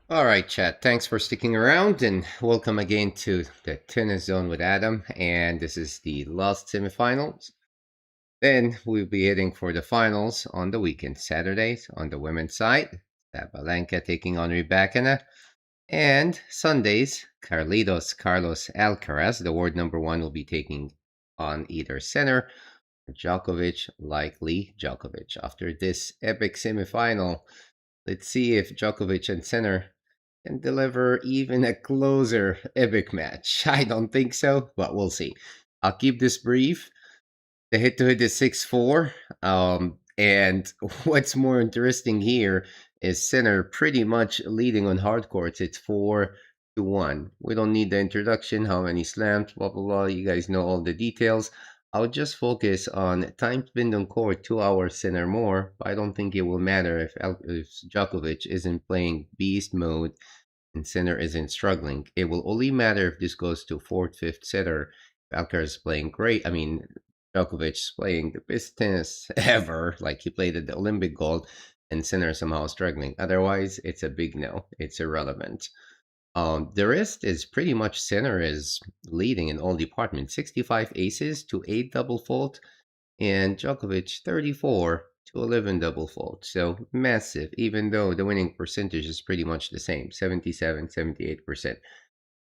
All right, chat. Thanks for sticking around and welcome again to the Tennis Zone with Adam. And this is the last semifinals. Then we'll be heading for the finals on the weekend, Saturdays on the women's side. Sabalenka taking on Rybakina. And Sundays, Carlos Alcaraz, the world number one, will be taking on either center or Djokovic, likely Djokovic. After this epic semifinal, let's see if Djokovic and center can deliver even a closer epic match. I don't think so, but we'll see. I'll keep this brief. The hit to hit is 6-4. And what's more interesting here is center pretty much leading on hard courts. It's 4-1. We don't need the introduction, how many slams, blah, blah, blah. You guys know all the details. I'll just focus on time spent on court, 2 hours center more. But I don't think it will matter if Djokovic isn't playing beast mode and center isn't struggling. It will only matter if this goes to fourth, fifth setter. Alcaraz is playing great. I mean, Djokovic is playing the best tennis ever, like he played at the Olympic gold, and center somehow struggling. Otherwise, it's a big no. It's irrelevant. The rest is pretty much center is leading in all departments. 65 aces to 8 double fault, and Djokovic 34 to 11 double fault. So massive, even though the winning percentage is pretty much the same, 77, 78%.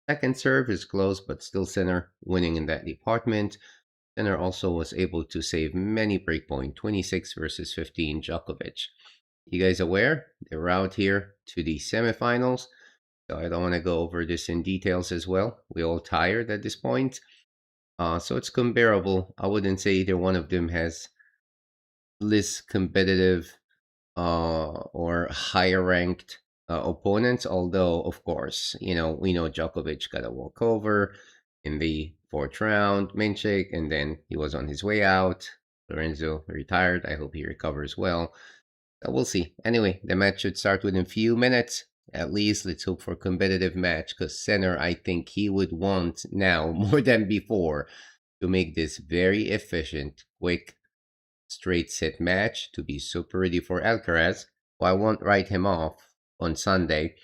Second serve is close, but still center winning in that department. Center also was able to save many breakpoint, 26 versus 15 Djokovic. You guys aware? They're out here to the semifinals. So I don't want to go over this in details as well. We all tired at this point. So it's comparable. I wouldn't say either one of them has less competitive or higher ranked opponents. Although, of course, we know Djokovic got a walkover in the fourth round, Minchik, and then he was on his way out. Lorenzo retired. I hope he recovers well. We'll see. Anyway, the match should start within a few minutes. At least let's hope for a competitive match because center, I think he would want now more than before to make this very efficient, quick, straight set match to be super ready for Alcaraz. Well, I won't write him off on Sunday,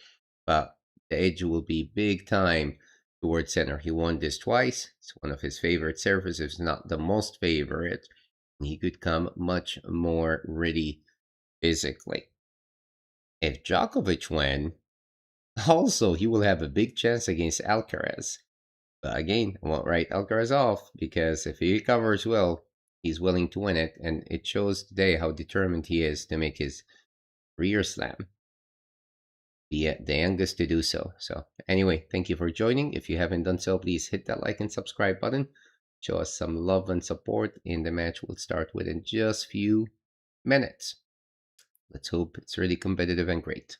but the edge will be big time towards center. He won this twice. It's one of his favorite surfaces, not the most favorite. He could come much more ready physically. If Djokovic win, also he will have a big chance against Alcaraz. But again, I won't write Alcaraz off because if he recovers well, he's willing to win it, and it shows today how determined he is to make his rear slam. The youngest to do so. So anyway, thank you for joining. If you haven't done so, please hit that like and subscribe button. Show us some love and support, and the match will start within just few minutes. Let's hope it's really competitive and great.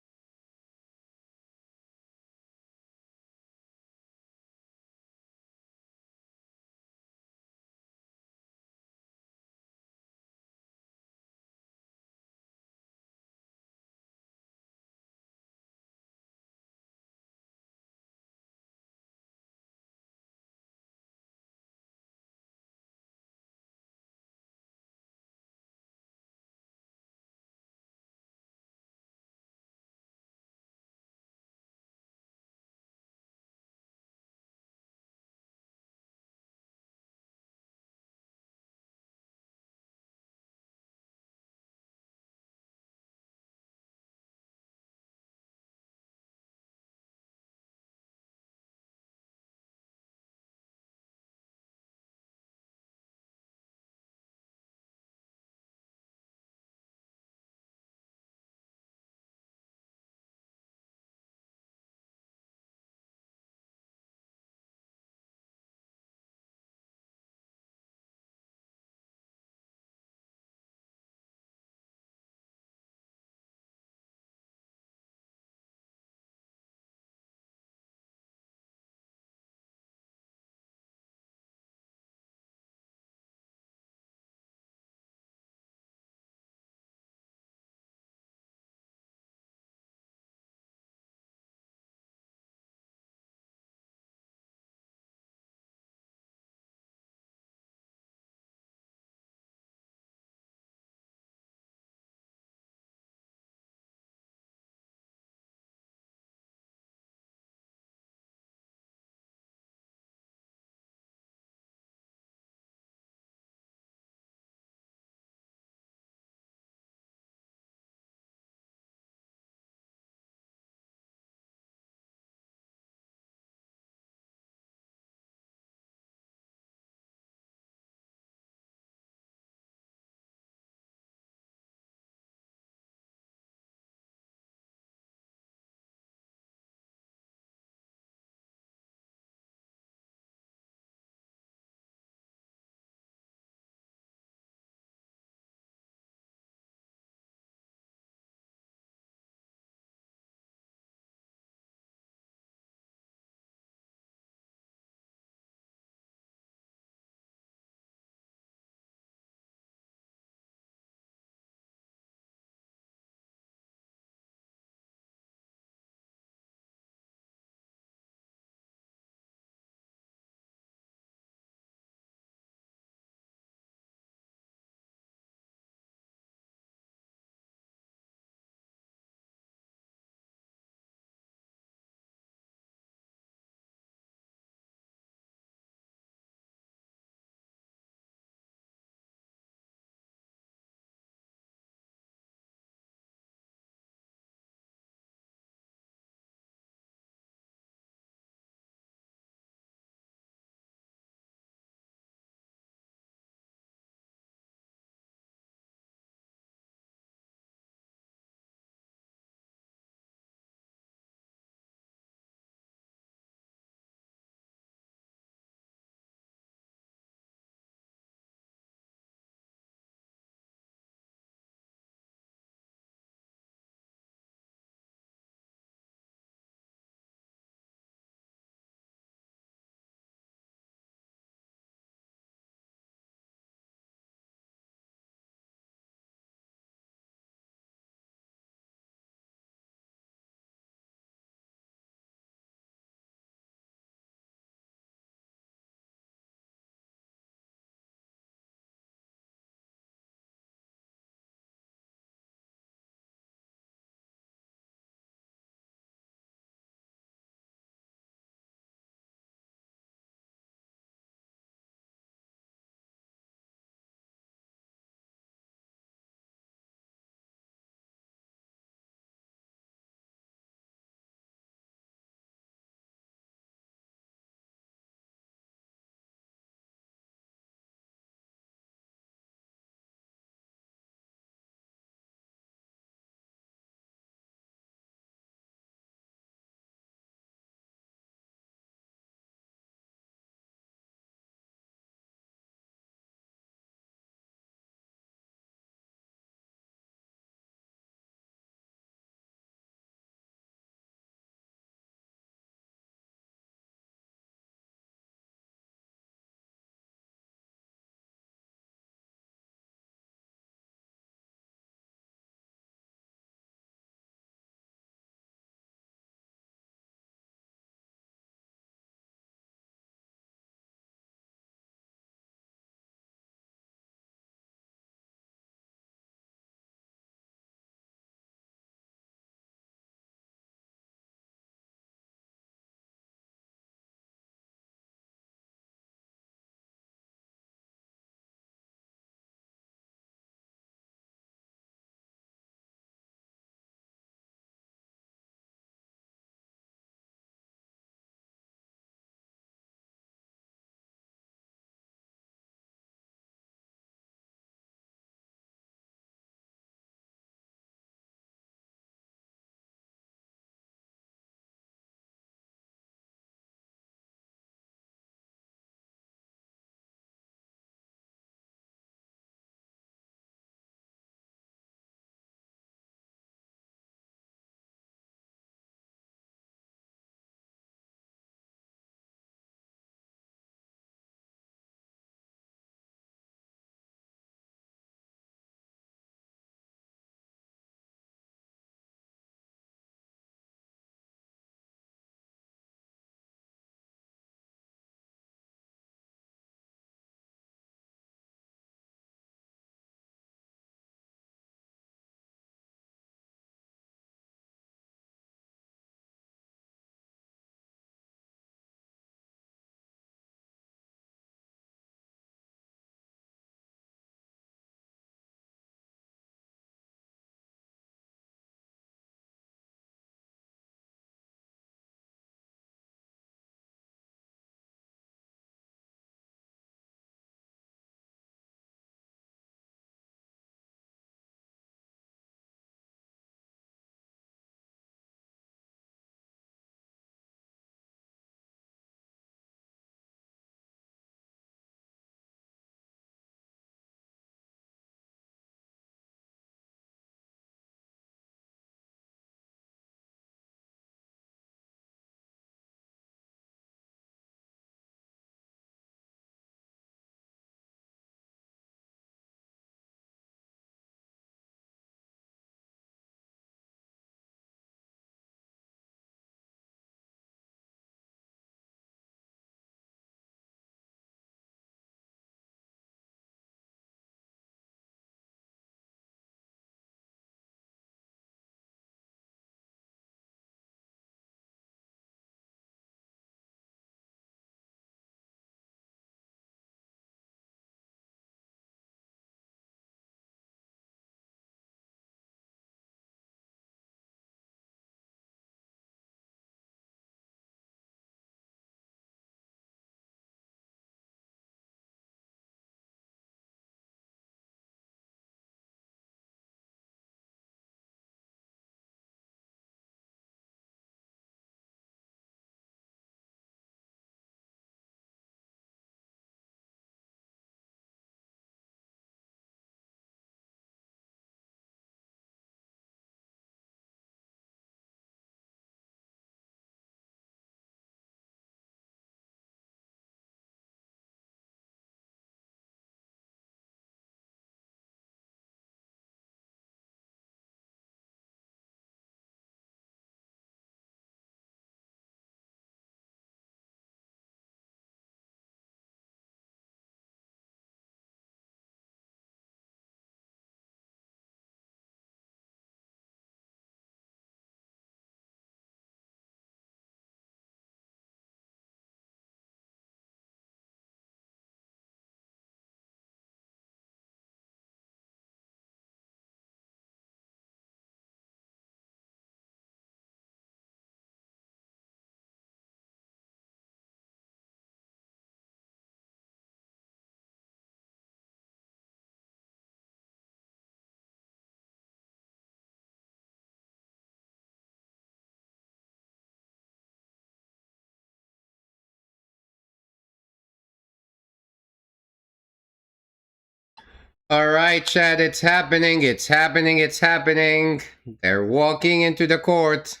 All right, Chad, it's happening. It's happening. It's happening. They're walking into the court.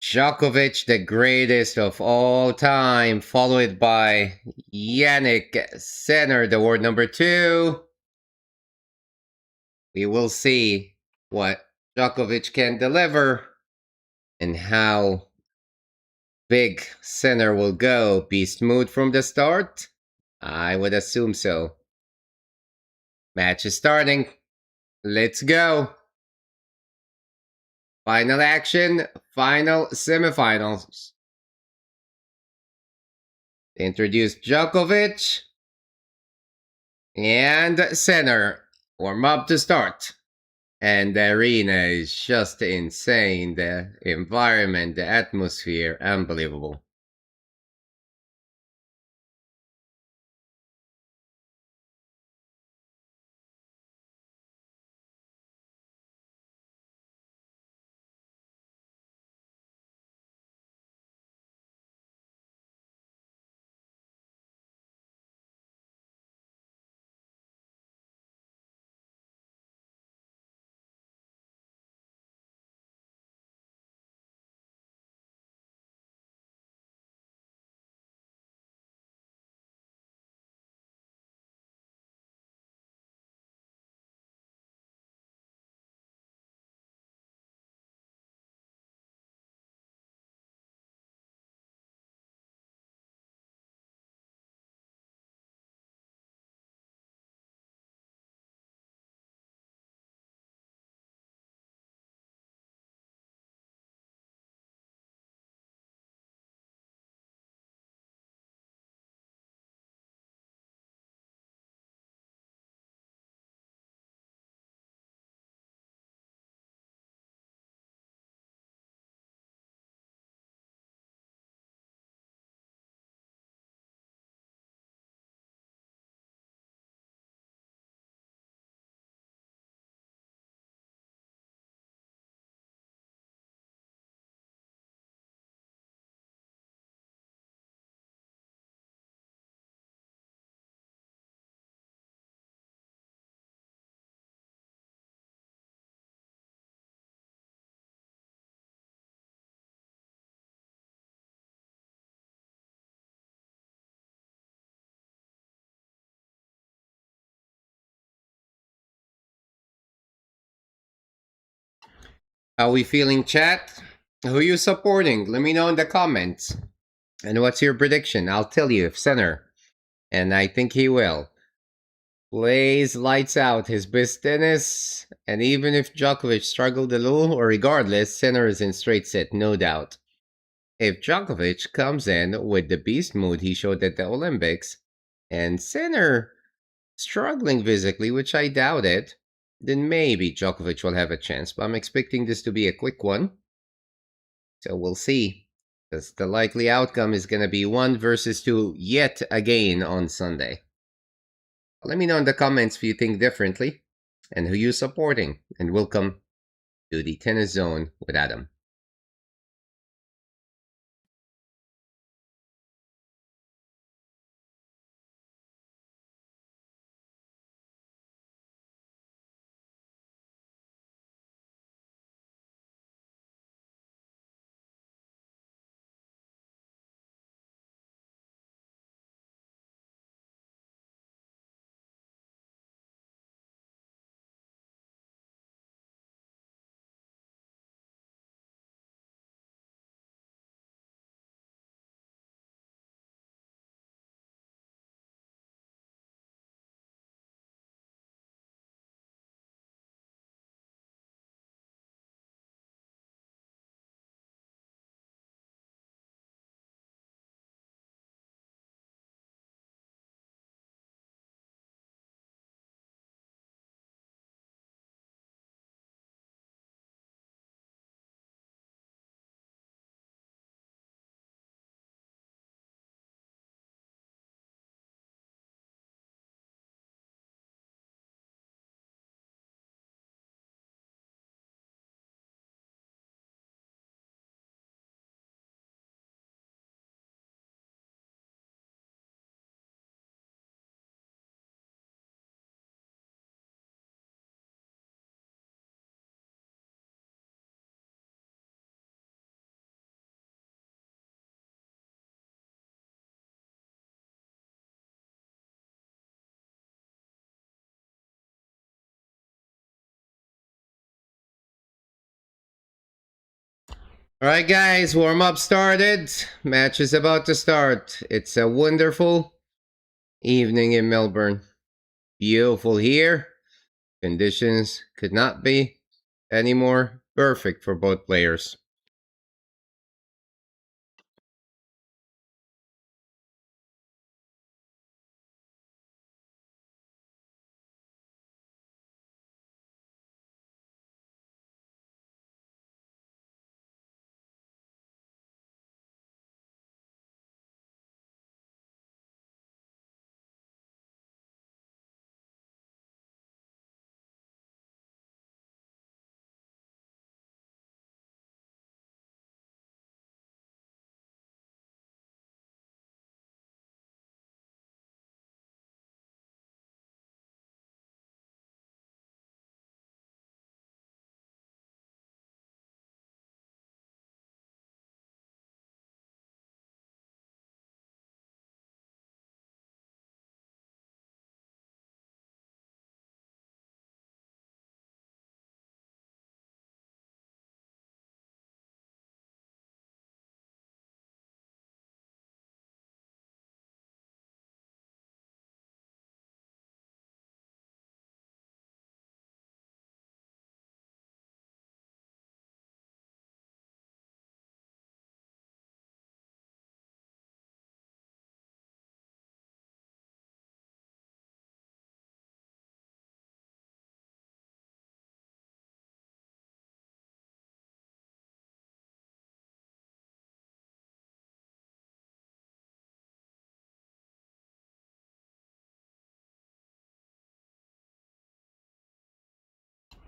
Djokovic, the greatest of all time, followed by Yannick Sinner, the world number 2. We will see what Djokovic can deliver and how big Sinner will go. Be smooth from the start? I would assume so. Match is starting. Let's go. Final action, final semifinals. Introduce Djokovic and Sinner. Warm up to start. And the arena is just insane. The environment, the atmosphere, unbelievable. How we feeling, chat? Who you supporting? Let me know in the comments. And what's your prediction? I'll tell you if Sinner, and I think he will, plays lights out his best tennis. And even if Djokovic struggled a little, or regardless, Sinner is in straight set, no doubt. If Djokovic comes in with the beast mood he showed at the Olympics, and Sinner struggling physically, which I doubt it, then maybe Djokovic will have a chance. But I'm expecting this to be a quick one. So we'll see. Because the likely outcome is going to be 1 versus 2 yet again on Sunday. Let me know in the comments if you think differently and who you're supporting. And welcome to the Tennis Zone with Adam. Alright guys, warm-up started. Match is about to start. It's a wonderful evening in Melbourne. Beautiful here. Conditions could not be any more perfect for both players.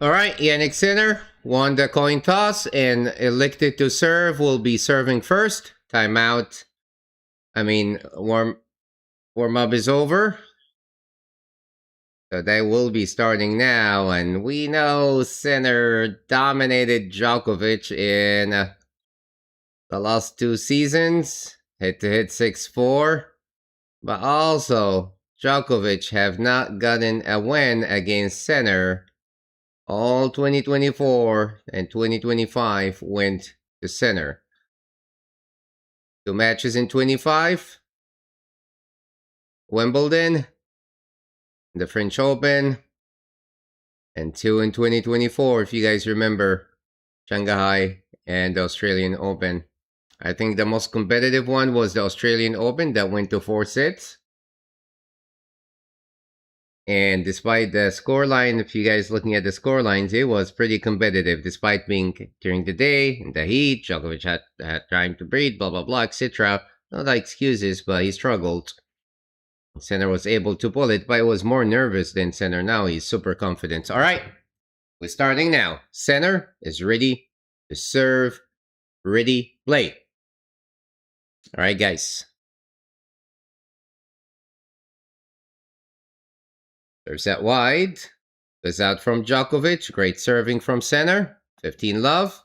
Alright, Yannick Sinner won the coin toss and elected to serve. Will be serving first. Timeout. Warm-up is over. So they will be starting now, and we know Sinner dominated Djokovic in the last 2 seasons, head-to-head 6-4. But also, Djokovic have not gotten a win against Sinner. All 2024 and 2025 went to Sinner. 2 matches in 25. Wimbledon, the French Open, and 2 in 2024, if you guys remember, Shanghai and the Australian Open. I think the most competitive one was the Australian Open that went to 4 sets. And despite the scoreline, if you guys looking at the scorelines, it was pretty competitive despite being during the day, in the heat. Djokovic had time to breathe, blah, blah, blah, etc. Not like excuses, but he struggled. Sinner was able to pull it, but it was more nervous than Sinner. Now he's super confident. All right, we're starting now. Sinner is ready to serve. Ready, play. All right, guys. Serves that wide. Goes out from Djokovic. Great serving from Sinner. 15 love.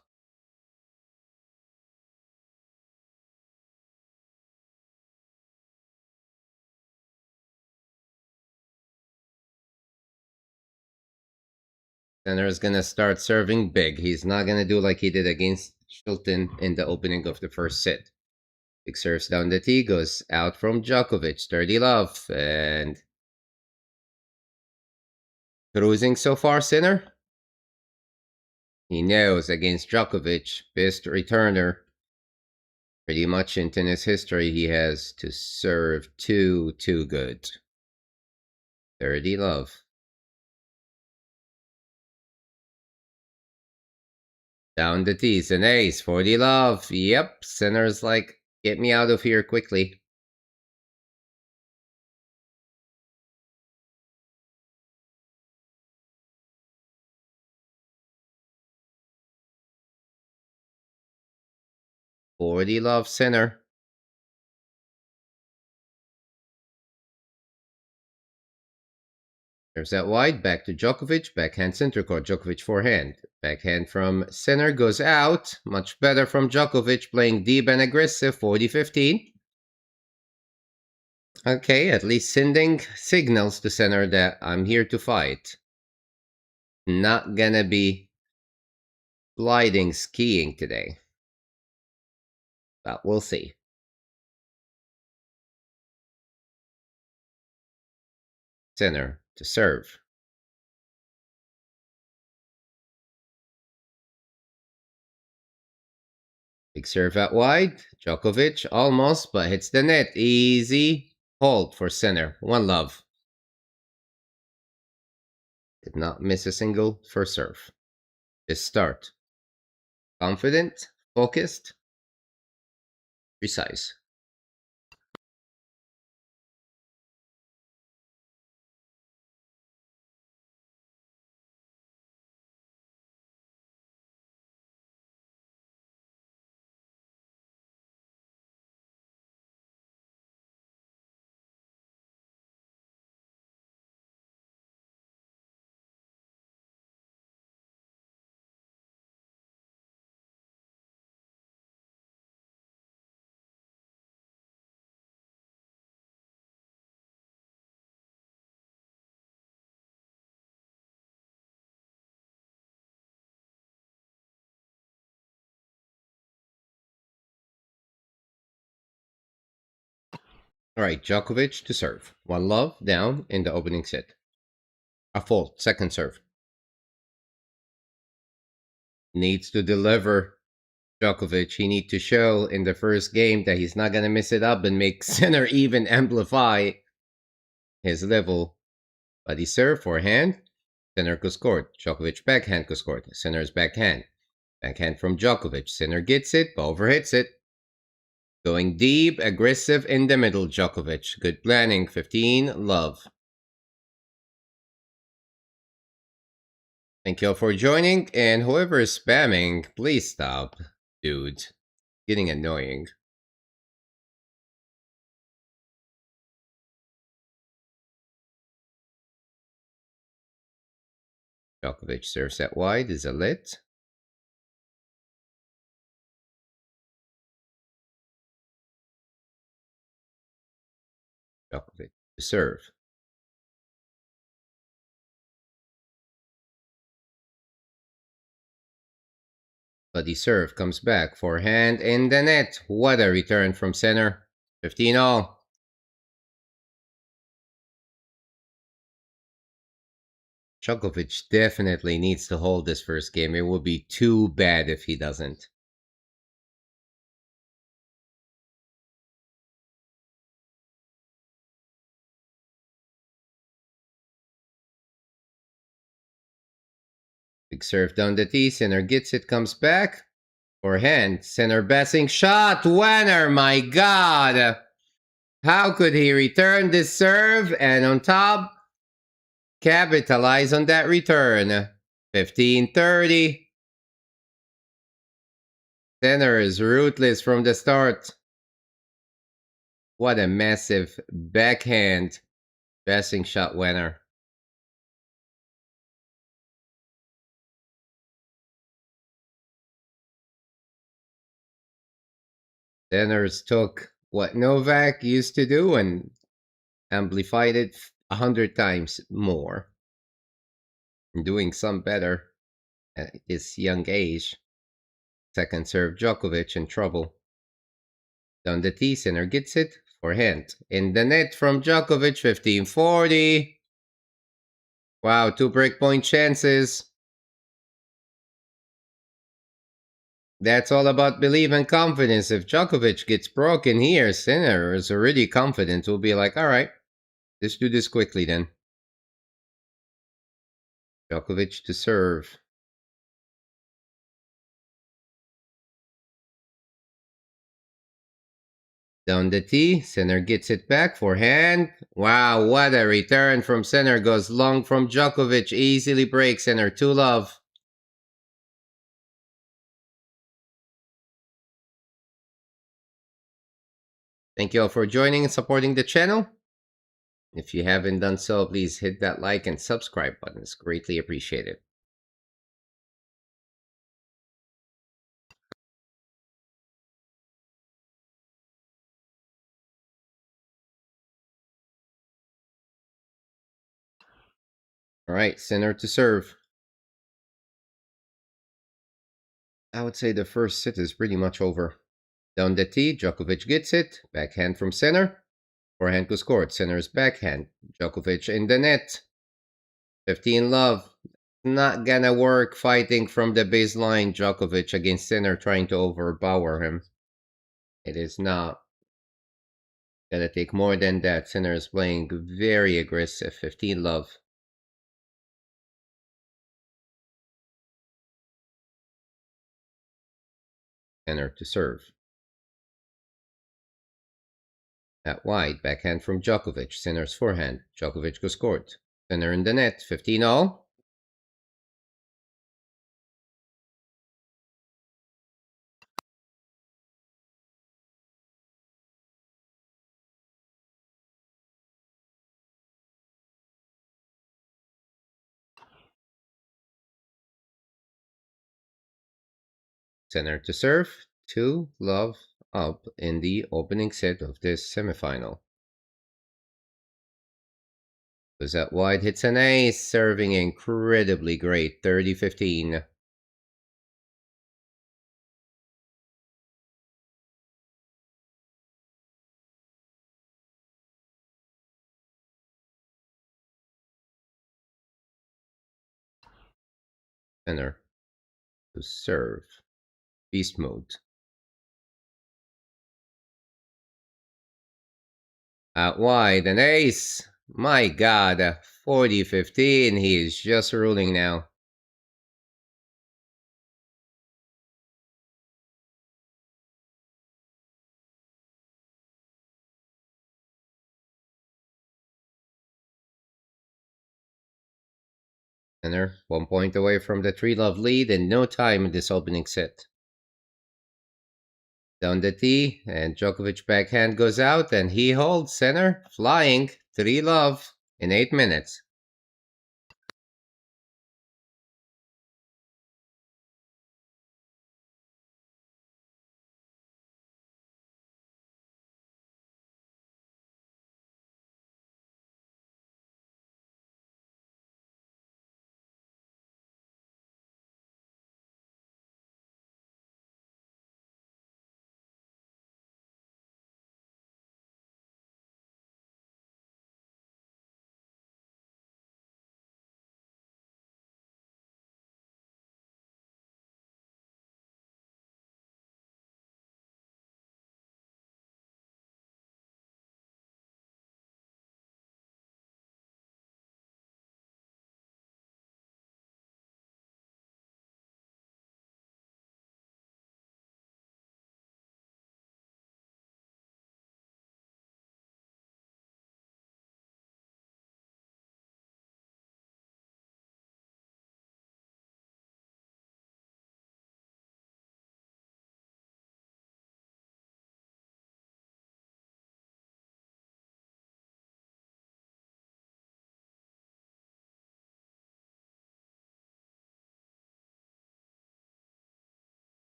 Sinner is going to start serving big. He's not going to do like he did against Shilton in the opening of the first set. Big serves down the tee. Goes out from Djokovic. 30 love. And cruising so far, Sinner. He knows against Djokovic, best returner pretty much in tennis history, he has to serve too good. 30 love. Down the tees, an ace, 40 love. Yep, Sinner's like, get me out of here quickly. $40 love, Sinner. There's that wide, back to Djokovic, backhand center court, Djokovic forehand. Backhand from Sinner goes out, much better from Djokovic, playing deep and aggressive, 40-15. Okay, at least sending signals to Sinner that I'm here to fight. Not gonna be sliding skiing today. But we'll see. Center to serve. Big serve out wide. Djokovic almost, but hits the net. Easy. Hold for center. One love. Did not miss a single first serve. His start. Confident, focused, precise. All right, Djokovic to serve. One love down in the opening set. A fault, second serve. Needs to deliver. Djokovic, he needs to show in the first game that he's not going to miss it up and make center even amplify his level. But he served forehand. Center could score. Djokovic backhand could score. Center's backhand. Backhand from Djokovic. Center gets it, but overhits it. Going deep, aggressive in the middle, Djokovic. Good planning. 15, love. Thank you all for joining, and whoever is spamming, please stop, dude. Getting annoying. Djokovic serves at wide, is a lit. Djokovic to serve. But the serve comes back, forehand in the net. What a return from center. 15 all. Djokovic definitely needs to hold this first game. It would be too bad if he doesn't. Big serve down the tee. Center gets it, comes back. Forehand. Center passing shot. Winner, my God. How could he return this serve? And on top, capitalize on that return. 15-30. Center is ruthless from the start. What a massive backhand passing shot winner. Centers took what Novak used to do and amplified it 100 times more. Doing some better at his young age. Second serve, Djokovic in trouble. Down the tee, center gets it. Forehand. In the net from Djokovic, 15-40. Wow, 2 breakpoint chances. That's all about belief and confidence. If Djokovic gets broken here, Sinner is already confident. We'll be like, all right, let's do this quickly then. Djokovic to serve. Down the tee, Sinner gets it back, forehand. Wow, what a return from Sinner. Goes long from Djokovic, easily breaks Sinner. 2 love. Thank you all for joining and supporting the channel. If you haven't done so, please hit that like and subscribe button. It's greatly appreciated. All right, Sinner to serve. I would say the first set is pretty much over. Down the tee, Djokovic gets it. Backhand from center. Forehand goes court. Center's backhand. Djokovic in the net. 15 love. Not gonna work fighting from the baseline. Djokovic against center trying to overpower him. It is not gonna take more than that. Center is playing very aggressive. 15 love. Center to serve. At wide, backhand from Djokovic. Center's forehand. Djokovic goes court. Center in the net. 15-all. Center to serve. 2 love up in the opening set of this semifinal. Goes out wide, hits an ace, serving incredibly great. 30-15. Center to serve. Beast mode. Out wide, an ace. My god, 40-15. He is just ruling now. Center, 1 point away from the 3-love lead and no time in this opening set. Down the tee, and Djokovic backhand goes out, and he holds center, flying 3-love in 8 minutes.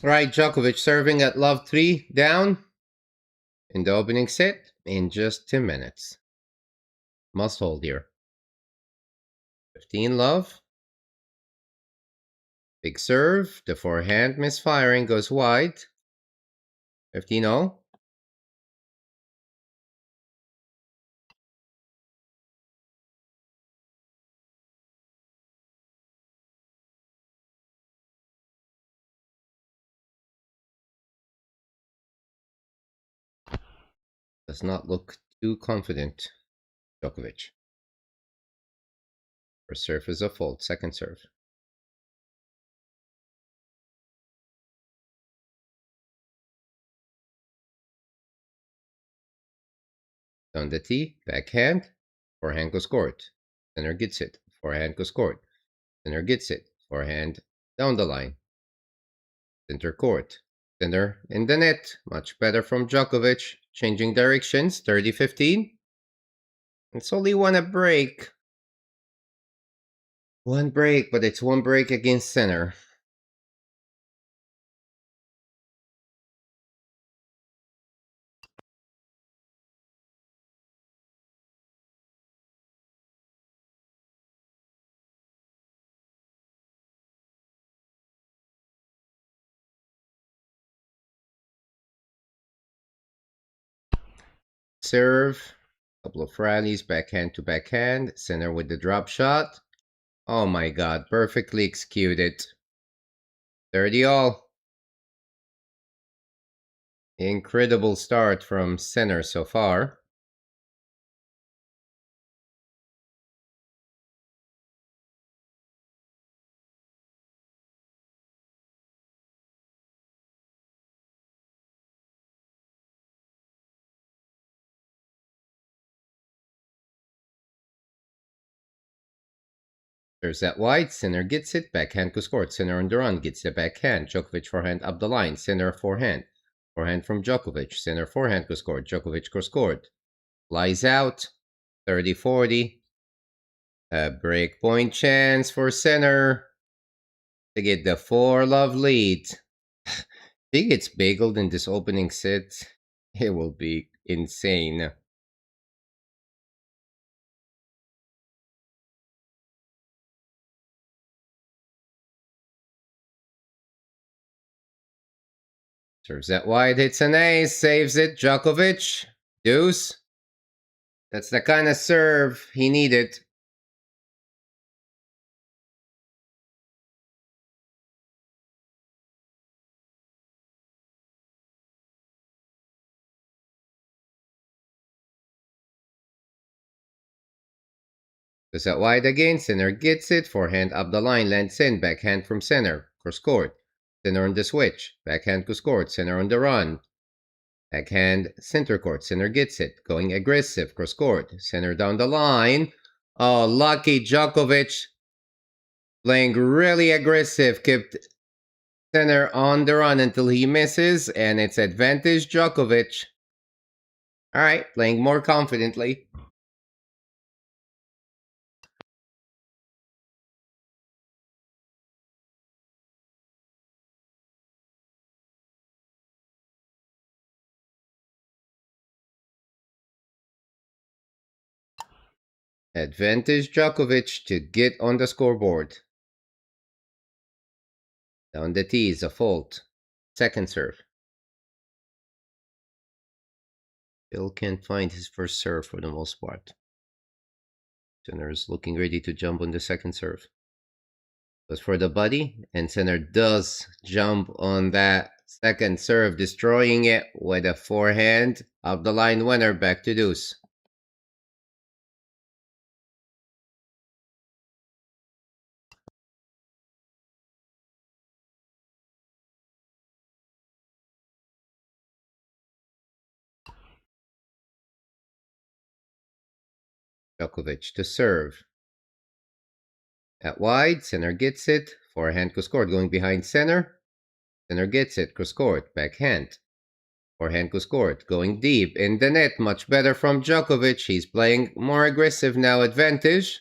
Right, Djokovic serving at love 3 down in the opening set in just 2 minutes. Must hold here. 15 love. Big serve. The forehand misfiring goes wide. 15-0. Does not look too confident, Djokovic. First serve is a fault. Second serve. Down the tee, backhand. Forehand goes court. Center gets it. Forehand goes court. Center gets it. Forehand down the line. Center court. Center in the net. Much better from Djokovic. Changing directions. 30-15. It's only one a break. One break, but it's one break against center. Serve, couple of rallies, backhand to backhand, center with the drop shot. Oh my god, perfectly executed. 30 all. Incredible start from center so far. There's that wide, center gets it, backhand to score. Center on the run, gets the backhand. Djokovic forehand up the line, center forehand. Forehand from Djokovic, center forehand to score. Djokovic scored. Flies out, 30-40. A break point chance for center to get the 4-love lead. If he gets bageled in this opening set, it will be insane. Serves that wide, hits an ace, saves it. Djokovic, deuce. That's the kind of serve he needed. Goes out wide again, center gets it, forehand up the line, lands in, backhand from center, cross court. Center on the switch, backhand to scored, center on the run. Backhand, center court, center gets it, going aggressive, cross court, center down the line. Oh, lucky Djokovic, playing really aggressive, kept center on the run until he misses, and it's advantage Djokovic. Alright, playing more confidently. Advantage Djokovic to get on the scoreboard. Down the tee is a fault. Second serve. Bill can't find his first serve for the most part. Center is looking ready to jump on the second serve. Goes for the buddy, and center does jump on that second serve, destroying it with a forehand up the line winner, back to deuce. Djokovic to serve. At wide, center gets it, forehand scored, going behind center. Center gets it, scored, backhand. Forehand scored, going deep in the net, much better from Djokovic. He's playing more aggressive now, advantage.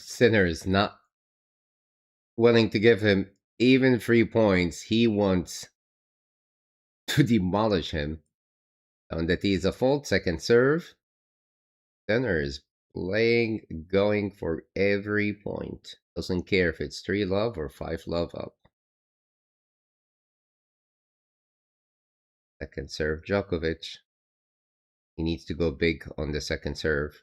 Sinner is not willing to give him even 3 points. He wants to demolish him. On the tee is a fault, second serve. Sinner is playing, going for every point. Doesn't care if it's 3-love or 5-love up. Second serve, Djokovic. He needs to go big on the second serve.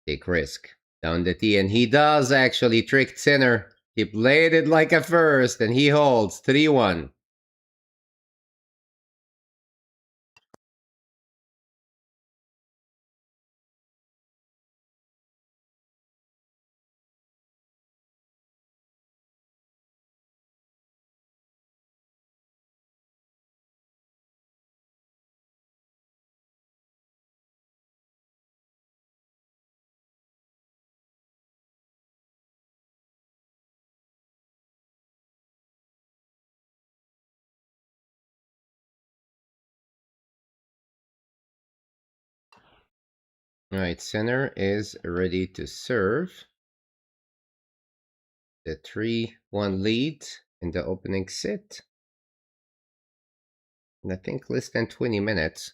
Take risk. Down the tee, and he does actually trick Sinner. He played it like a first, and he holds 3-1. All right, center is ready to serve. The 3-1 lead in the opening set. And I think less than 20 minutes.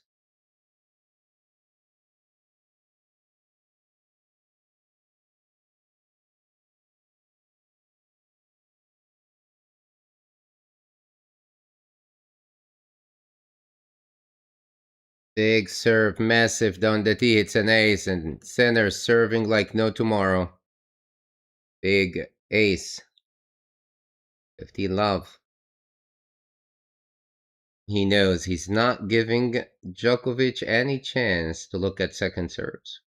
Big serve, massive down the tee, hits an ace, and center serving like no tomorrow. Big ace. 50 love. He knows he's not giving Djokovic any chance to look at second serves.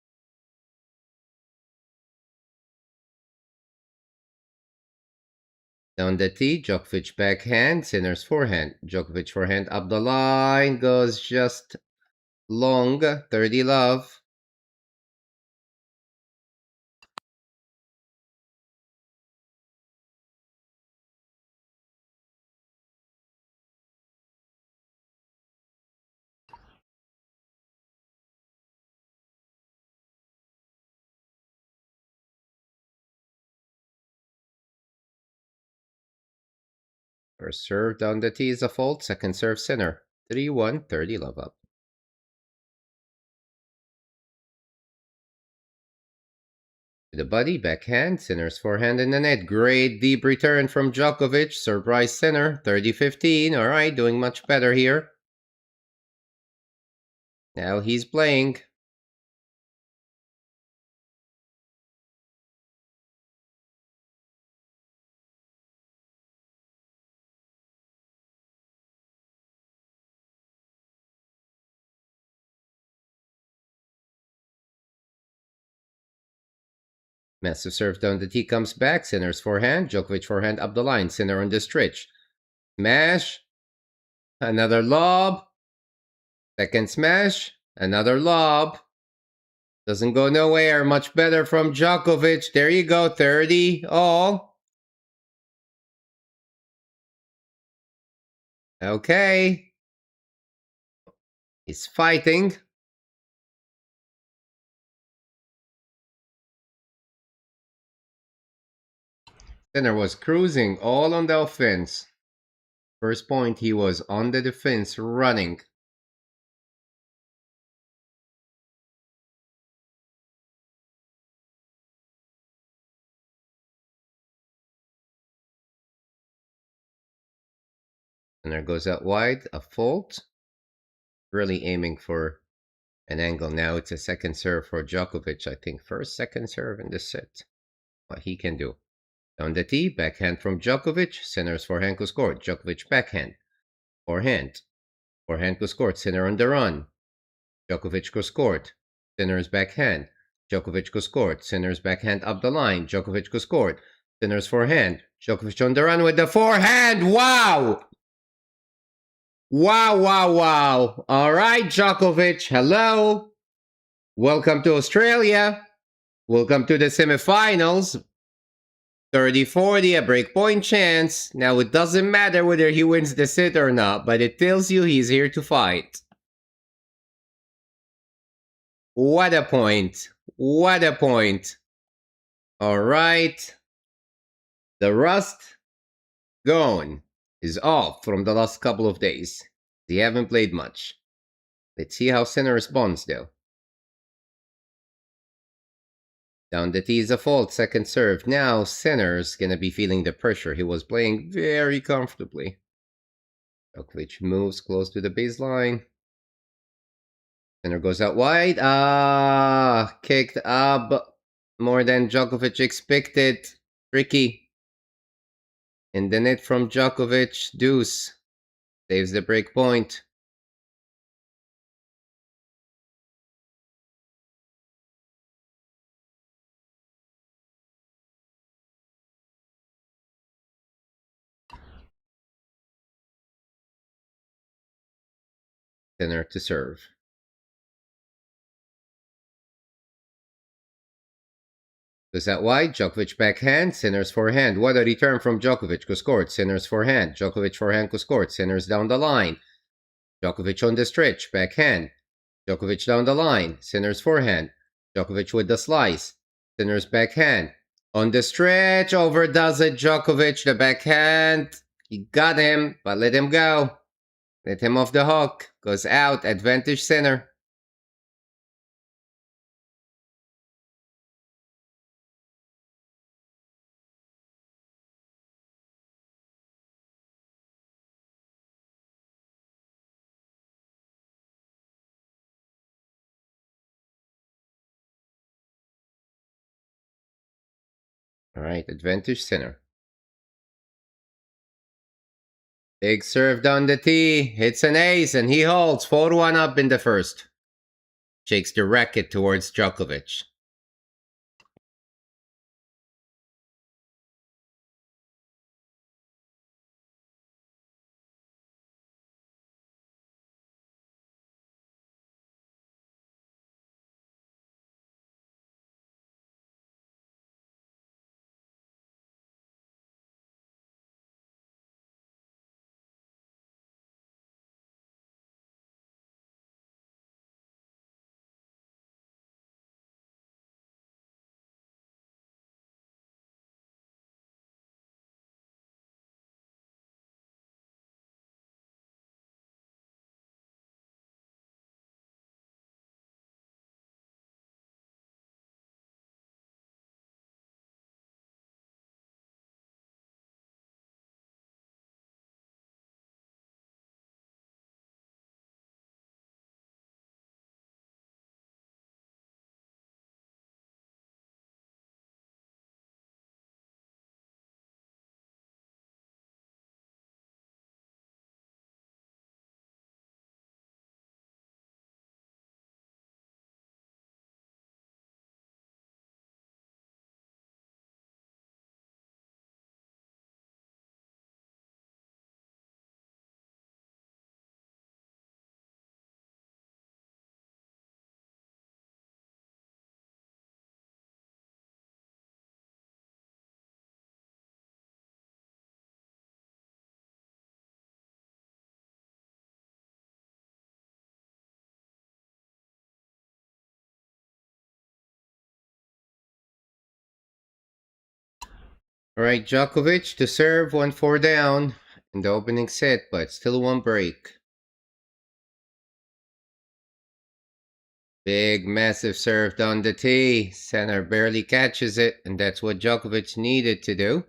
Down the tee, Djokovic backhand, Sinner's forehand. Djokovic forehand up the line, goes just long, 30 love. First serve down the tee is a fault, second serve Sinner. 3-1, 30 love up. The buddy, backhand, Sinner's forehand in the net. Great deep return from Djokovic. Surprise Sinner, 30-15. All right, doing much better here. Now he's playing. Massive serve down the tee comes back. Sinner's forehand. Djokovic forehand up the line. Sinner on the stretch. Smash. Another lob. Second smash. Another lob. Doesn't go nowhere. Much better from Djokovic. There you go. 30 all. Okay. He's fighting. Sinner was cruising all on the offense. First point, he was on the defense running. Sinner goes out wide, a fault. Really aiming for an angle. Now it's a second serve for Djokovic, I think. First, second serve in the set. What he can do. Down the tee, backhand from Djokovic. Sinner's forehand was scored. Djokovic backhand. Forehand. Forehand was scored. Sinner on the run. Djokovic was scored. Sinner's backhand. Djokovic was scored. Sinner's backhand up the line. Djokovic was scored. Sinner's forehand. Djokovic on the run with the forehand. Wow! Wow, wow, wow. All right, Djokovic. Hello. Welcome to Australia. Welcome to the semifinals. 30-40, a breakpoint chance. Now, it doesn't matter whether he wins the set or not, but it tells you he's here to fight. What a point. What a point. All right. The rust gone is off from the last couple of days. They haven't played much. Let's see how Sinner responds, though. Down the tee is a fault, second serve. Now Sinner's gonna be feeling the pressure. He was playing very comfortably. Djokovic moves close to the baseline. Sinner goes out wide. Kicked up more than Djokovic expected. Tricky. In the net from Djokovic. Deuce. Saves the break point. Sinner to serve. Goes out wide. Djokovic backhand. Sinner's forehand. What a return from Djokovic. Go scored. Sinner's forehand. Djokovic forehand go scored. Sinner's down the line. Djokovic on the stretch. Backhand. Djokovic down the line. Sinner's forehand. Djokovic with the slice. Sinner's backhand. On the stretch, overdoes it. Djokovic, the backhand. He got him, but let him go. Let him off the hook. Goes out. Advantage Sinner. All right, advantage Sinner. Big serve down the tee. Hits an ace, and he holds 4-1 up in the first. Shakes the racket towards Djokovic. All right, Djokovic to serve, 1-4 down in the opening set, but still one break. Big, massive serve down the tee. Sinner barely catches it, and that's what Djokovic needed to do.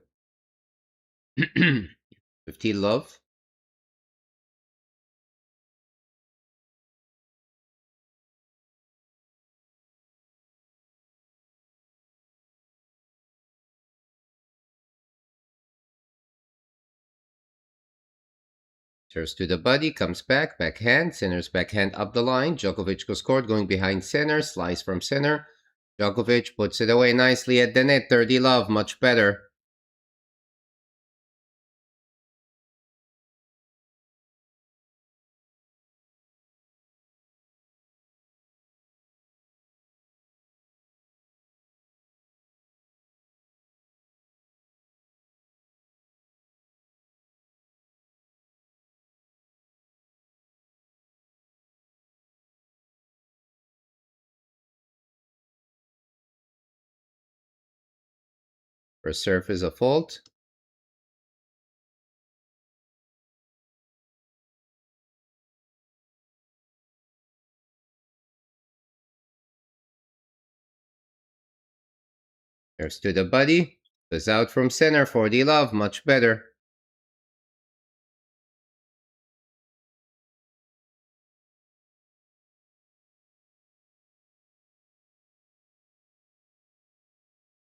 50 love. Serves to the body, comes back, backhand. Sinner's backhand up the line. Djokovic goes scored, going behind Sinner. Slice from Sinner. Djokovic puts it away nicely at the net. 30 love, much better. First serve is a fault. Serves to the body. Goes out from Sinner. 40 love, much better.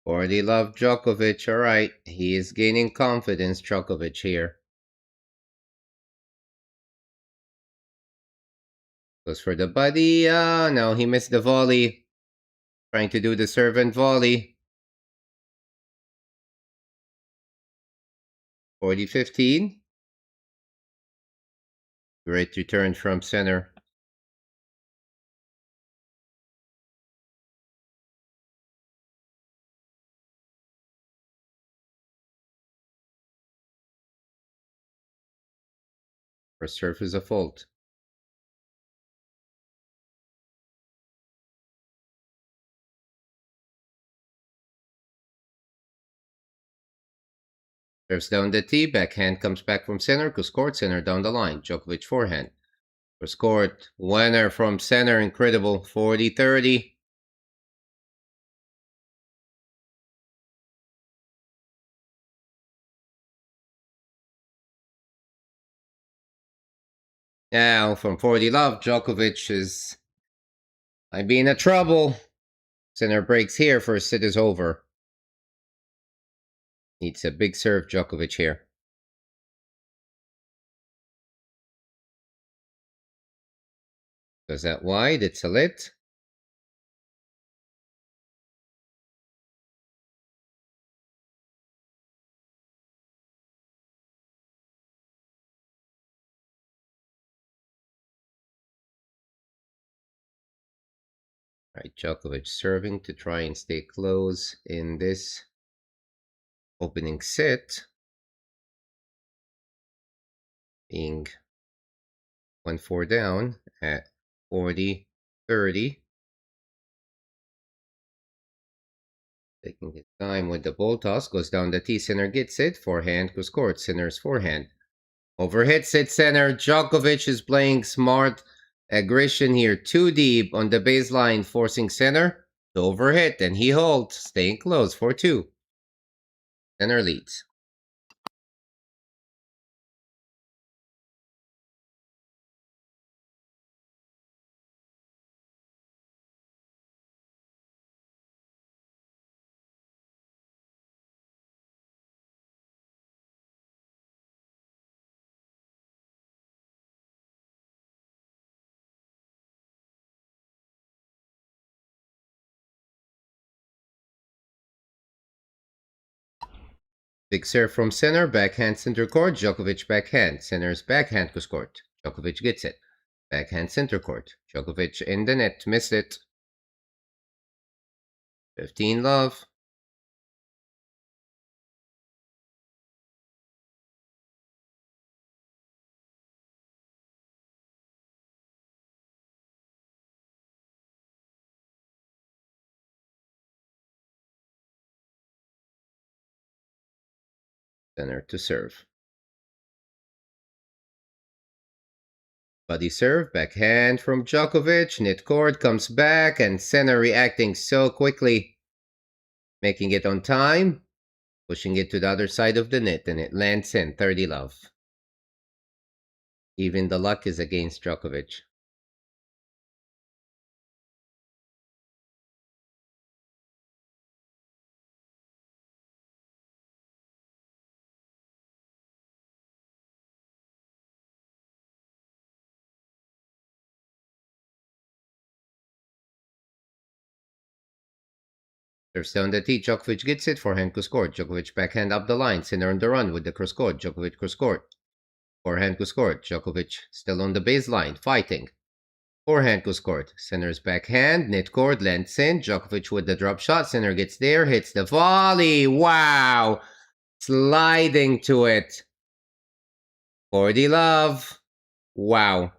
Already love Djokovic, alright. He is gaining confidence, Djokovic here. Goes for the body. No, he missed the volley. Trying to do the serve and volley. 40-15. Great return from Sinner. First serve is a fault. Serves down the tee, backhand comes back from center, cross court, center down the line. Djokovic forehand. Cross court, winner from center, incredible, 40-30. Now from 40 love, Djokovic might be in trouble. Center breaks here, first set is over. Needs a big serve, Djokovic here. Goes that wide, it's a lit. Right, Djokovic serving to try and stay close in this opening set. Being 1-4 down at 40-30. Taking his time with the ball toss, goes down the tee, center gets it, forehand, cross court, center's forehand. Overhits it center, Djokovic is playing smart aggression here, too deep on the baseline, forcing center to overhit, and he holds, staying close for 2. Center leads. Big serve from center, backhand center court, Djokovic backhand, center's backhand cross court. Djokovic gets it. Backhand center court. Djokovic in the net, missed it. 15 love. Center to serve. Body serve, backhand from Djokovic, net court, comes back, and center reacting so quickly. Making it on time, pushing it to the other side of the net, and it lands in 30 love. Even the luck is against Djokovic. Serves down the tee, Djokovic gets it, forehand cross court. Djokovic backhand up the line, center on the run with the cross court. Djokovic cross court. Forehand cross court. Djokovic still on the baseline, fighting. Forehand cross court. Center's backhand, net court, lands in. Djokovic with the drop shot. Center gets there, hits the volley. Wow! Sliding to it. 40 love. Wow.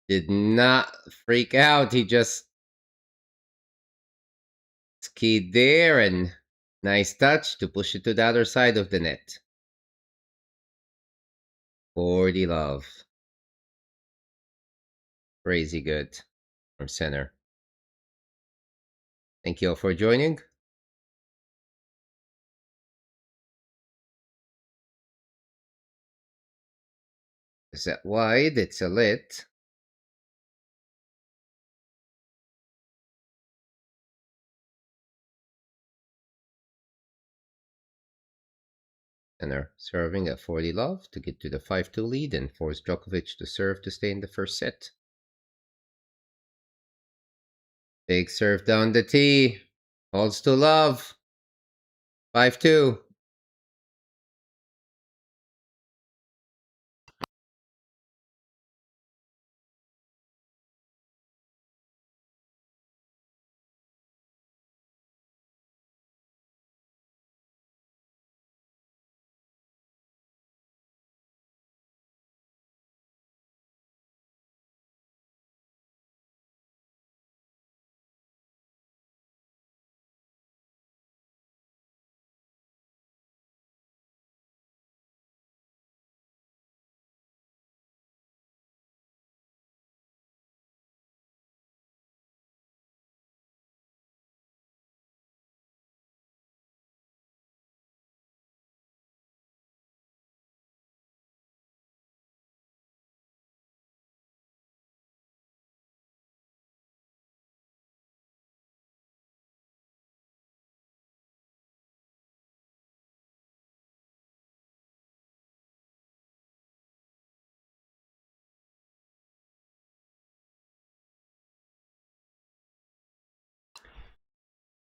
Did not freak out. He just skied there, and nice touch to push it to the other side of the net. 40 love. Crazy good from center. Thank you all for joining. Set wide, it's a lit. Center serving at 40 love to get to the 5-2 lead and force Djokovic to serve to stay in the first set. Big serve down the tee. Holds to love. 5-2.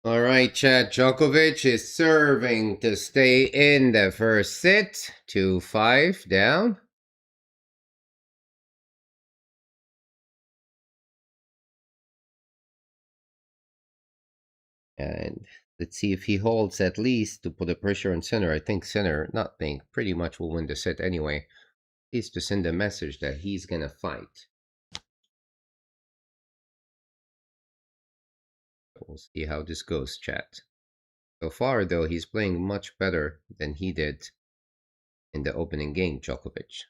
All right, chat. Djokovic is serving to stay in the first set. 2-5 down. And let's see if he holds at least to put the pressure on Sinner. I think Sinner, not think, pretty much will win the set anyway. At least to send a message that he's going to fight. We'll see how this goes, chat. So far, though, he's playing much better than he did in the opening game, Djokovic.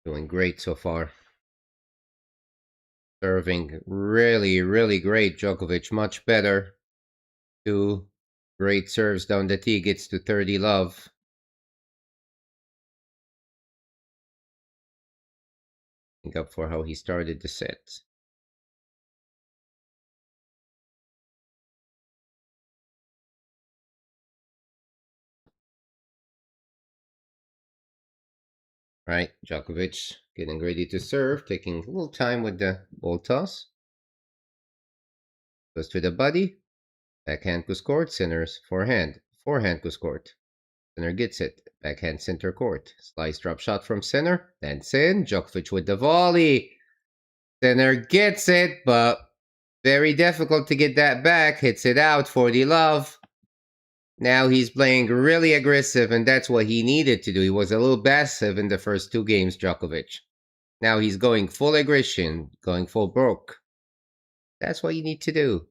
Doing great so far. Serving really, really great. Djokovic much better. 2 great serves down the tee, gets to 30 love. Think up for how he started the set. Right, Djokovic getting ready to serve, taking a little time with the ball toss. Goes to the body. Backhand goes court, Sinner's forehand. Forehand goes court. Sinner gets it. Backhand center court. Slice drop shot from Sinner. Then in. Djokovic with the volley. Sinner gets it, but very difficult to get that back. Hits it out. 40 love. Now he's playing really aggressive, and that's what he needed to do. He was a little passive in the first 2 games, Djokovic. Now he's going full aggression, going full broke. That's what you need to do.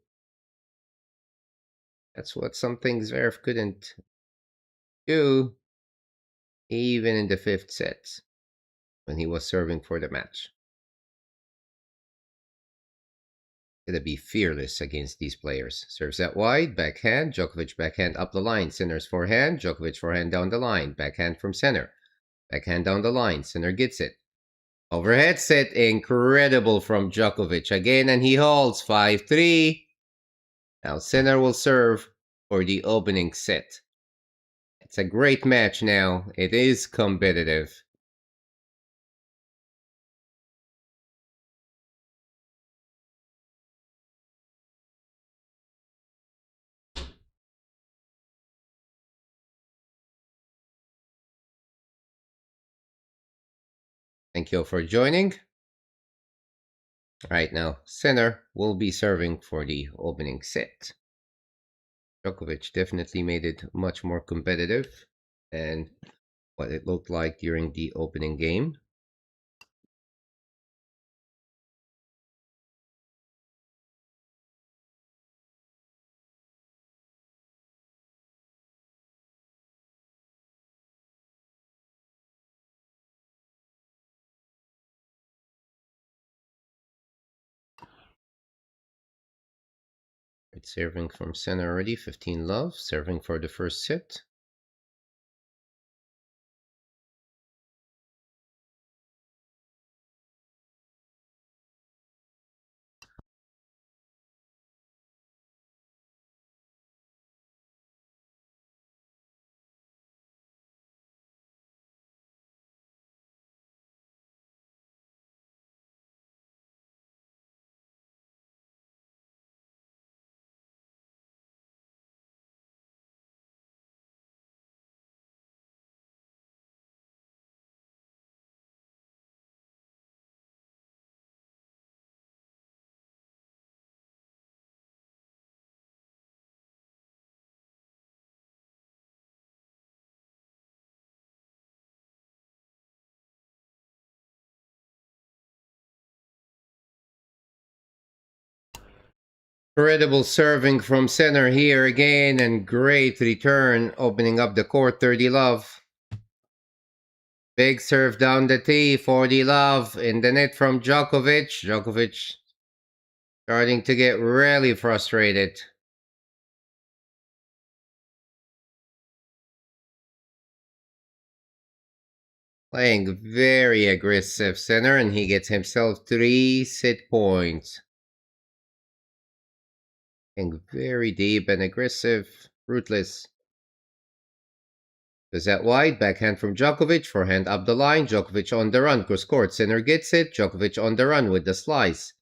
That's what some things Zverev couldn't do, even in the 5th set, when he was serving for the match. Gonna be fearless against these players. Serves out wide, backhand, Djokovic backhand up the line, Sinner's forehand, Djokovic forehand down the line, backhand from Sinner. Backhand down the line, Sinner gets it. Overhead set, incredible from Djokovic again, and he holds 5-3. Now Sinner will serve for the opening set. It's a great match now. It is competitive. Thank you for joining. Right now, Sinner will be serving for the opening set. Djokovic definitely made it much more competitive than what it looked like during the opening game. It's serving from Sinner already, 15 love, serving for the first set. Incredible serving from Sinner here again, and great return, opening up the court, 30 love. Big serve down the tee, 40 love, in the net from Djokovic. Djokovic starting to get really frustrated. Playing very aggressive center, and he gets himself 3 set points. Playing very deep and aggressive, ruthless. Goes out wide, backhand from Djokovic, forehand up the line, Djokovic on the run, Kuskort, center gets it, Djokovic on the run with the slice.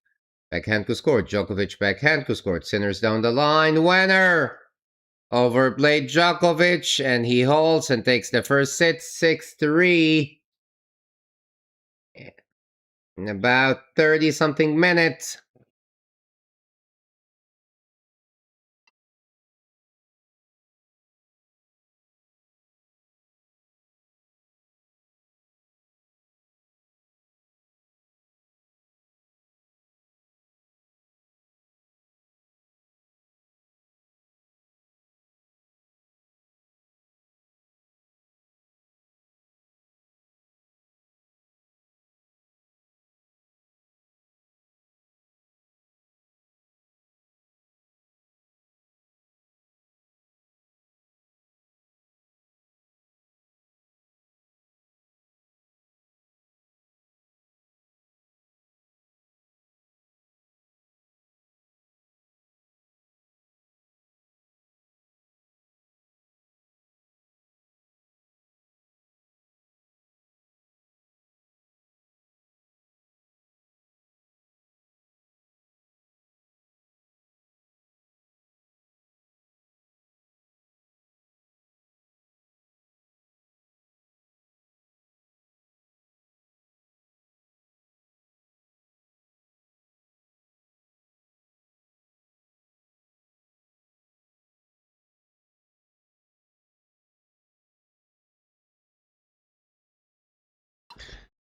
Backhand Kuskort, Djokovic backhand Kuskort, centers down the line, winner! Overplayed Djokovic, and he holds and takes the first set 6-3. In about 30-something minutes.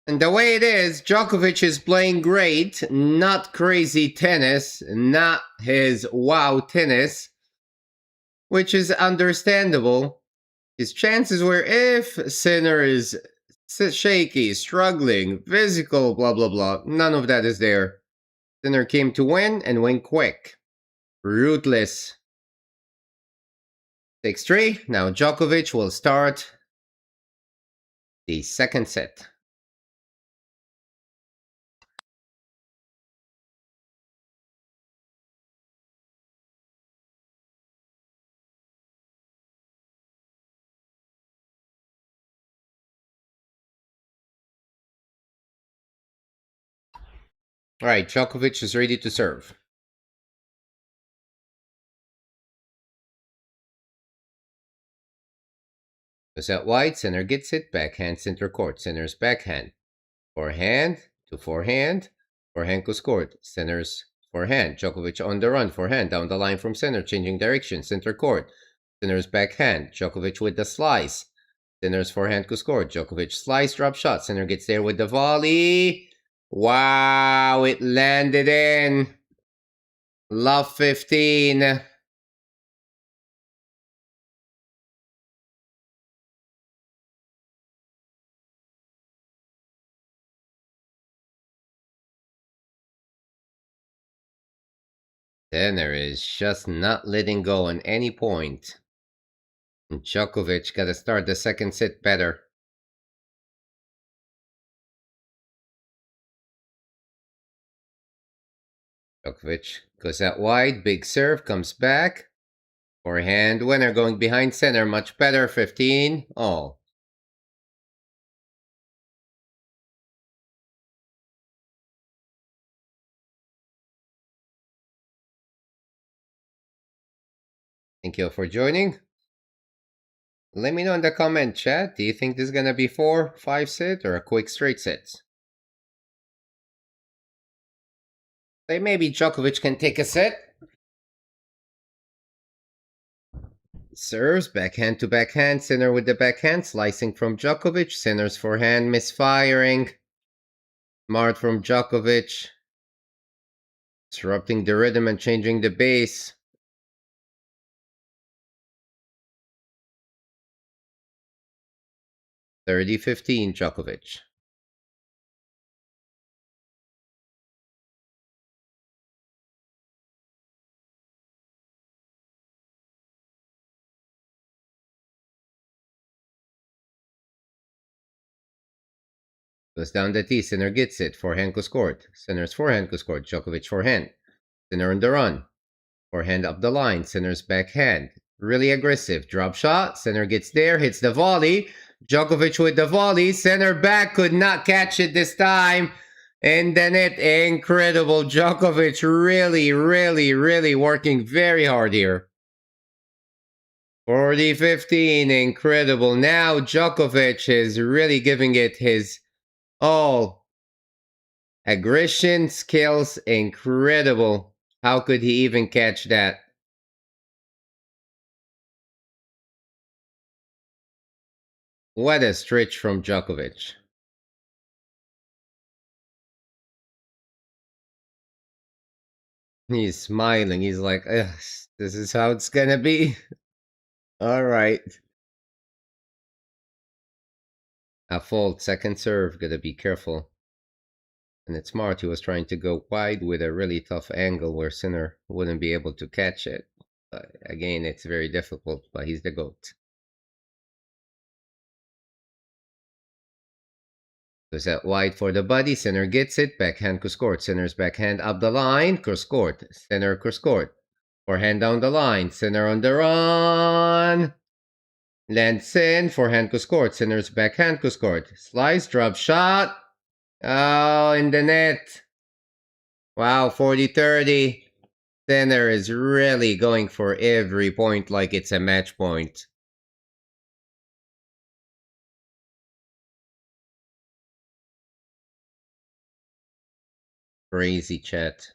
And the way it is, Djokovic is playing great, not crazy tennis, not his wow tennis, which is understandable. His chances were if Sinner is shaky, struggling, physical, blah blah blah, none of that is there. Sinner came to win and win quick. Ruthless. 6-3. Now Djokovic will start the second set. All right, Djokovic is ready to serve. Goes out wide, center gets it, backhand, center court, center's backhand. Forehand to forehand, forehand goes court, center's forehand. Djokovic on the run, forehand, down the line from center, changing direction, center court, center's backhand. Djokovic with the slice, center's forehand goes court, Djokovic slice, drop shot, center gets there with the volley. Wow, it landed in. Love 15. Sinner is just not letting go on any point. And Djokovic got to start the second set better. Djokovic goes out wide, big serve, comes back. Forehand winner going behind center, much better, 15 all. Thank you for joining. Let me know in the comment chat, do you think this is gonna be 4-5 set or a quick straight set? Say maybe Djokovic can take a set. Serves, backhand to backhand, center with the backhand, slicing from Djokovic, center's forehand, misfiring. Smart from Djokovic. Disrupting the rhythm and changing the base. 30-15 Djokovic. Goes down the T, center gets it, forehand goes court. Center's forehand goes court, Djokovic forehand. Center on the run. Forehand up the line, center's backhand. Really aggressive, drop shot, center gets there, hits the volley. Djokovic with the volley, center back, could not catch it this time. And then incredible. Djokovic really working very hard here. 40-15, incredible. Now Djokovic is really giving it his all. Aggression, skills, incredible. How could he even catch that? What a stretch from Djokovic. He's smiling. He's like, this is how it's gonna be. All right. A fault, second serve. Gotta be careful. And it's smart. He was trying to go wide with a really tough angle where Sinner wouldn't be able to catch it. But again, it's very difficult, but he's the GOAT. Goes out wide for the body. Center gets it. Backhand cross court. Center's backhand up the line. Cross court. Center cross court. Forehand down the line. Center on the run. Lands in. Forehand cross court. Center's backhand cross court. Slice. Drop shot. Oh, in the net. Wow, 40-30. Center is really going for every point like it's a match point. Crazy, chat.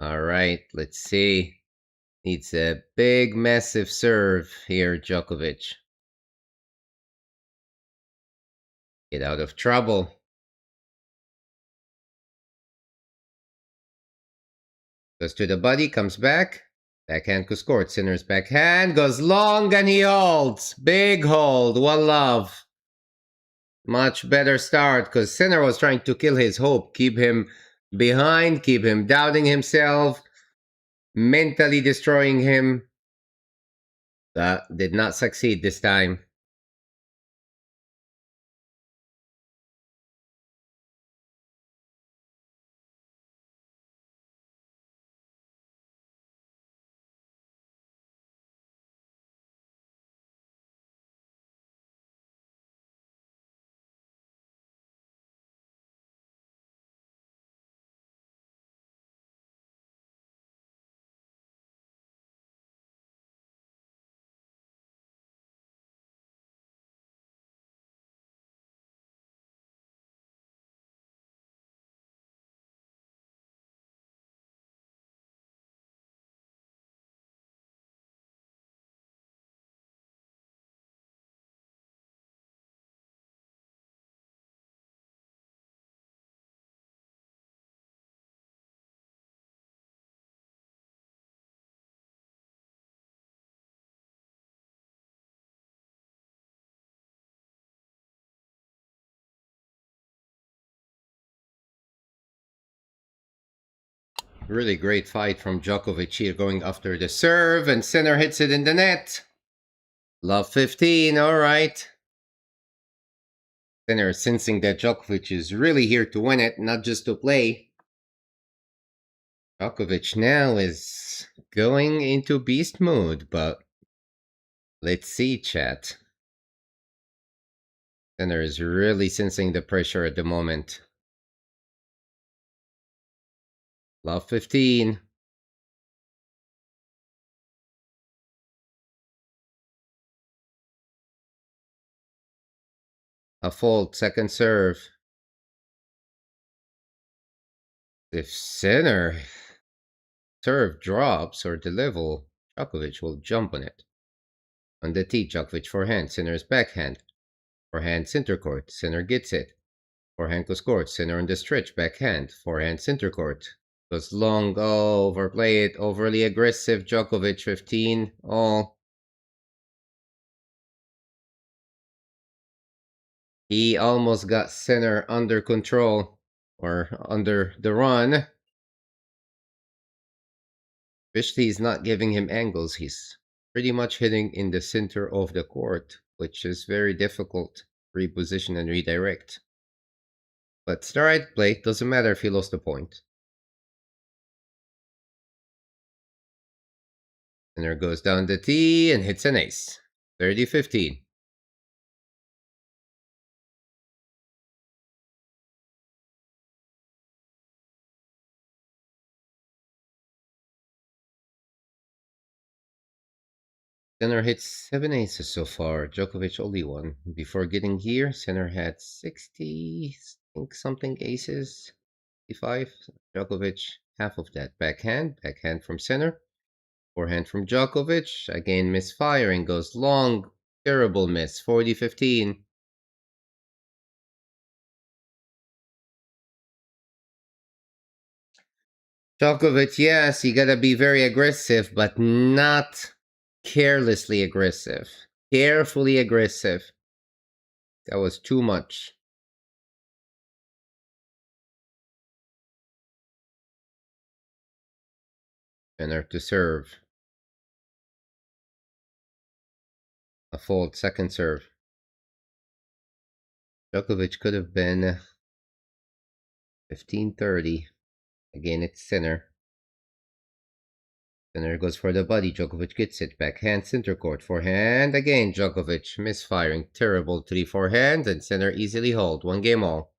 All right, let's see. Needs a big, massive serve here, Djokovic. Get out of trouble. Goes to the body, comes back. Backhand goes court. Sinner's backhand goes long and he holds. Big hold. One love. Much better start because Sinner was trying to kill his hope. Keep him behind. Keep him doubting himself. Mentally destroying him. That did not succeed this time. Really great fight from Djokovic here going after the serve, and Sinner hits it in the net. Love 15, all right. Sinner sensing that Djokovic is really here to win it, not just to play. Djokovic now is going into beast mode, but let's see, chat. Sinner is really sensing the pressure at the moment. Love 15. A fault, second serve. If Sinner serve drops or the level, Djokovic will jump on it. On the tee, Djokovic forehand, Sinner's backhand. Forehand center court, Sinner gets it. Forehand goes court, Sinner on the stretch, backhand. Forehand center court. Goes long, oh, overplay it, overly aggressive, Djokovic 15, all. He almost got Sinner under control, or under the run. Especially he's not giving him angles, he's pretty much hitting in the center of the court, which is very difficult to reposition and redirect. But it's the right play, doesn't matter if he lost the point. And there goes down the tee and hits an ace. 30-15. Center hit 7 aces so far. Djokovic only one. Before getting here, Center had 60 think something aces. 55. Djokovic half of that. Backhand from Center. Forehand from Djokovic. Again misfiring. Goes long. Terrible miss. 40-15. Djokovic, yes, you gotta be very aggressive, but not carelessly aggressive. Carefully aggressive. That was too much. Center to serve. A fault, second serve. Djokovic could have been 15-30. Again, it's Center. Center goes for the body. Djokovic gets it. Backhand, center court. Forehand. Again, Djokovic misfiring. Terrible 3 forehand, and Center easily hold. 1 game all.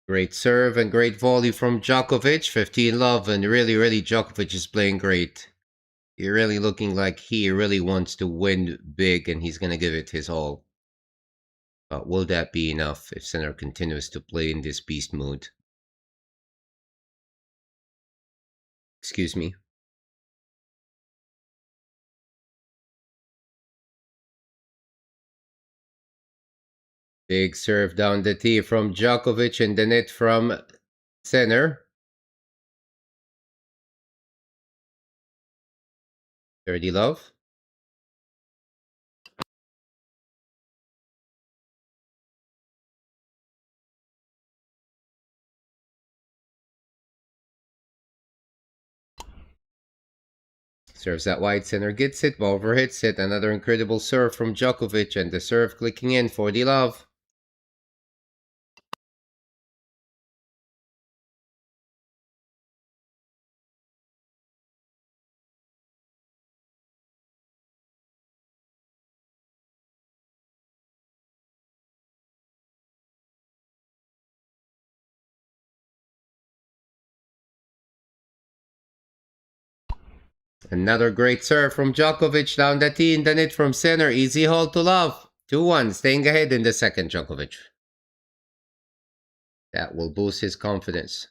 Great serve and great volley from Djokovic. 15-love, and really, Djokovic is playing great. You're really looking like he really wants to win big, and he's gonna give it his all. But will that be enough if Center continues to play in this beast mood? Excuse me. Big serve down the tee from Djokovic and the net from Center. 30-love. Serves that wide, Center gets it, over hits it. Another incredible serve from Djokovic, and the serve clicking in. 40-love. Another great serve from Djokovic down the tee and the net from Center. Easy hold to love. 2-1, staying ahead in the second, Djokovic. That will boost his confidence.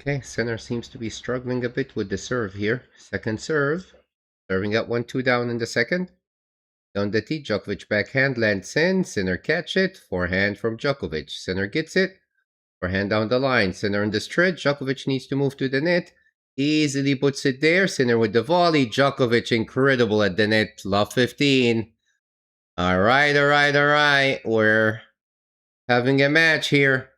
Okay, center seems to be struggling a bit with the serve here. Second serve. Serving up 1-2 down in the second. Down the tee, Djokovic backhand lands in. Sinner catch it. Forehand from Djokovic. Sinner gets it. Forehand down the line. Sinner in the stretch. Djokovic needs to move to the net. Easily puts it there. Sinner with the volley. Djokovic incredible at the net. Love 15. All right, all right, all right. We're having a match here.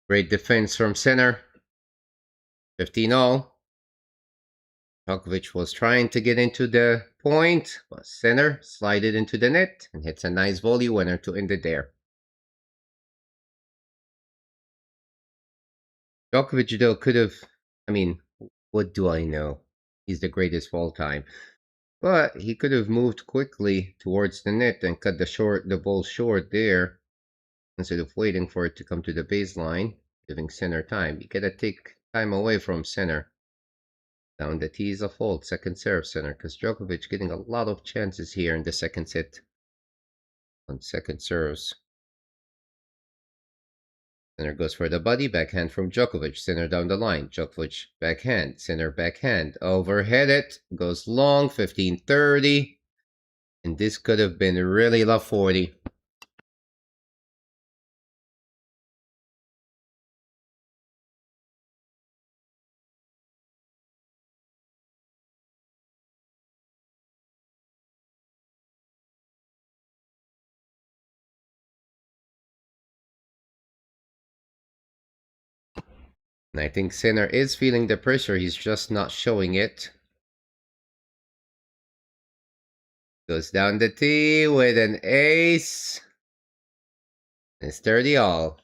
Great defense from Sinner. 15-all. Djokovic was trying to get into the point, but Sinner slided into the net and hits a nice volley winner to end it there. Djokovic, though, could have. I mean, what do I know? He's the greatest of all time. But he could have moved quickly towards the net and cut the ball short there instead of waiting for it to come to the baseline, giving Sinner time. You gotta take time away from Sinner. Down the tee is a fault, second serve Sinner, because Djokovic getting a lot of chances here in the second set on second serves. Sinner goes for the body, backhand from Djokovic. Sinner down the line. Djokovic backhand. Sinner backhand. Overhead it. Goes long, 15-30. And this could have been really love 40. And I think Sinner is feeling the pressure. He's just not showing it. Goes down the tee with an ace. It's 30-all.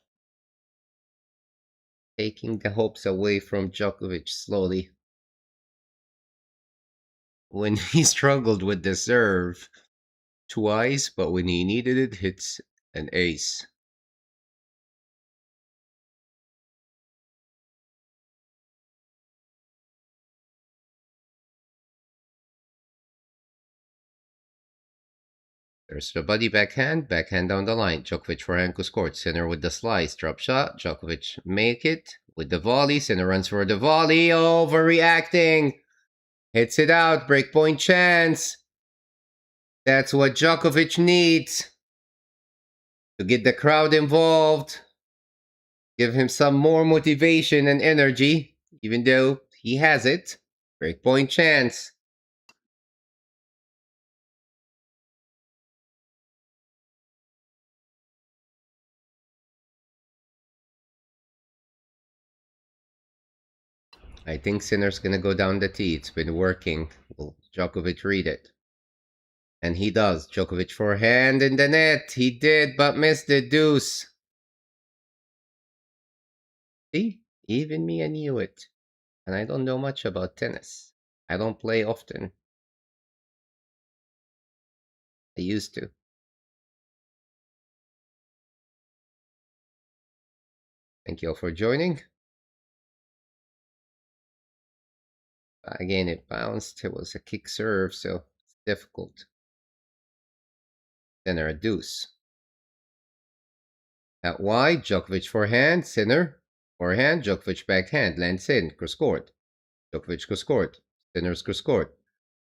Taking the hopes away from Djokovic slowly. When he struggled with the serve twice, but when he needed it, hits an ace. There's the body backhand down the line. Djokovic forehand scored. Sinner with the slice, drop shot. Djokovic make it with the volley. Sinner runs for the volley. Overreacting. Hits it out. Breakpoint chance. That's what Djokovic needs to get the crowd involved. Give him some more motivation and energy, even though he has it. Breakpoint chance. I think Sinner's gonna go down the tee. It's been working. Will Djokovic read it? And he does. Djokovic forehand in the net. He did, but missed the deuce. See? Even me, I knew it. And I don't know much about tennis. I don't play often. I used to. Thank you all for joining. Again, it bounced. It was a kick serve, so it's difficult. Sinner a deuce. At wide, Djokovic forehand, Sinner. Forehand, Djokovic backhand, lands in, scored. Djokovic scored. Sinner's scored.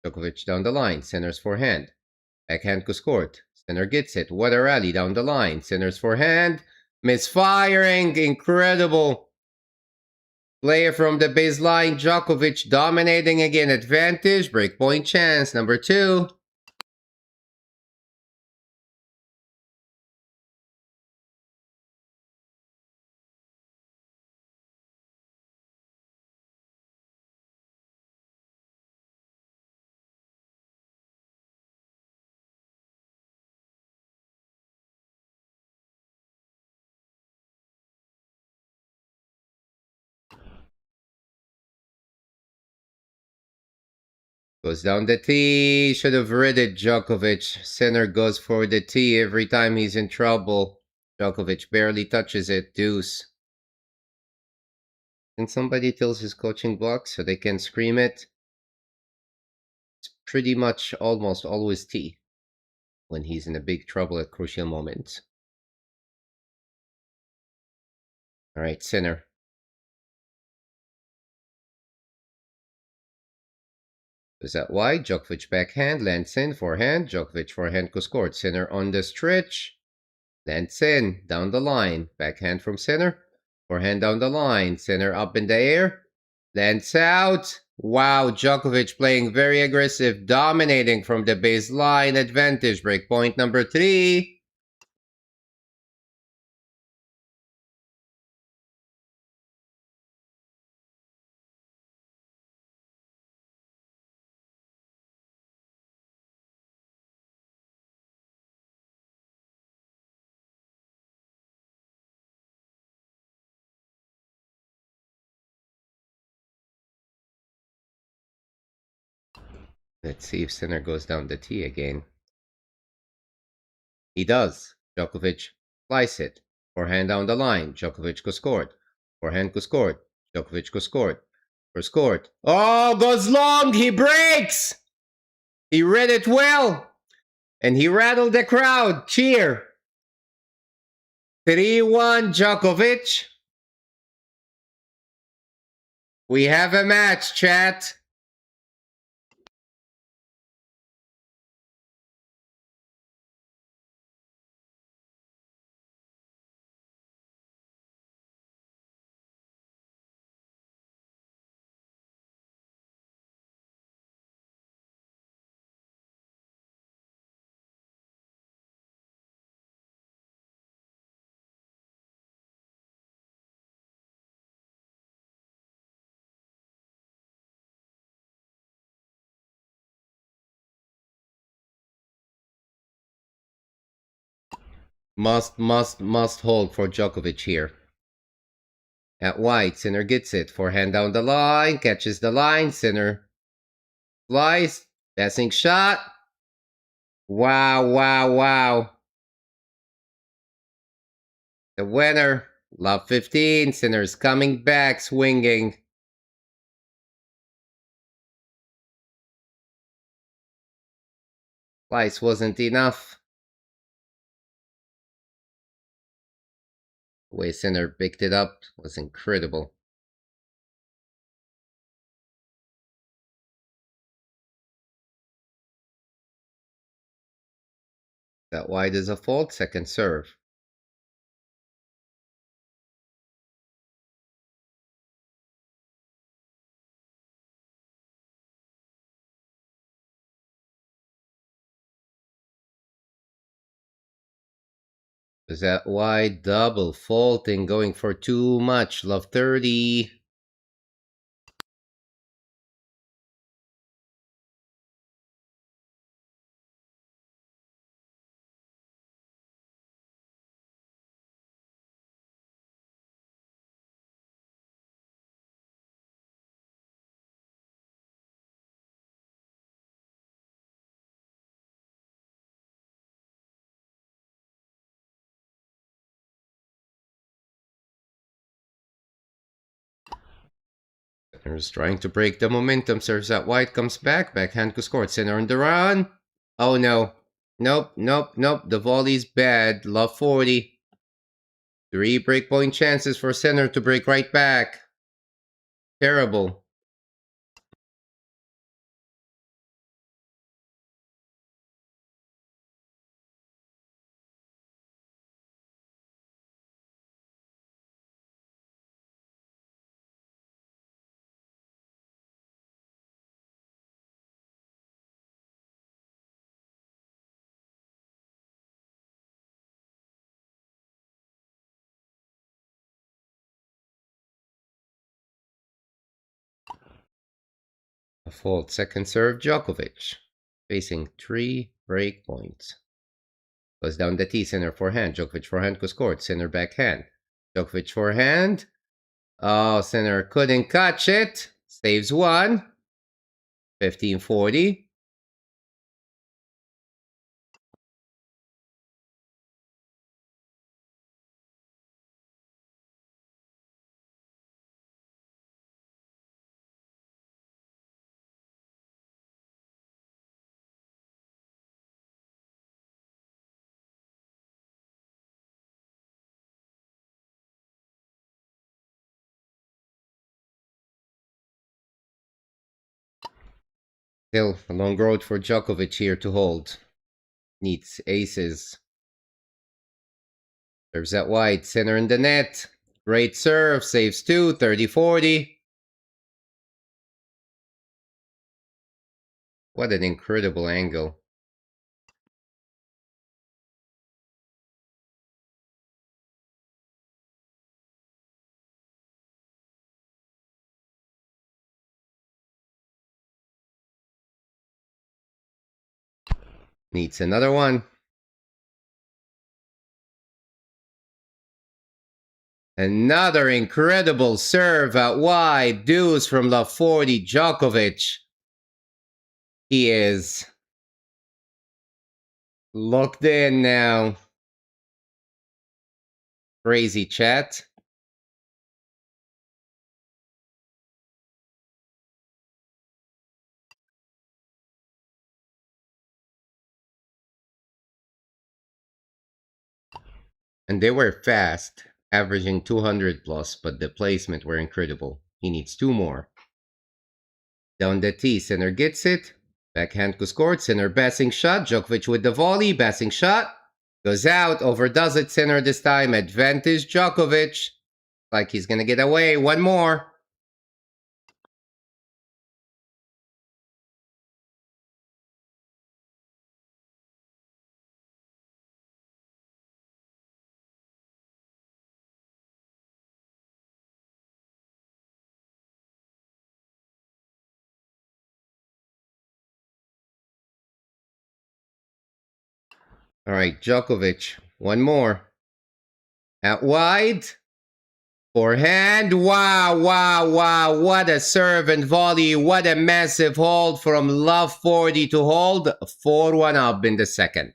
Djokovic down the line, Sinner's forehand. Backhand scored. Sinner gets it. What a rally down the line. Sinner's forehand. Misfiring. Incredible. Player from the baseline. Djokovic dominating again. Advantage. Breakpoint chance. Number 2. Goes down the tee. Should have read it, Djokovic. Center goes for the tee every time he's in trouble. Djokovic barely touches it. Deuce. Can somebody tells his coaching block so they can scream it? It's pretty much almost always tee when he's in a big trouble at crucial moments. All right, center. Is that wide? Djokovic backhand, lands in, forehand. Djokovic forehand scored. Center on the stretch. Lands in, down the line. Backhand from center. Forehand down the line. Center up in the air. Lands out. Wow, Djokovic playing very aggressive, dominating from the baseline. Advantage, break point number 3. Let's see if center goes down the tee again. He does. Djokovic slice it. Forehand down the line. Djokovic scored. Forehand scored. Djokovic scored. Oh, goes long. He breaks. He read it well. And he rattled the crowd. Cheer. 3-1 Djokovic. We have a match, chat. Must hold for Djokovic here. At white, center gets it. Forehand down the line, catches the line, center flies, passing shot. Wow. The winner, love 15, center's coming back, swinging. Slice wasn't enough. The way center picked it up was incredible. That wide is a fault, second serve. Is that wide, double faulting, going for too much, love 30. Center's trying to break the momentum, serves out wide, comes back, backhand scored, center on the run. Oh no. Nope. The volley's bad, love 40. 3 breakpoint chances for center to break right back. Terrible. A fault, second serve, Djokovic. Facing 3 breakpoints. Goes down the tee, center forehand. Djokovic forehand scored, center backhand. Djokovic forehand. Oh, center couldn't catch it. Saves 1. 1540. Still a long road for Djokovic here to hold. Needs aces. Serves that wide, center in the net. Great serve, saves 2, 30-40. What an incredible angle. Needs another one. Another incredible serve out wide. Deuce from the 40, Djokovic. He is locked in now. Crazy chat. And they were fast, averaging 200 plus, but the placement were incredible. He needs 2 more. Down the T, center gets it. Backhand scored, center passing shot. Djokovic with the volley, passing shot. Goes out, overdoes it, center this time. Advantage Djokovic. Like he's gonna get away. One more. All right, Djokovic. One more. Out wide. Forehand. Wow, wow, wow. What a serve and volley. What a massive hold from Love 40 to hold. 4-1 up in the second.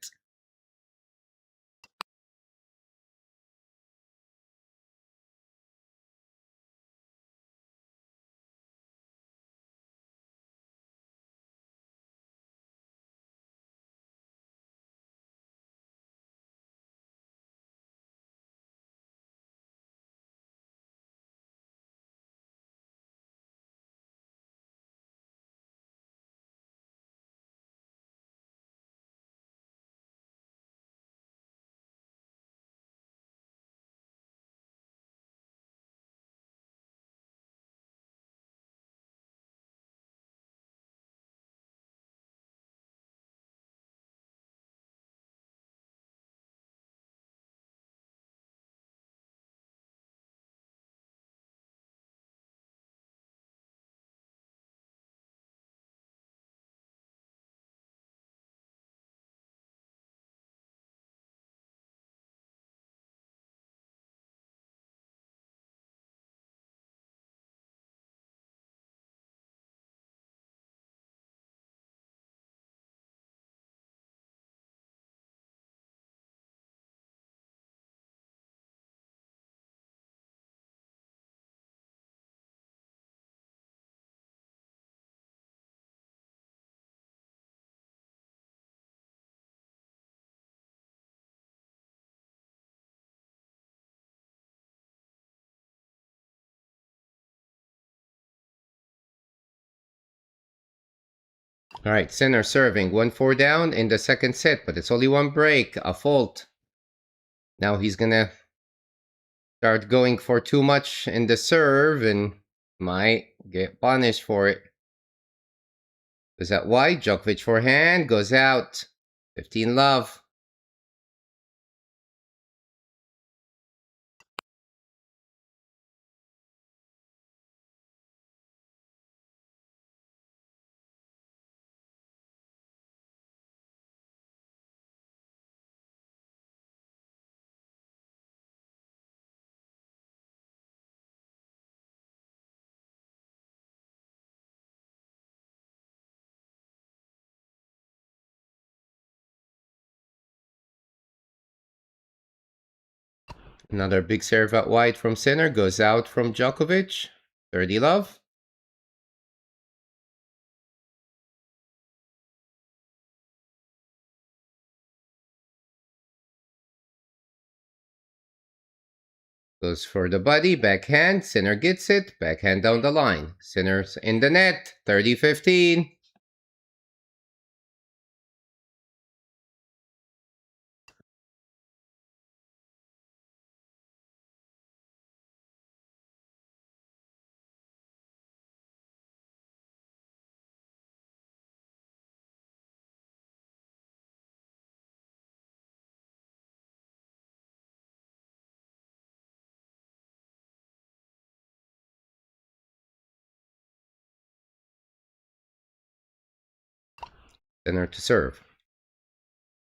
All right, center serving. 1-4 down in the second set, but it's only one break. A fault. Now he's gonna start going for too much in the serve and might get punished for it. Goes out wide. Djokovic forehand. Goes out. 15 love. Another big serve out wide from center goes out from Djokovic. 30 love. Goes for the body, backhand, center gets it, backhand down the line. Center's in the net, 30-15. Center to serve.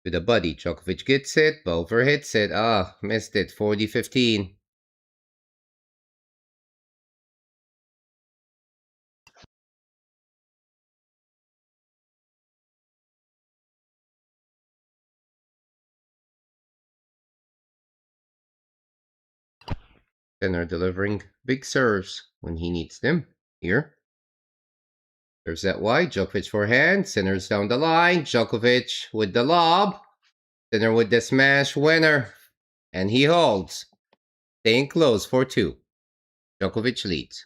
To the body, Djokovic gets it, Bover hits it. Missed it, 40-15. Center delivering big serves when he needs them. Here. Serves that wide, Djokovic forehand, centers down the line, Djokovic with the lob, center with the smash winner, and he holds. Staying close for 2. Djokovic leads.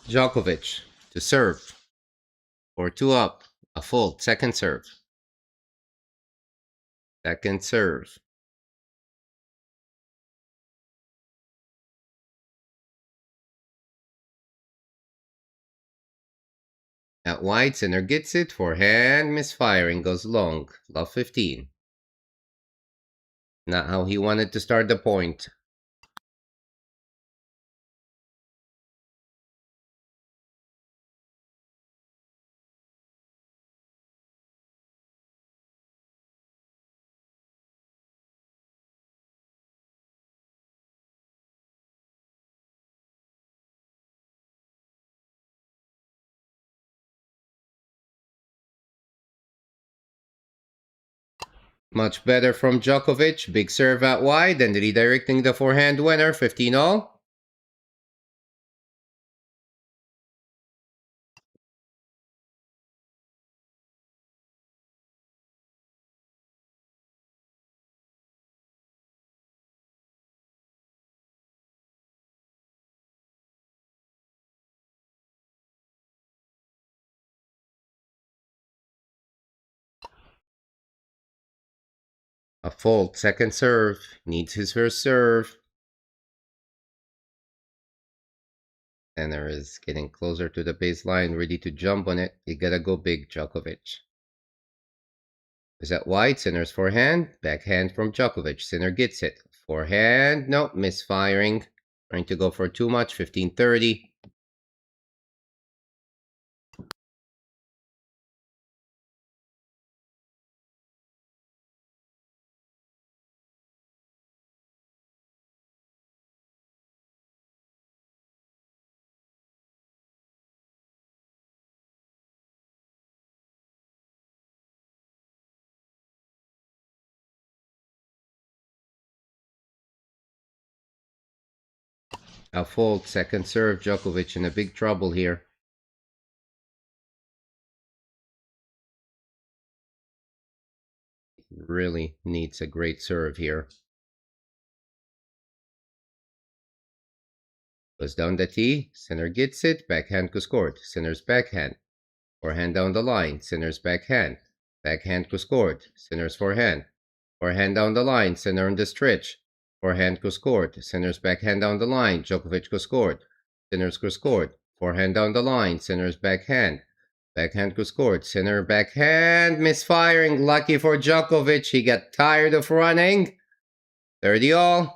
Djokovic to serve. 4-2 up. A full second serve. Second serve. At wide, center gets it. Forehand, misfiring, goes long. Love 15. Not how he wanted to start the point. Much better from Djokovic. Big serve out wide and redirecting the forehand winner. 15 all. A full second serve. Needs his first serve. Center is getting closer to the baseline, ready to jump on it. You gotta go big, Djokovic. Is that wide? Center's forehand. Backhand from Djokovic. Center gets it. Forehand. Nope, misfiring. Trying to go for too much. 15-30. A full second serve. Djokovic in a big trouble here. Really needs a great serve here. Goes down the tee. Center gets it. Backhand goes scored. Center's backhand. Forehand down the line. Center's backhand. Backhand goes scored. Center's forehand. Forehand down the line. Center on the stretch. Forehand goes scored. Center's backhand down the line. Djokovic goes scored. Center's goes scored. Forehand down the line. Center's backhand. Backhand was scored. Center backhand, misfiring. Lucky for Djokovic. He got tired of running. 30 all.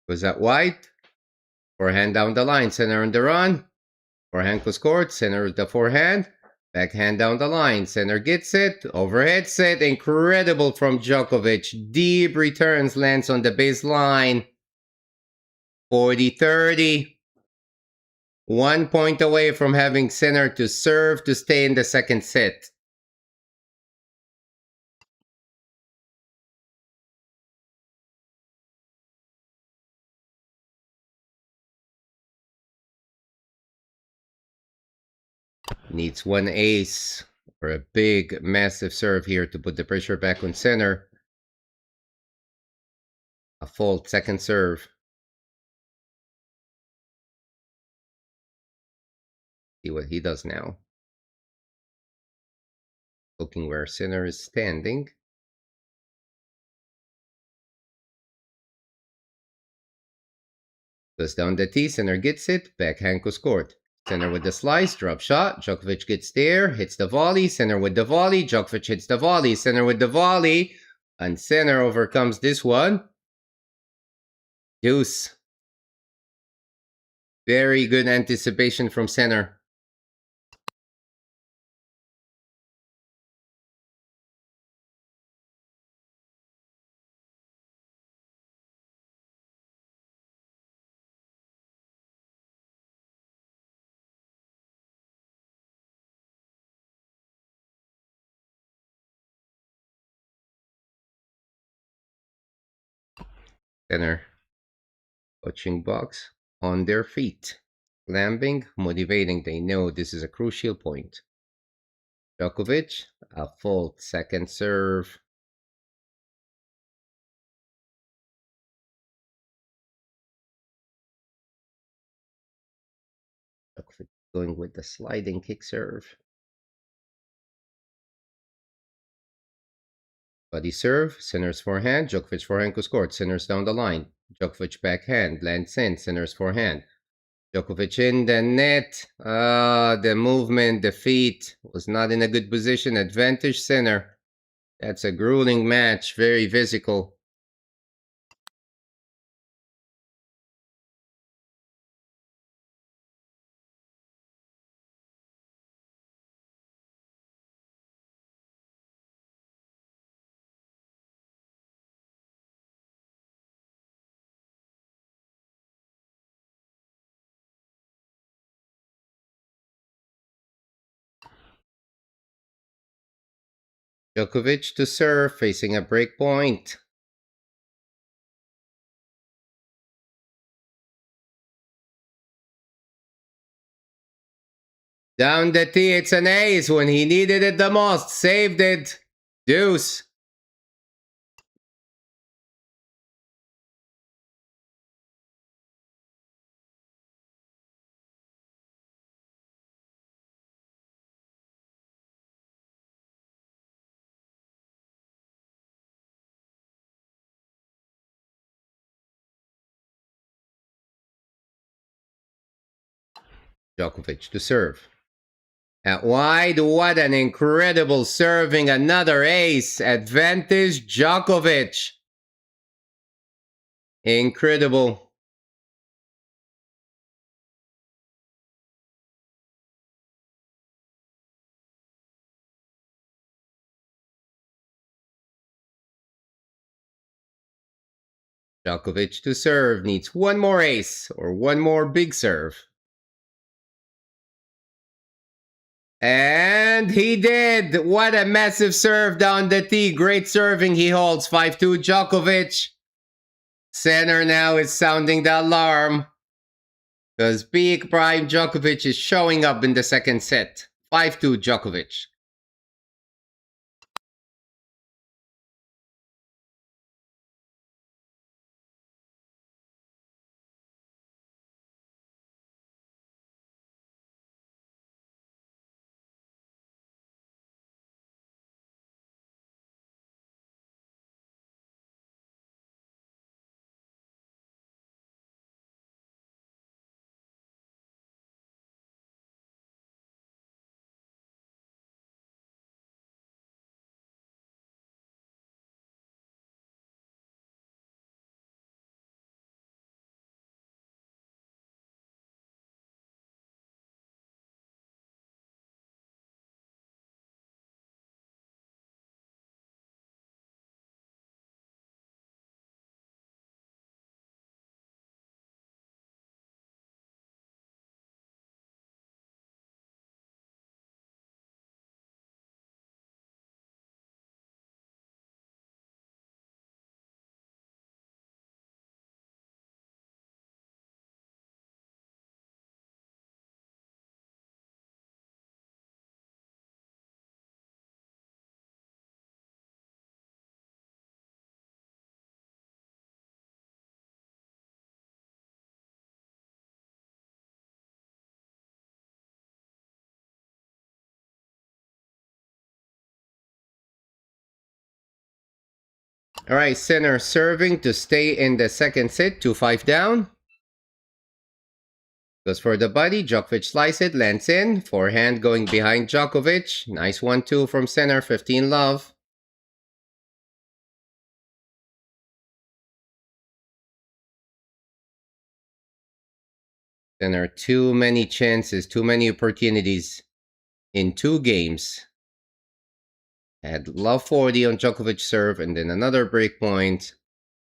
Was that white? Forehand down the line. Center on the run. Forehand was scored. Center with the forehand. Backhand down the line. Center gets it. Overhead set. Incredible from Djokovic. Deep returns. Lands on the baseline. 40-30. 1 point away from having center to serve to stay in the second set. Needs one ace or a big, massive serve here to put the pressure back on center. A fault second serve. See what he does now. Looking where center is standing. Goes down the tee, center gets it, backhand was scored. Center with the slice, drop shot, Djokovic gets there, hits the volley, center with the volley, Djokovic hits the volley, center with the volley, and center overcomes this one. Deuce. Very good anticipation from center. Center. Coaching box on their feet. Clamping, motivating. They know this is a crucial point. Djokovic, a fault second serve. Djokovic going with the sliding kick serve. Body serve, center's forehand, Djokovic forehand was scored, center's down the line. Djokovic backhand, lands in, center's forehand. Djokovic in the net. The movement, the feet was not in a good position. Advantage center. That's a grueling match, very physical. Djokovic to serve, facing a break point. Down the tee, it's an ace when he needed it the most. Saved it. Deuce. Djokovic to serve. At wide, what an incredible serving. Another ace. Advantage Djokovic. Incredible. Djokovic to serve. Needs one more ace or one more big serve. And he did. What a massive serve down the tee. Great serving he holds. 5-2 Djokovic. Center now is sounding the alarm. Because Big Prime Djokovic is showing up in the second set. 5-2 Djokovic. All right, Sinner serving to stay in the second set. 2-5 down. Goes for the body. Djokovic slices it, lands in. Forehand going behind Djokovic. Nice 1-2 from Sinner. 15 love. Sinner, too many chances, too many opportunities in 2 games. Had love 40 on Djokovic serve and then another break point.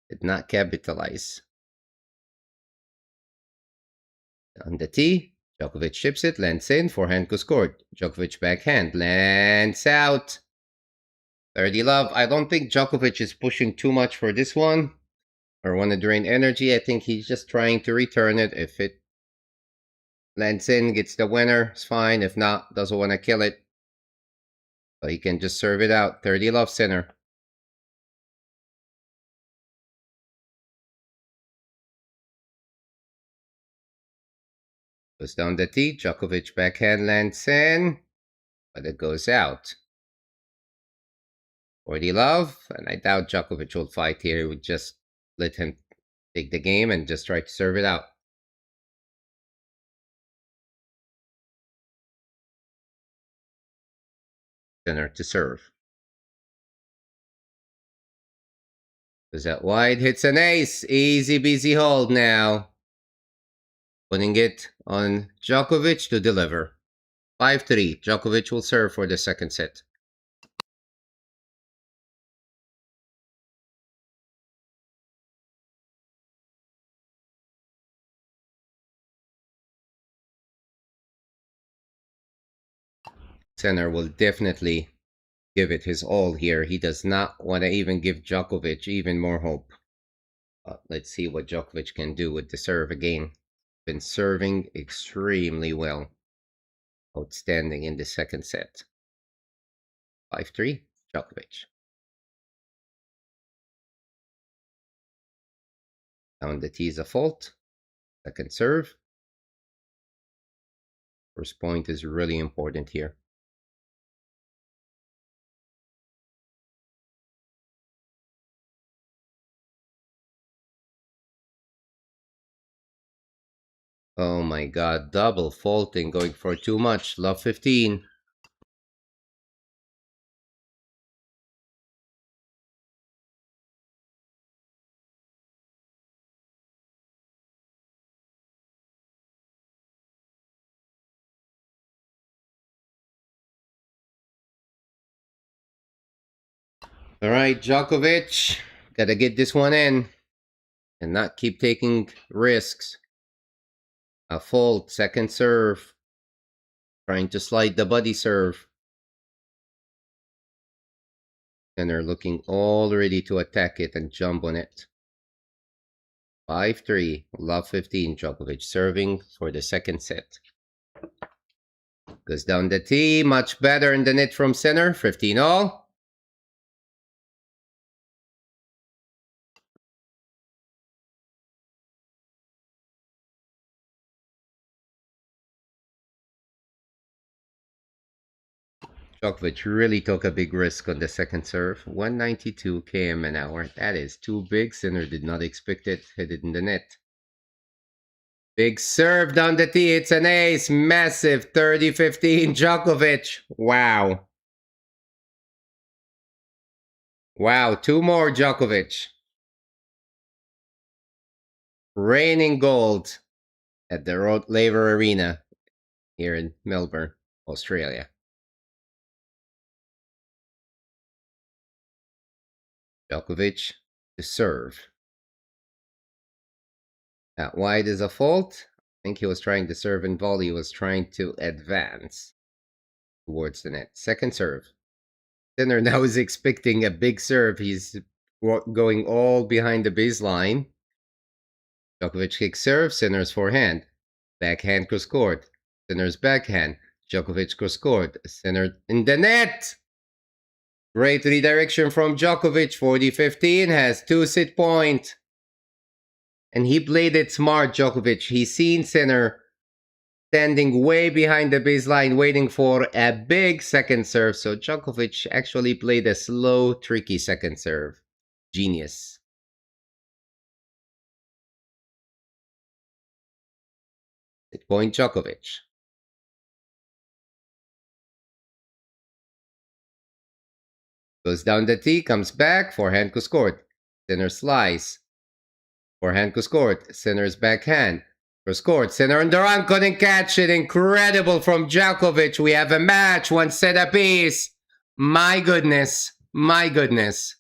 Did not capitalize. On the tee, Djokovic chips it, lands in, forehand goes scored. Djokovic backhand, lands out. 30 love. I don't think Djokovic is pushing too much for this one or want to drain energy. I think he's just trying to return it. If it lands in, gets the winner, it's fine. If not, doesn't want to kill it. So he can just serve it out. 30 love Sinner. Goes down the tee. Djokovic backhand lands in, but it goes out. 40 love, and I doubt Djokovic will fight here. He would just let him take the game and just try to serve it out. Sinner to serve. Goes out wide, hits an ace. Easy peasy hold now. Putting it on Djokovic to deliver. 5-3. Djokovic will serve for the second set. Sinner will definitely give it his all here. He does not want to even give Djokovic even more hope. Let's see what Djokovic can do with the serve again. Been serving extremely well. Outstanding in the second set. 5-3, Djokovic. Down the tee is a fault. Second serve. First point is really important here. Oh my god, double faulting, going for too much. Love 15. All right, Djokovic, gotta get this one in and not keep taking risks. A fault, second serve. Trying to slide the body serve. And they're looking all ready to attack it and jump on it. 5-3. Love 15. Djokovic serving for the second set. Goes down the tee. Much better in the net from center. 15 all. Djokovic really took a big risk on the second serve. 192 km an hour. That is too big. Sinner did not expect it. Hit it in the net. Big serve down the tee. It's an ace. Massive 30-15. Djokovic. Wow. Wow. Two more Djokovic. Reigning gold at the Rod Laver Arena here in Melbourne, Australia. Djokovic to serve. That wide is a fault. I think he was trying to serve and volley. He was trying to advance towards the net. Second serve. Sinner now is expecting a big serve. He's going all behind the baseline. Djokovic kicks serve. Sinner's forehand. Backhand cross court. Sinner's backhand. Djokovic cross court. Sinner in the net. Great redirection from Djokovic. 40-15 has two set point. And he played it smart, Djokovic. He's seen Sinner standing way behind the baseline waiting for a big second serve. So Djokovic actually played a slow, tricky second serve. Genius. Set point Djokovic. Goes down the tee, comes back, forehand cross court. Sinner slice. Forehand cross court. Sinner's backhand. Cross court. Sinner and Duran couldn't catch it. Incredible from Djokovic. We have a match, one set apiece. My goodness. My goodness.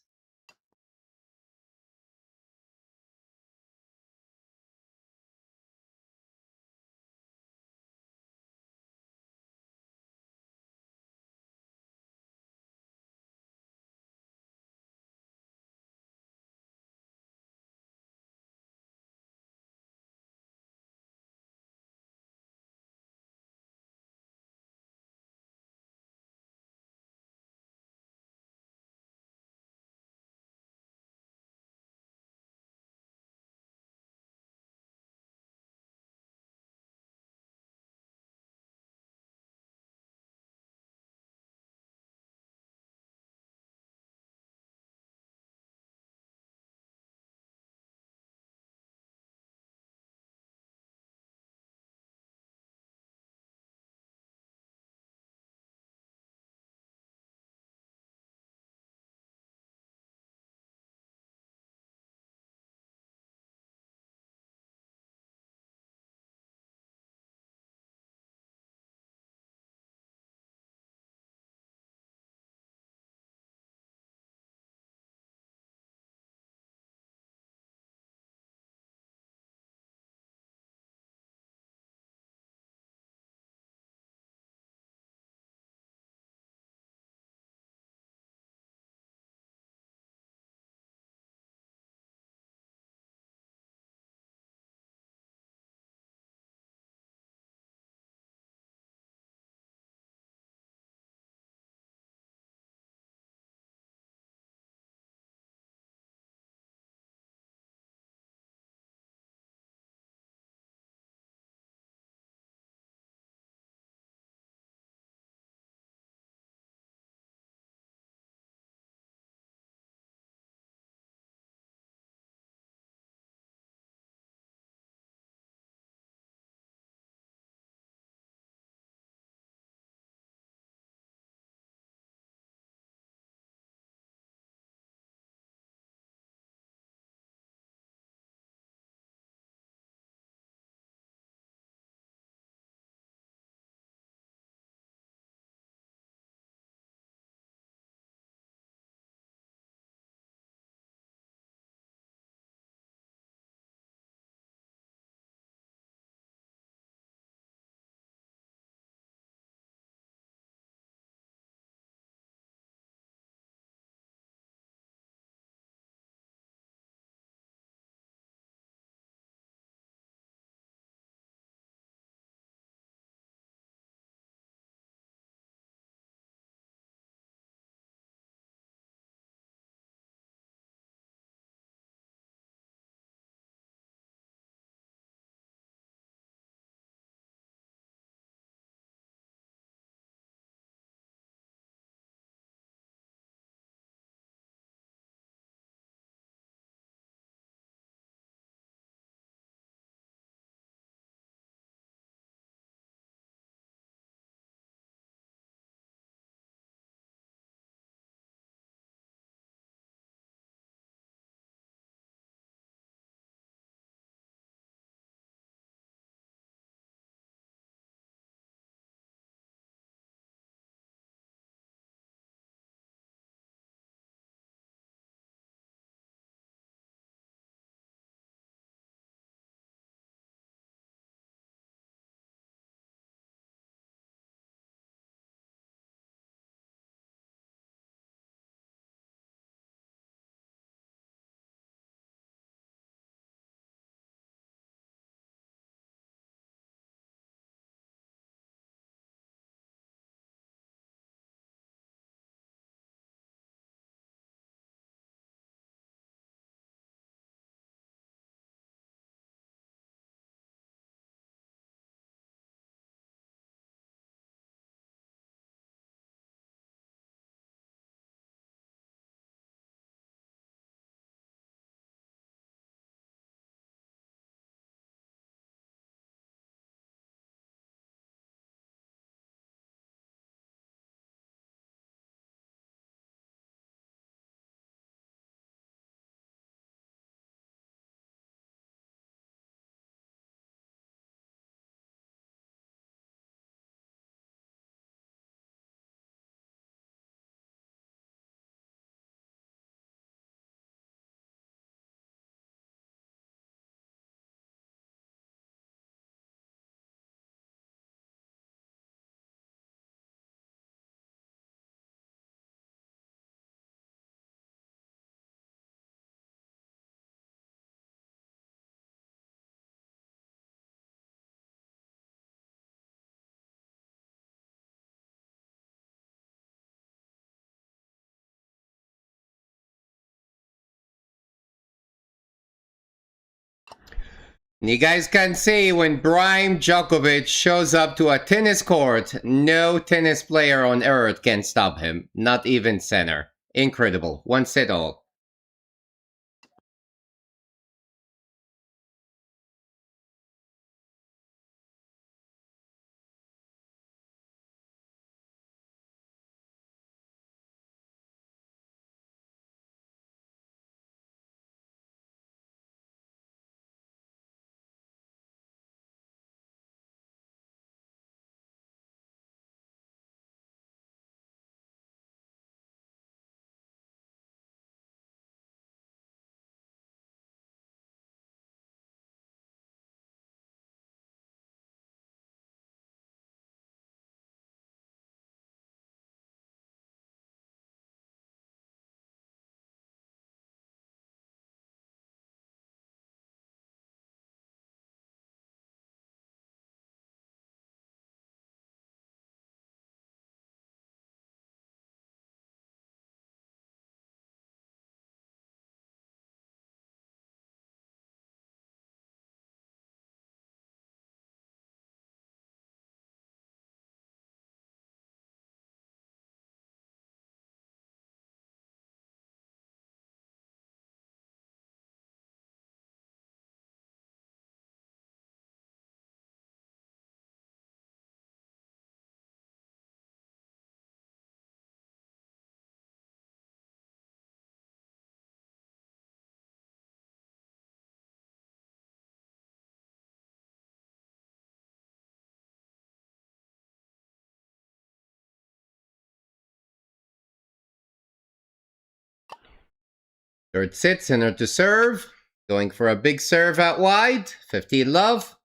You guys can see when Brian Djokovic shows up to a tennis court, no tennis player on earth can stop him, not even Sinner. Incredible. One set all. Third set, Sinner to serve. Going for a big serve out wide. 15 love.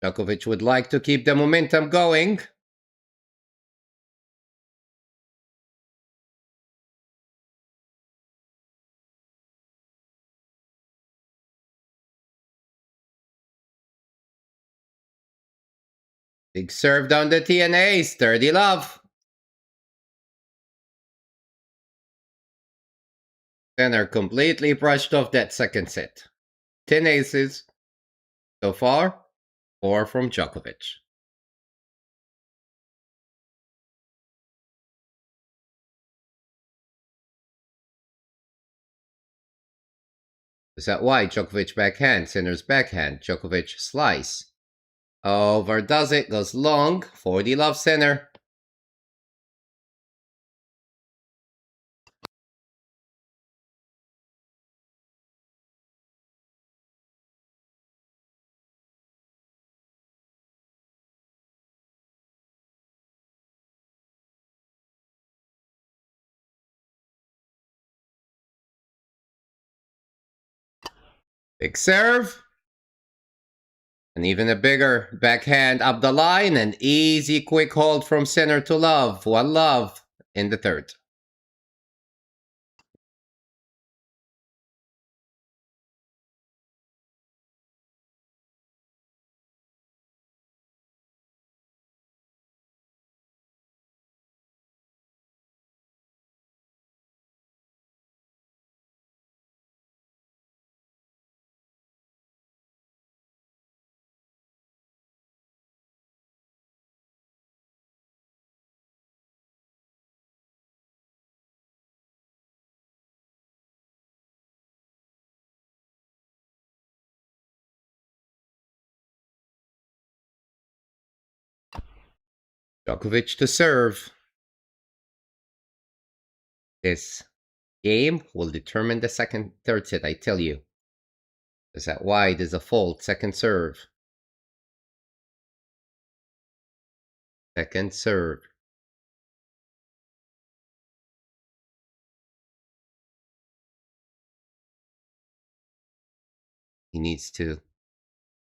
Djokovic would like to keep the momentum going. Big serve down the TNA. 30 love. Sinner completely brushed off that second set. 10 aces. So far, 4 from Djokovic. Is that why Djokovic backhand, Sinner's backhand, Djokovic slice. Overdoes it, goes long, 40 love Sinner. Big serve. And even a bigger backhand up the line. An easy quick hold from Sinner to love. 1 love in the third. Djokovic to serve. This game will determine the third set, I tell you. Is that wide is a fault. Second serve. Second serve. He needs to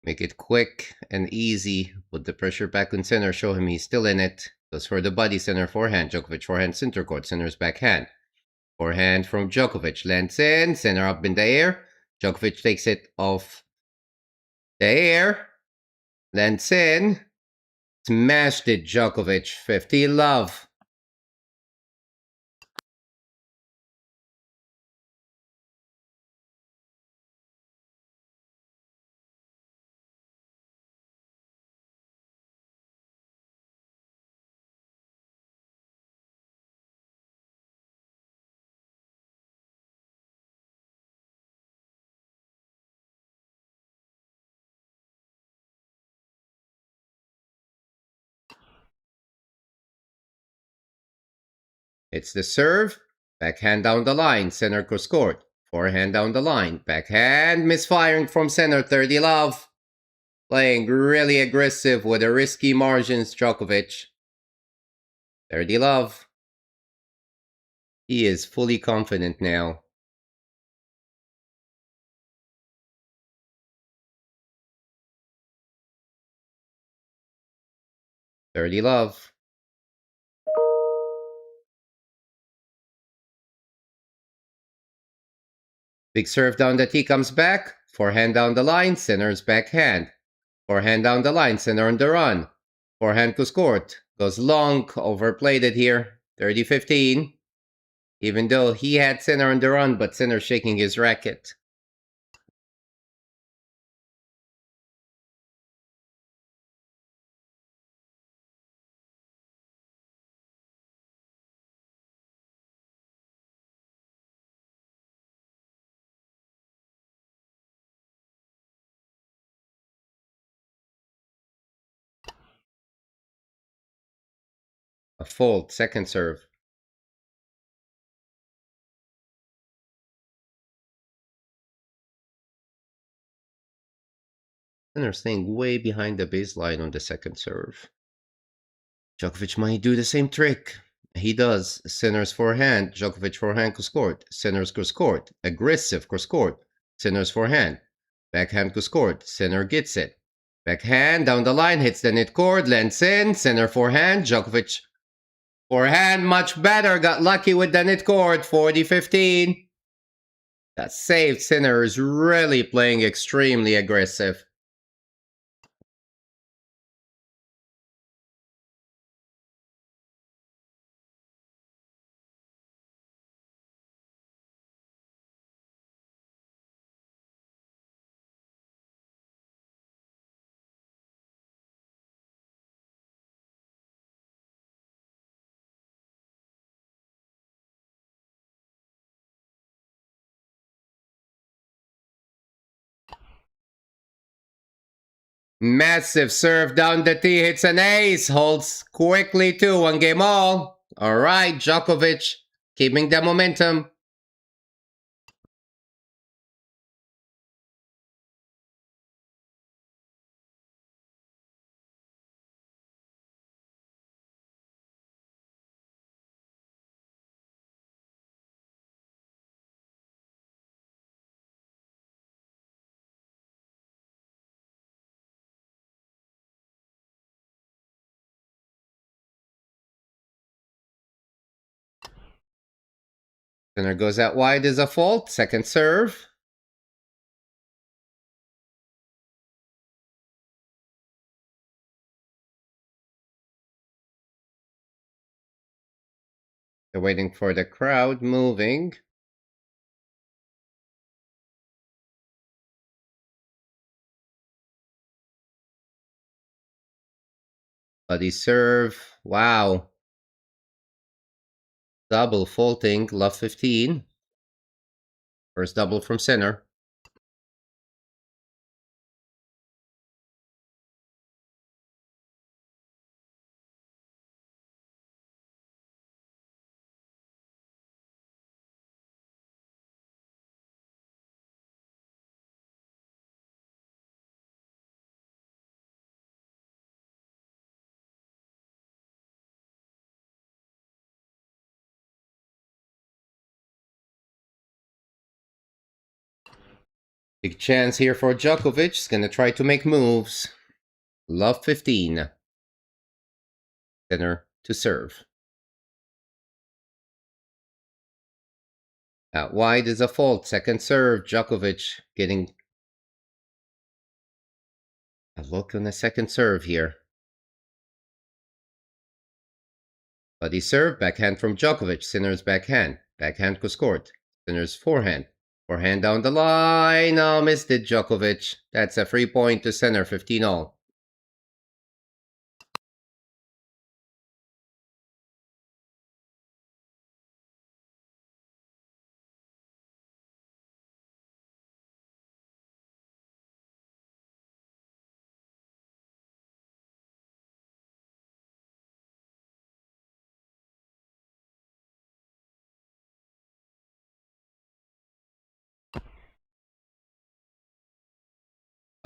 make it quick and easy. Put the pressure back on Sinner. Show him he's still in it. Goes for the body. Sinner forehand. Djokovic forehand center court. Sinner's backhand. Forehand from Djokovic. Lands in. Sinner up in the air. Djokovic takes it off the air. Lands in. Smashed it, Djokovic. 50 love. It's the serve. Backhand down the line. Center court. Forehand down the line. Backhand misfiring from center. 30 love. Playing really aggressive with a risky margins, Djokovic. 30 love. He is fully confident now. Dirty love. Big serve down the tee comes back. Forehand down the line, center's backhand. Forehand down the line, center on the run. Forehand goes court. Goes long, overplayed it here. 30-15. Even though he had center on the run, but center shaking his racket. A fold, second serve. Center staying way behind the baseline on the second serve. Djokovic might do the same trick. He does. Center's forehand. Djokovic forehand cross court. Center's cross court. Aggressive cross court. Center's forehand. Backhand cross court. Center gets it. Backhand down the line. Hits the net cord. Lands in. Center forehand. Djokovic forehand much better. Got lucky with the net cord. 40-15. That saved. Center is really playing extremely aggressive. Massive serve down the tee, hits an ace, holds quickly too, 1 game all. All right, Djokovic keeping the momentum. Center goes out wide is a fault, second serve. They're waiting for the crowd moving. Buddy serve, wow. Double faulting, love 15. First double from center. Big chance here for Djokovic. He's gonna try to make moves. Love 15. Center to serve. Out wide is a fault. Second serve. Djokovic getting a look on the second serve here. Buddy serve. Backhand from Djokovic. Sinner's backhand. Backhand goes court. Sinner's forehand. Forehand down the line. Oh, missed it, Djokovic. That's a free point to center. 15 all.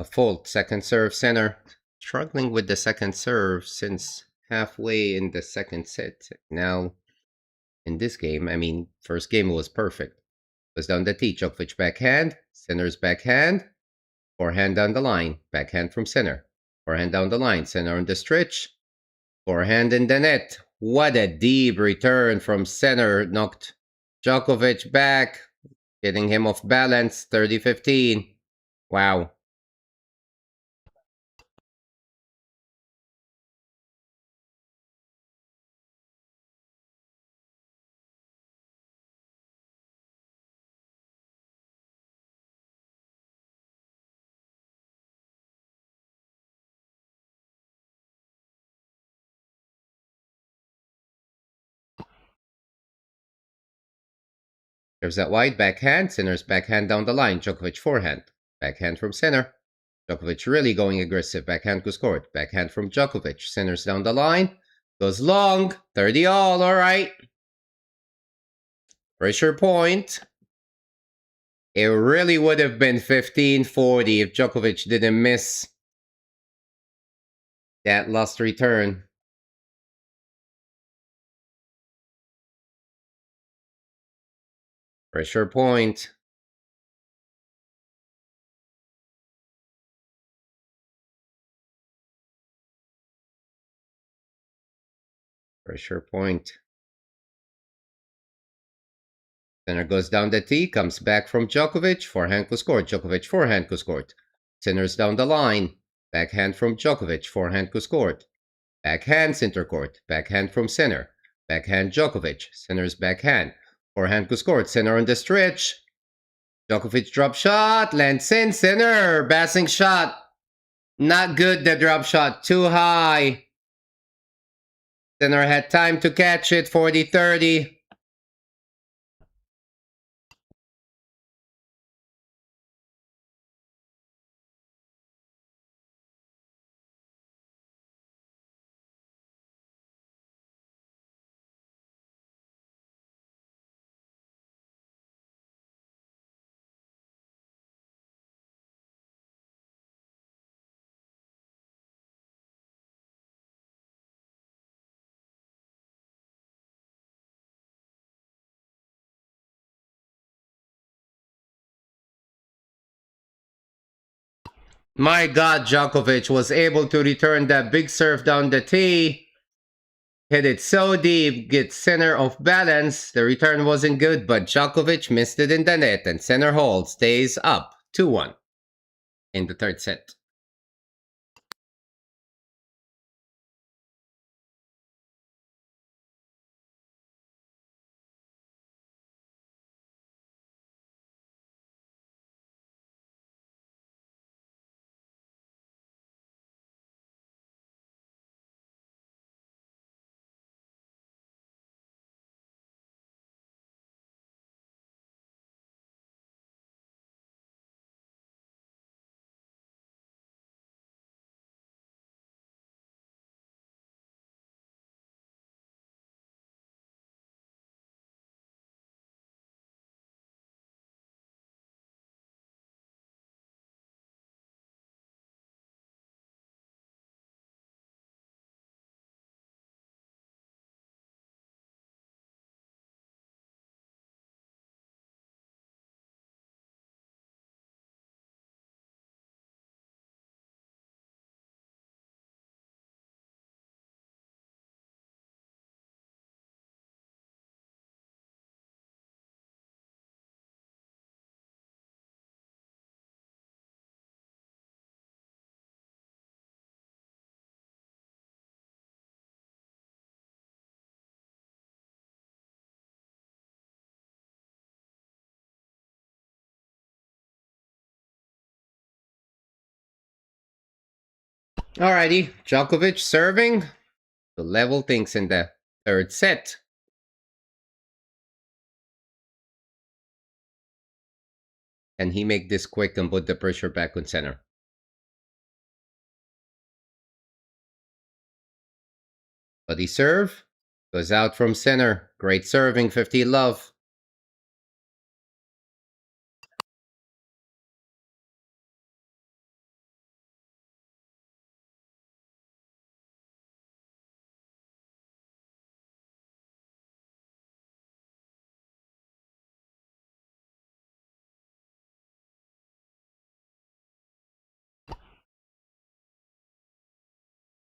A fault. Second serve, center. Struggling with the second serve since halfway in the second set. Now, in this game, I mean, first game was perfect. Goes down the tee. Djokovic backhand. Center's backhand. Forehand down the line. Backhand from center. Forehand down the line. Center on the stretch. Forehand in the net. What a deep return from center. Knocked Djokovic back. Getting him off balance. 30-15. Wow. There's that wide backhand. Center's backhand down the line. Djokovic forehand. Backhand from center. Djokovic really going aggressive. Backhand goes court. Backhand from Djokovic. Center's down the line. Goes long. 30 all. All right. Pressure point. It really would have been 15-40 if Djokovic didn't miss that last return. Pressure point. Pressure point. Center goes down the tee, comes back from Djokovic, forehand goes court. Djokovic forehand goes court. Center's down the line. Backhand from Djokovic, forehand goes court. Backhand center court. Backhand from center. Backhand Djokovic. Center's backhand. Forehand goes court. Center on the stretch. Djokovic drop shot. Lands in. Center. Passing shot. Not good, the drop shot. Too high. Center had time to catch it. 40-30. My God, Djokovic was able to return that big serve down the tee. Hit it so deep, get center off balance. The return wasn't good, but Djokovic missed it in the net, and center hold stays up 2-1 in the third set. Alrighty, Djokovic serving to level things in the third set. Can he make this quick and put the pressure back on center? But he serve goes out from center. Great serving, 50 love.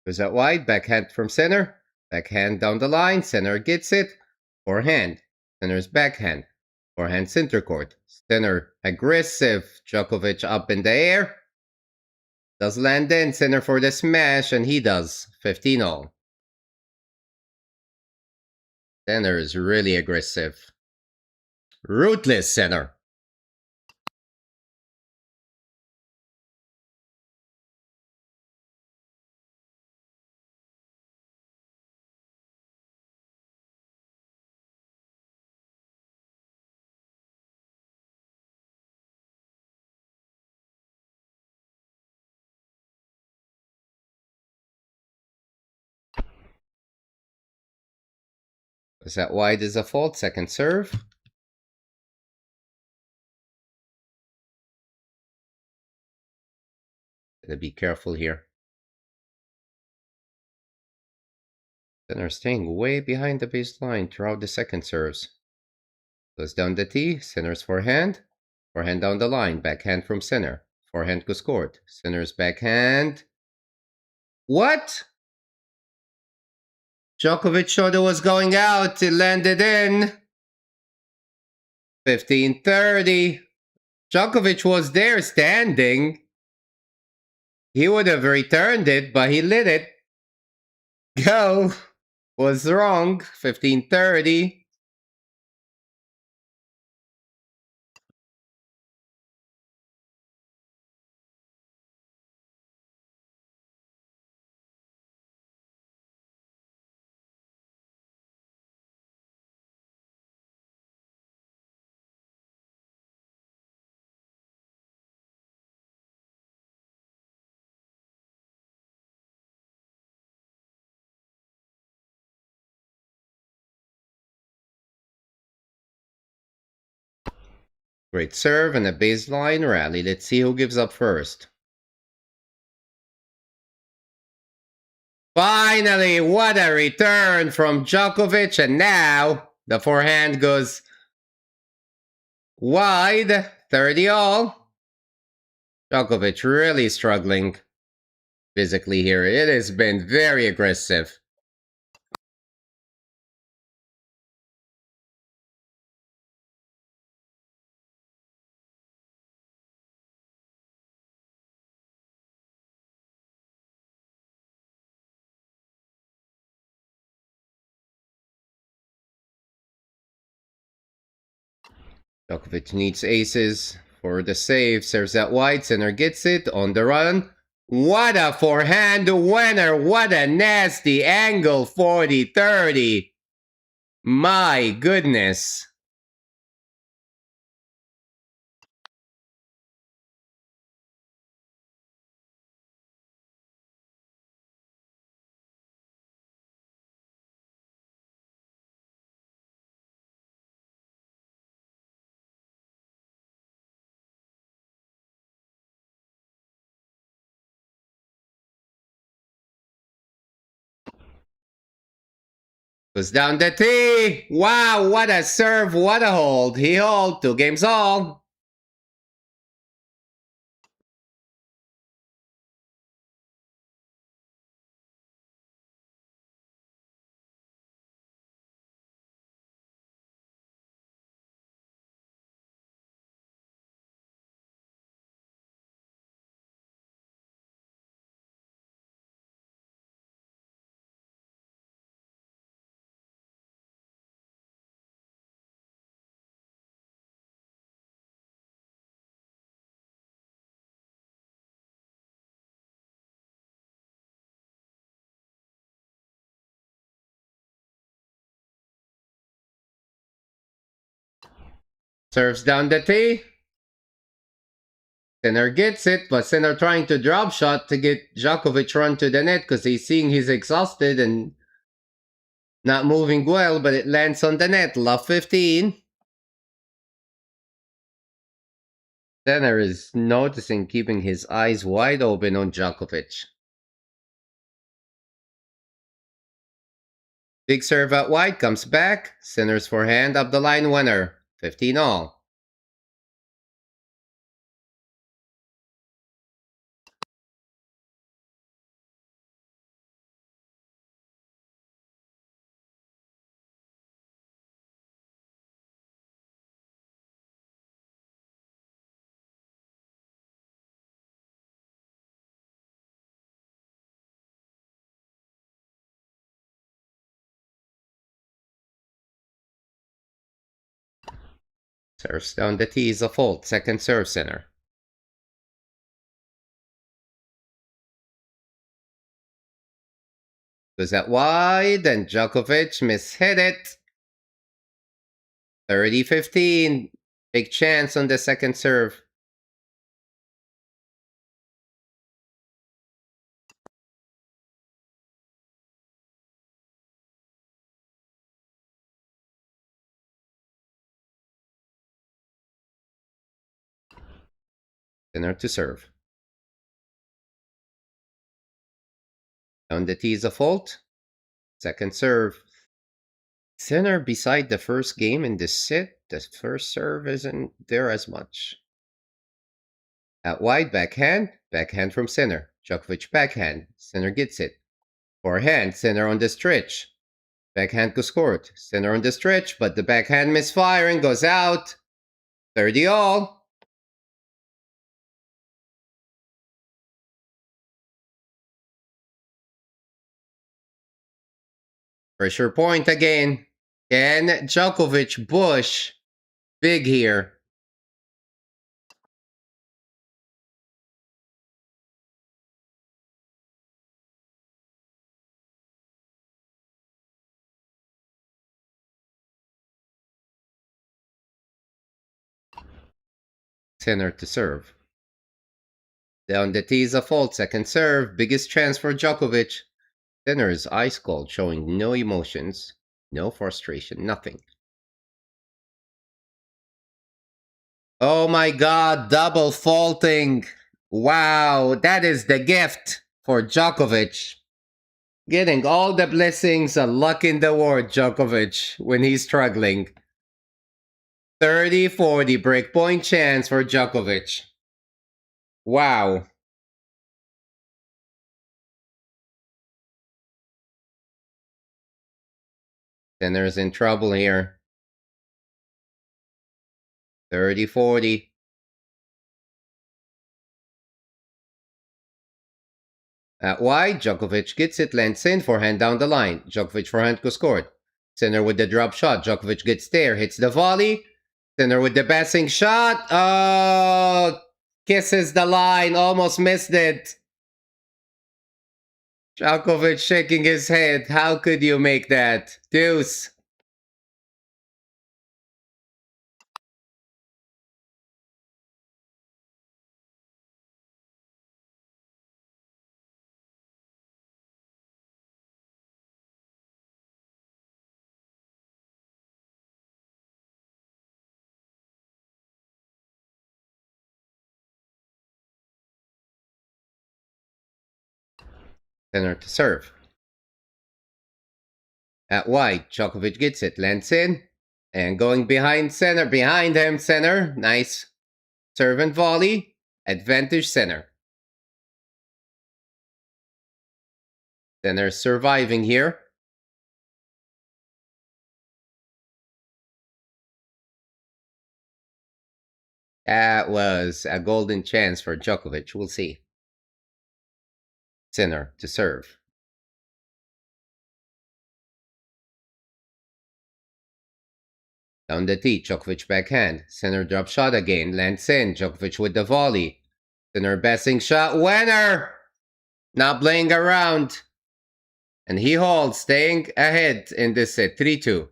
Goes out wide, backhand from center. Backhand down the line, center gets it. Forehand. Center's backhand. Forehand center court. Center aggressive. Djokovic up in the air. Does land in, center for the smash, and he does. 15-all. Center is really aggressive. Ruthless center. Is that wide is a fault? Second serve. Gotta be careful here. Center staying way behind the baseline throughout the second serves. Goes down the tee, center's forehand. Forehand down the line, backhand from center. Forehand goes court. Center's backhand. What? Djokovic thought it was going out. It landed in. 15-30. Djokovic was there standing. He would have returned it, but he lit it. Go. Was wrong. 15-30. Great serve and a baseline rally. Let's see who gives up first. Finally, what a return from Djokovic, and now the forehand goes wide. 30-all. Djokovic really struggling physically here. It has been very aggressive. Djokovic needs aces for the save. Serves that wide. Center gets it on the run. What a forehand winner. What a nasty angle. 40-30. My goodness. Goes down the tee. Wow, what a serve. What a hold. He hold 2 games all. Serves down the tee. Sinner gets it, but Sinner trying to drop shot to get Djokovic run to the net because he's seeing he's exhausted and not moving well, but it lands on the net. Love 15. Sinner is noticing keeping his eyes wide open on Djokovic. Big serve out wide, comes back. Sinner's forehand up the line winner. 15-all. Serves down the T is a fault. Second serve, center. Goes that wide, and Djokovic mishit it. 30-15. Big chance on the second serve. Center to serve. Down the T is a fault. Second serve. Center beside the first game in this set, the first serve isn't there as much. At wide, backhand from center. Djokovic backhand, center gets it. Forehand, center on the stretch. Backhand goes court, center on the stretch, but the backhand misfiring goes out. 30 all. Pressure point again. And Djokovic, Bush, big here. Center to serve. Down the T is a fault, second serve, biggest chance for Djokovic. Center is ice cold, showing no emotions, no frustration, nothing. Oh my god, double faulting. Wow, that is the gift for Djokovic. Getting all the blessings and luck in the world, Djokovic, when he's struggling. 30-40 breakpoint chance for Djokovic. Wow. Center's in trouble here. 30-40. At wide, Djokovic gets it, lands in, forehand down the line. Djokovic forehand goes scored. Center with the drop shot. Djokovic gets there, hits the volley. Center with the passing shot. Oh, kisses the line, almost missed it. Djokovic shaking his head. How could you make that? Deuce. Center to serve. At wide, Djokovic gets it, lands in, and going behind center, behind him, center. Nice serve and volley. Advantage center. Center surviving here. That was a golden chance for Djokovic. We'll see. Center to serve. Down the T, Djokovic backhand. Center drop shot again. Lands in. Djokovic with the volley. Center passing shot. Winner! Not playing around. And he holds, staying ahead in this set. 3-2.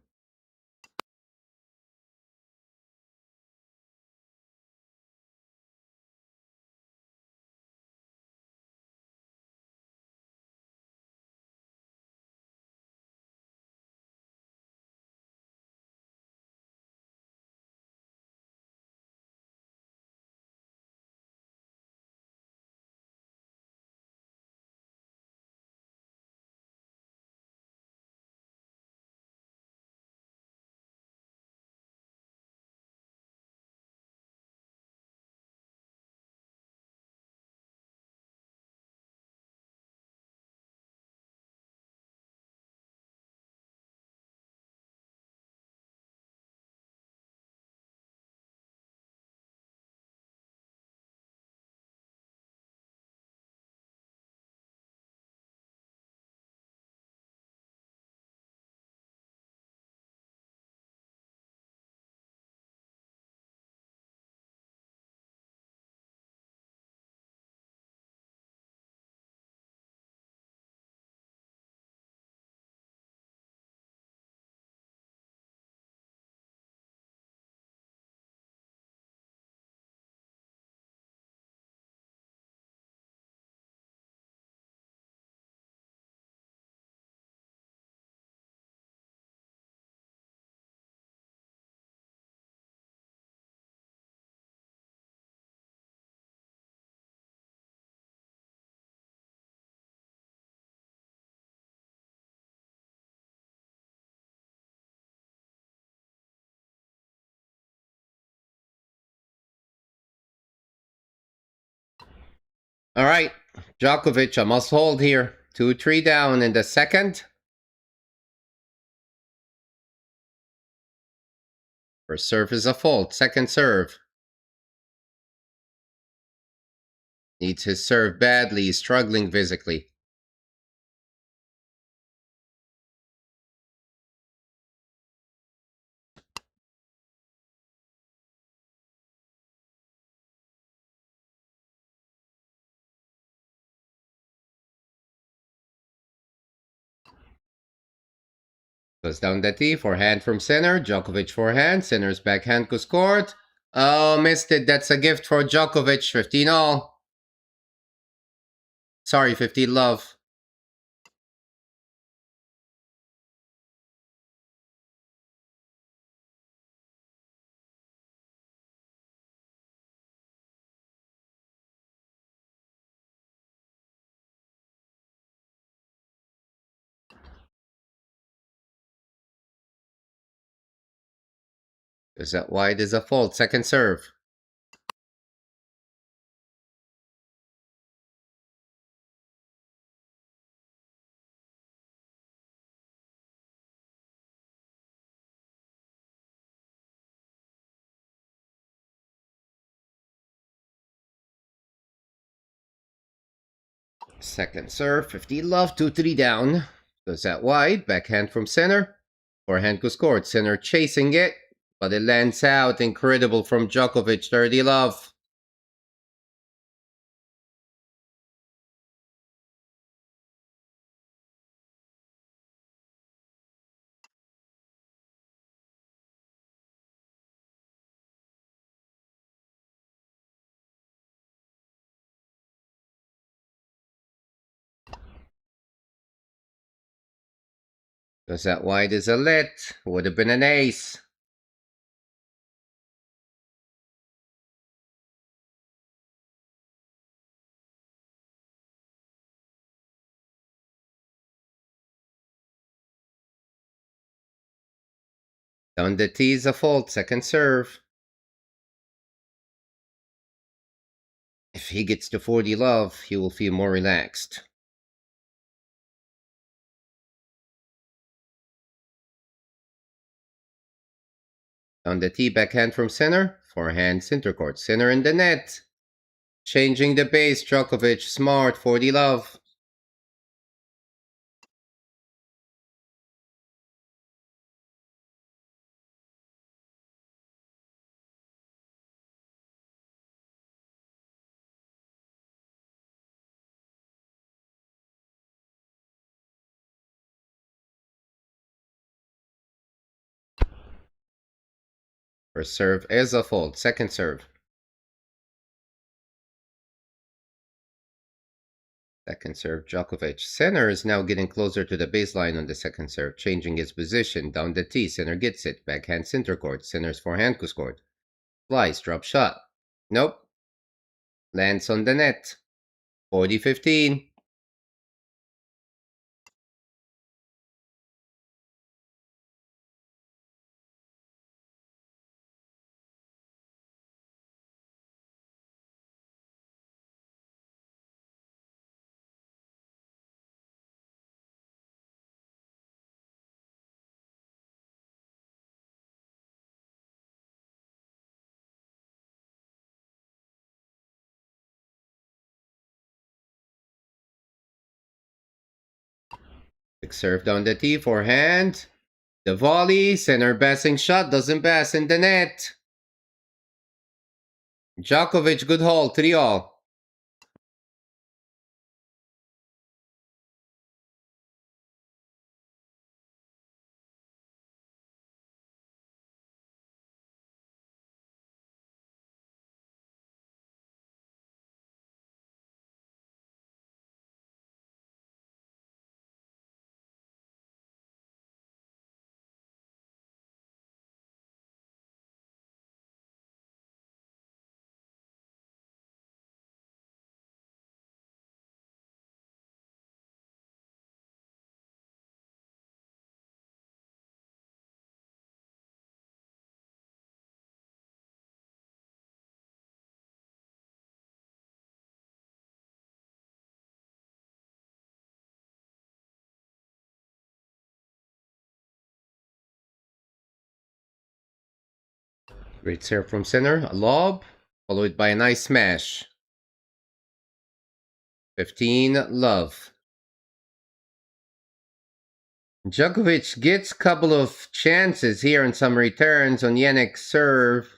All right, Djokovic, a must hold here. 2-3 down in the second. First serve is a fault. Second serve. Needs his serve badly. He's struggling physically. Goes down the tee. Forehand from center. Djokovic forehand. Center's backhand goes court. Oh, missed it. That's a gift for Djokovic. 15 all. Sorry, 15 love. Goes that wide is a fault. Second serve. Second serve. 15 love. 2-3 down. Goes that wide. Backhand from center. Forehand goes court. Center chasing it. But it lands out. Incredible from Djokovic. 30 love. Goes that wide is a lit. Would have been an ace. Down the tee is a fault. Second serve. If he gets to 40 love, he will feel more relaxed. On the tee, backhand from center. Forehand, center court. Center in the net. Changing the base. Djokovic, smart. 40 love. First serve is a fault. Second serve. Second serve, Djokovic. Center is now getting closer to the baseline on the second serve, changing his position. Down the tee, center gets it. Backhand center court. Center's forehand goes court. Slice, drop shot. Nope. Lands on the net. 40-15. Quick serve down the tee, forehand. The volley, center passing shot, doesn't pass in the net. Djokovic, good hole, 3 all. Great serve from center, a lob, followed by a nice smash. 15-love. Djokovic gets a couple of chances here and some returns on Yannick's serve,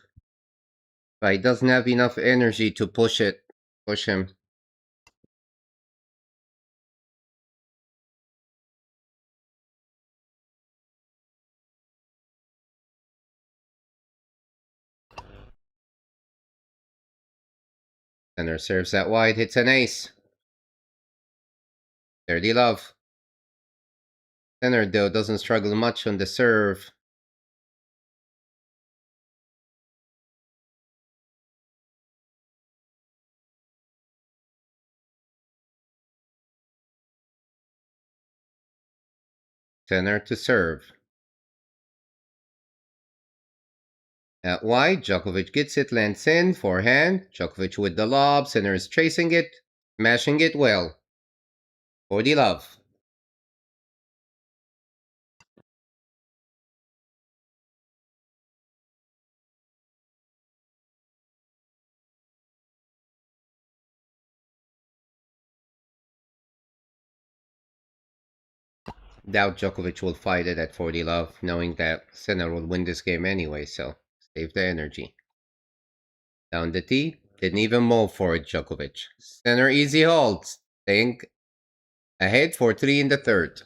but he doesn't have enough energy to push him. Center serves that wide, hits an ace. 30-love. Center, though, doesn't struggle much on the serve. Center to serve. At wide, Djokovic gets it, lands in, forehand. Djokovic with the lob, center is chasing it, smashing it well. 40-love. Doubt Djokovic will fight it at 40-love, knowing that Sinner will win this game anyway, so save the energy. Down the tee, didn't even move for it, Djokovic. Sinner easy hold, staying ahead for 3 in the third.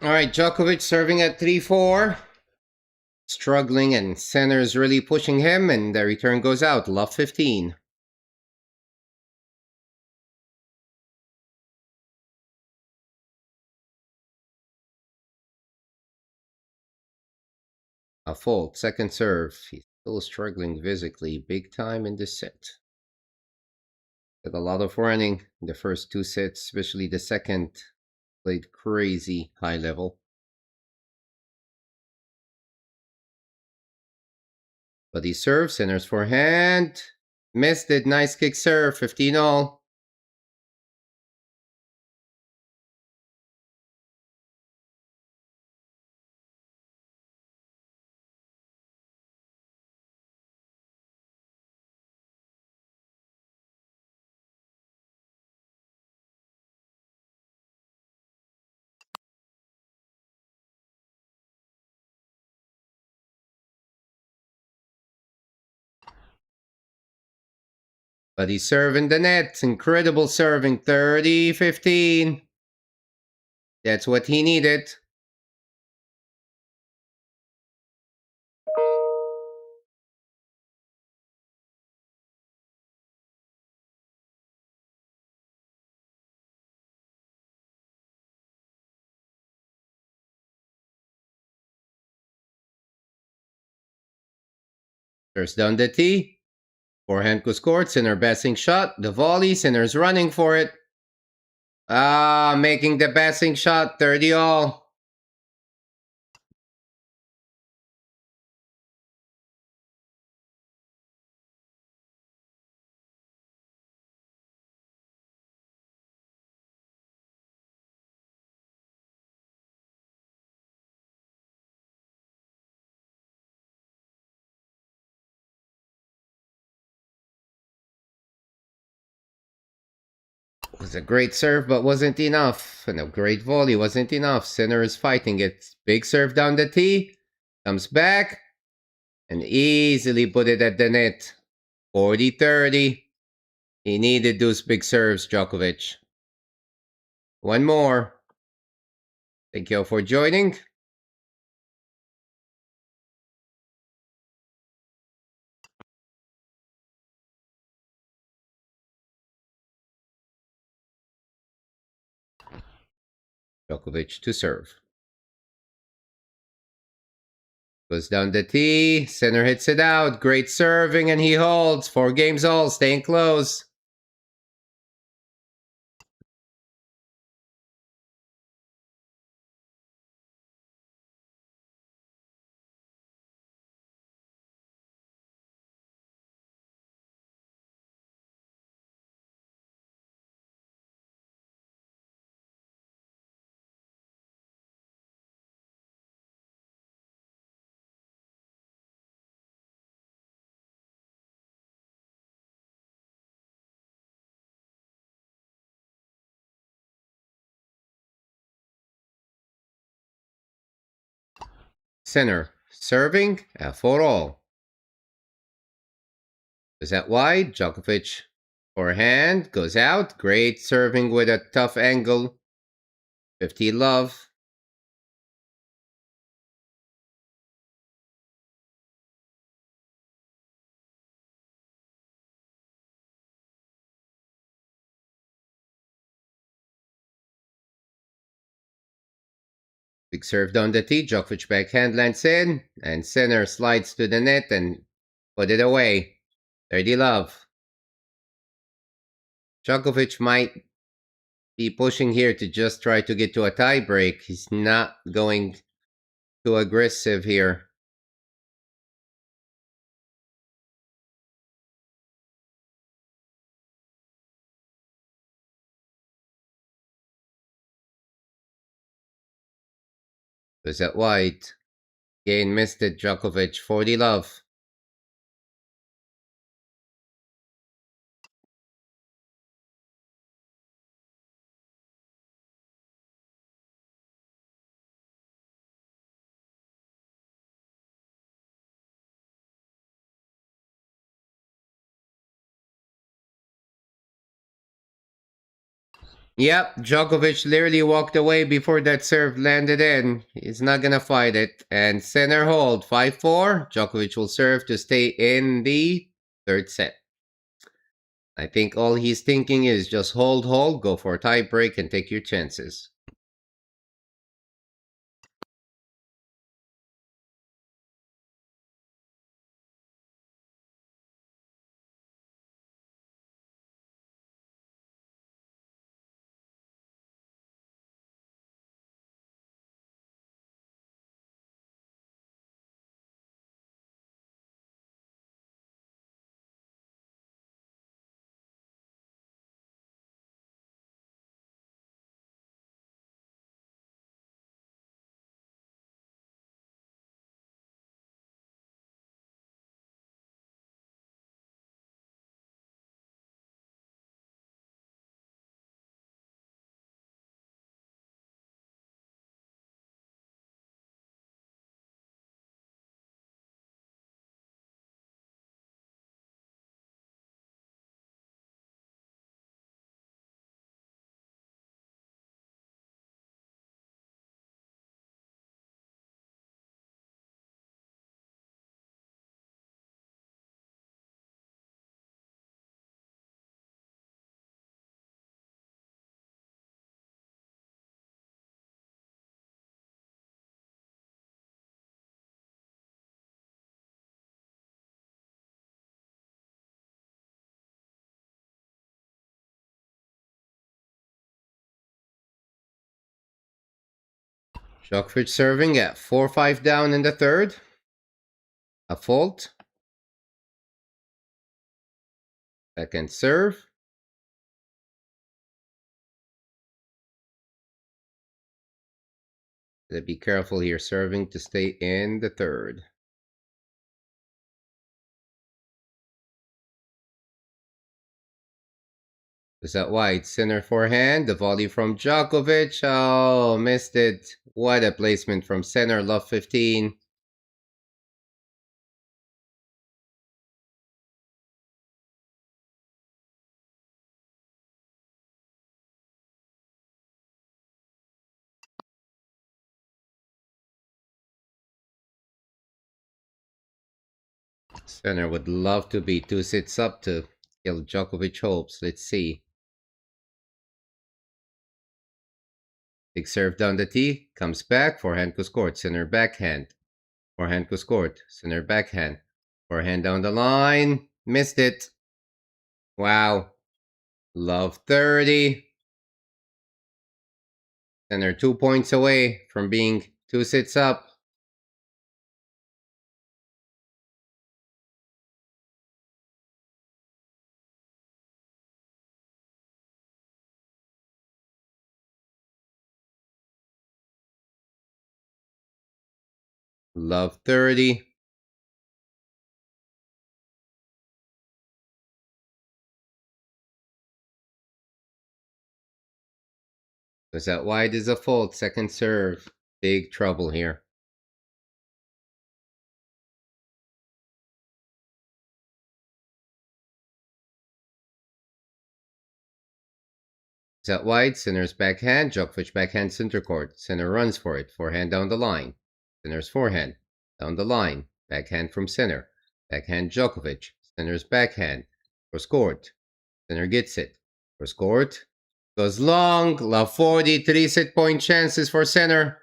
Alright, Djokovic serving at 3-4. Struggling, and center is really pushing him, and the return goes out. Love 15. A fault, second serve. He's still struggling physically, big time in this set. Did a lot of running in the first two sets, especially the second. Played crazy high level. But he serves, centers forehand. Missed it, nice kick serve, 15-all. But he's serving the net. Incredible serving. 30-15. That's what he needed. First down the tee. Forehand goes court. Sinner passing shot. The volley. Sinner's running for it. Making the passing shot. 30 all. It was a great serve, but wasn't enough. And a great volley wasn't enough. Sinner is fighting it. Big serve down the tee. Comes back. And easily put it at the net. 40-30. He needed those big serves, Djokovic. One more. Thank you all for joining. Djokovic to serve. Goes down the tee. Center hits it out. Great serving, and he holds. 4 games all. Staying close. Center serving. 4 all. Is that wide? Djokovic forehand goes out. Great serving with a tough angle. 50 love. Big serve down the tee. Djokovic backhand lands in. And center slides to the net and put it away. 30 love. Djokovic might be pushing here to just try to get to a tie break. He's not going too aggressive here. Was that wide? Again, missed it. Djokovic, 40 love. Yep, Djokovic literally walked away before that serve landed in. He's not gonna fight it. And center hold, 5-4. Djokovic will serve to stay in the third set. I think all he's thinking is just hold, go for a tie break and take your chances. Djokovic serving at 4-5 down in the third. A fault. Second serve. Be careful here, serving to stay in the third. Is that wide? Center forehand. The volley from Djokovic. Oh, missed it. What a placement from center. Love 15. Center would love to be 2 sets up to kill Djokovic hopes. Let's see. Big serve down the tee. Comes back. Forehand to scored. Center backhand. Forehand to scored. Center backhand. Forehand down the line. Missed it. Wow. Love 30. Center 2 points away from being 2 sets up. Love 30. Goes out wide is a fault. Second serve. Big trouble here. Goes out wide. Center's backhand. Djokovic backhand center court. Center runs for it. Forehand down the line. Center's forehand. Down the line. Backhand from center. Backhand Djokovic. Center's backhand. For scored. Center gets it. For scored. Goes long. Love 40. 3 set point chances for center.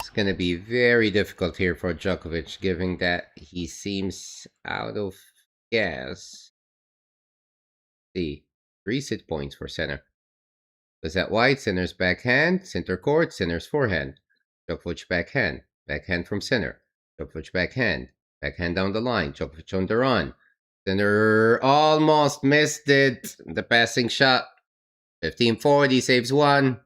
It's going to be very difficult here for Djokovic, given that he seems out of gas. See, 3 set points for center. Goes that wide, center's backhand, center court, center's forehand. Djokovic backhand, backhand from center. Djokovic backhand, backhand down the line. Djokovic on the run. Center almost missed it. The passing shot. 15-40, saves one.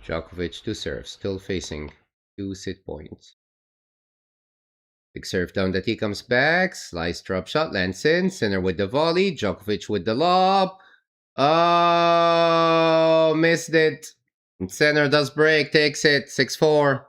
Djokovic to serve, still facing 2 set points. Big serve down the tee comes back. Slice drop shot lands in. Center with the volley. Djokovic with the lob. Oh, missed it. And center does break, takes it. 6-4.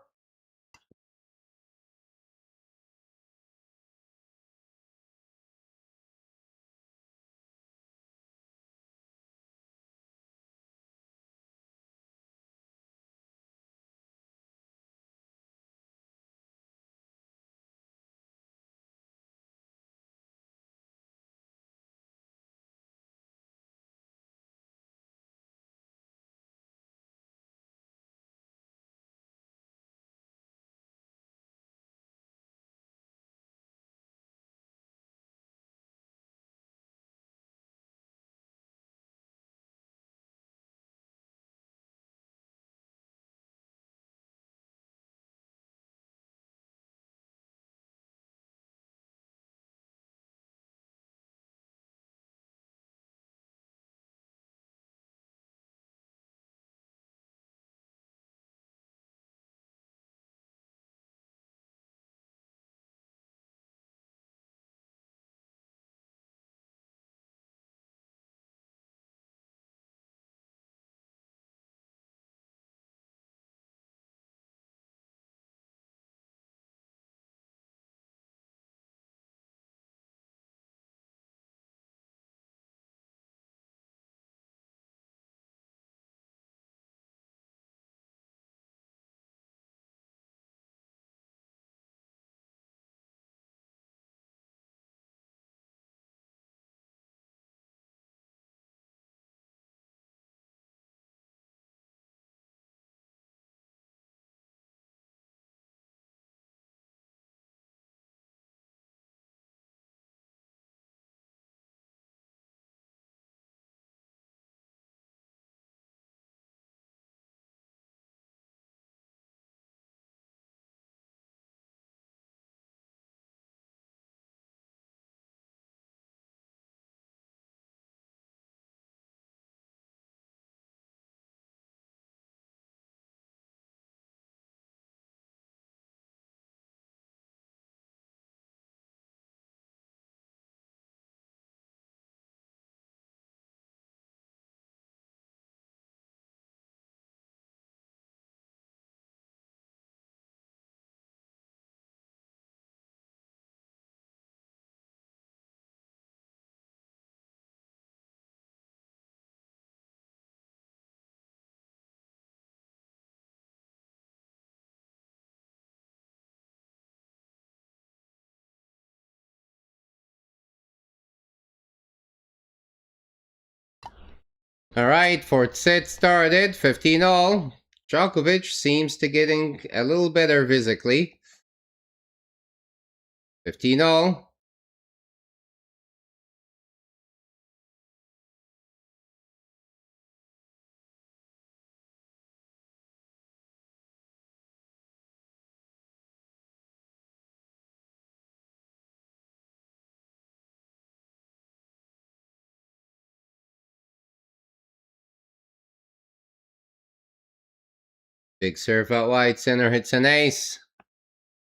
Alright, fourth set started, 15 all. Djokovic seems to getting a little better physically. 15 all. Big serve out wide, center hits an ace.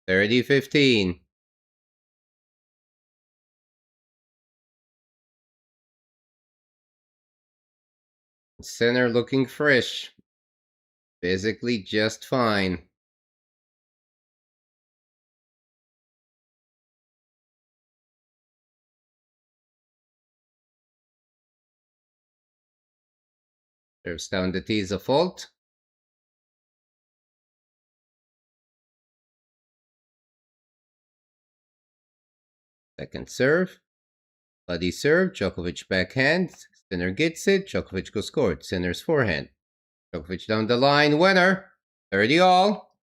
30-15. Center looking fresh. Physically just fine. Serves down the tee is a fault. Second serve. Bloody serve. Djokovic backhand. Sinner gets it. Djokovic goes scored. Sinner's forehand. Djokovic down the line. Winner. 30 all.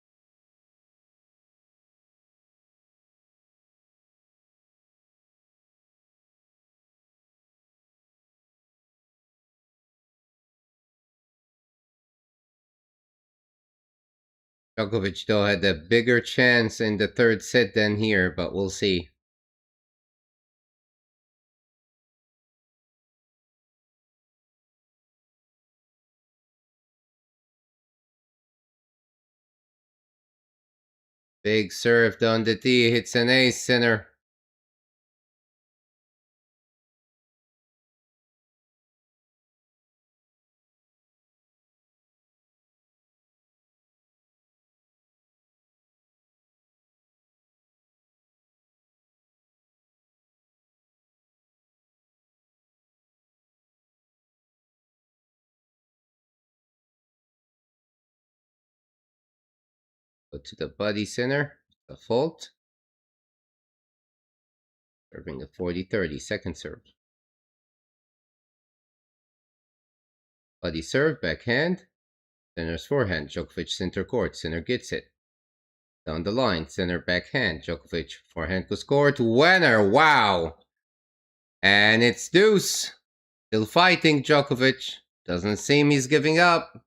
Djokovic though had a bigger chance in the third set than here, but we'll see. Big serve down the tee, hits an ace, Sinner. Go to the buddy Sinner, a fault. Serving the 40-30, second serve. Buddy serve, backhand. Sinner's forehand, Djokovic center court, Sinner gets it. Down the line, Sinner backhand, Djokovic forehand goes court, winner, wow! And it's deuce. Still fighting, Djokovic. Doesn't seem he's giving up.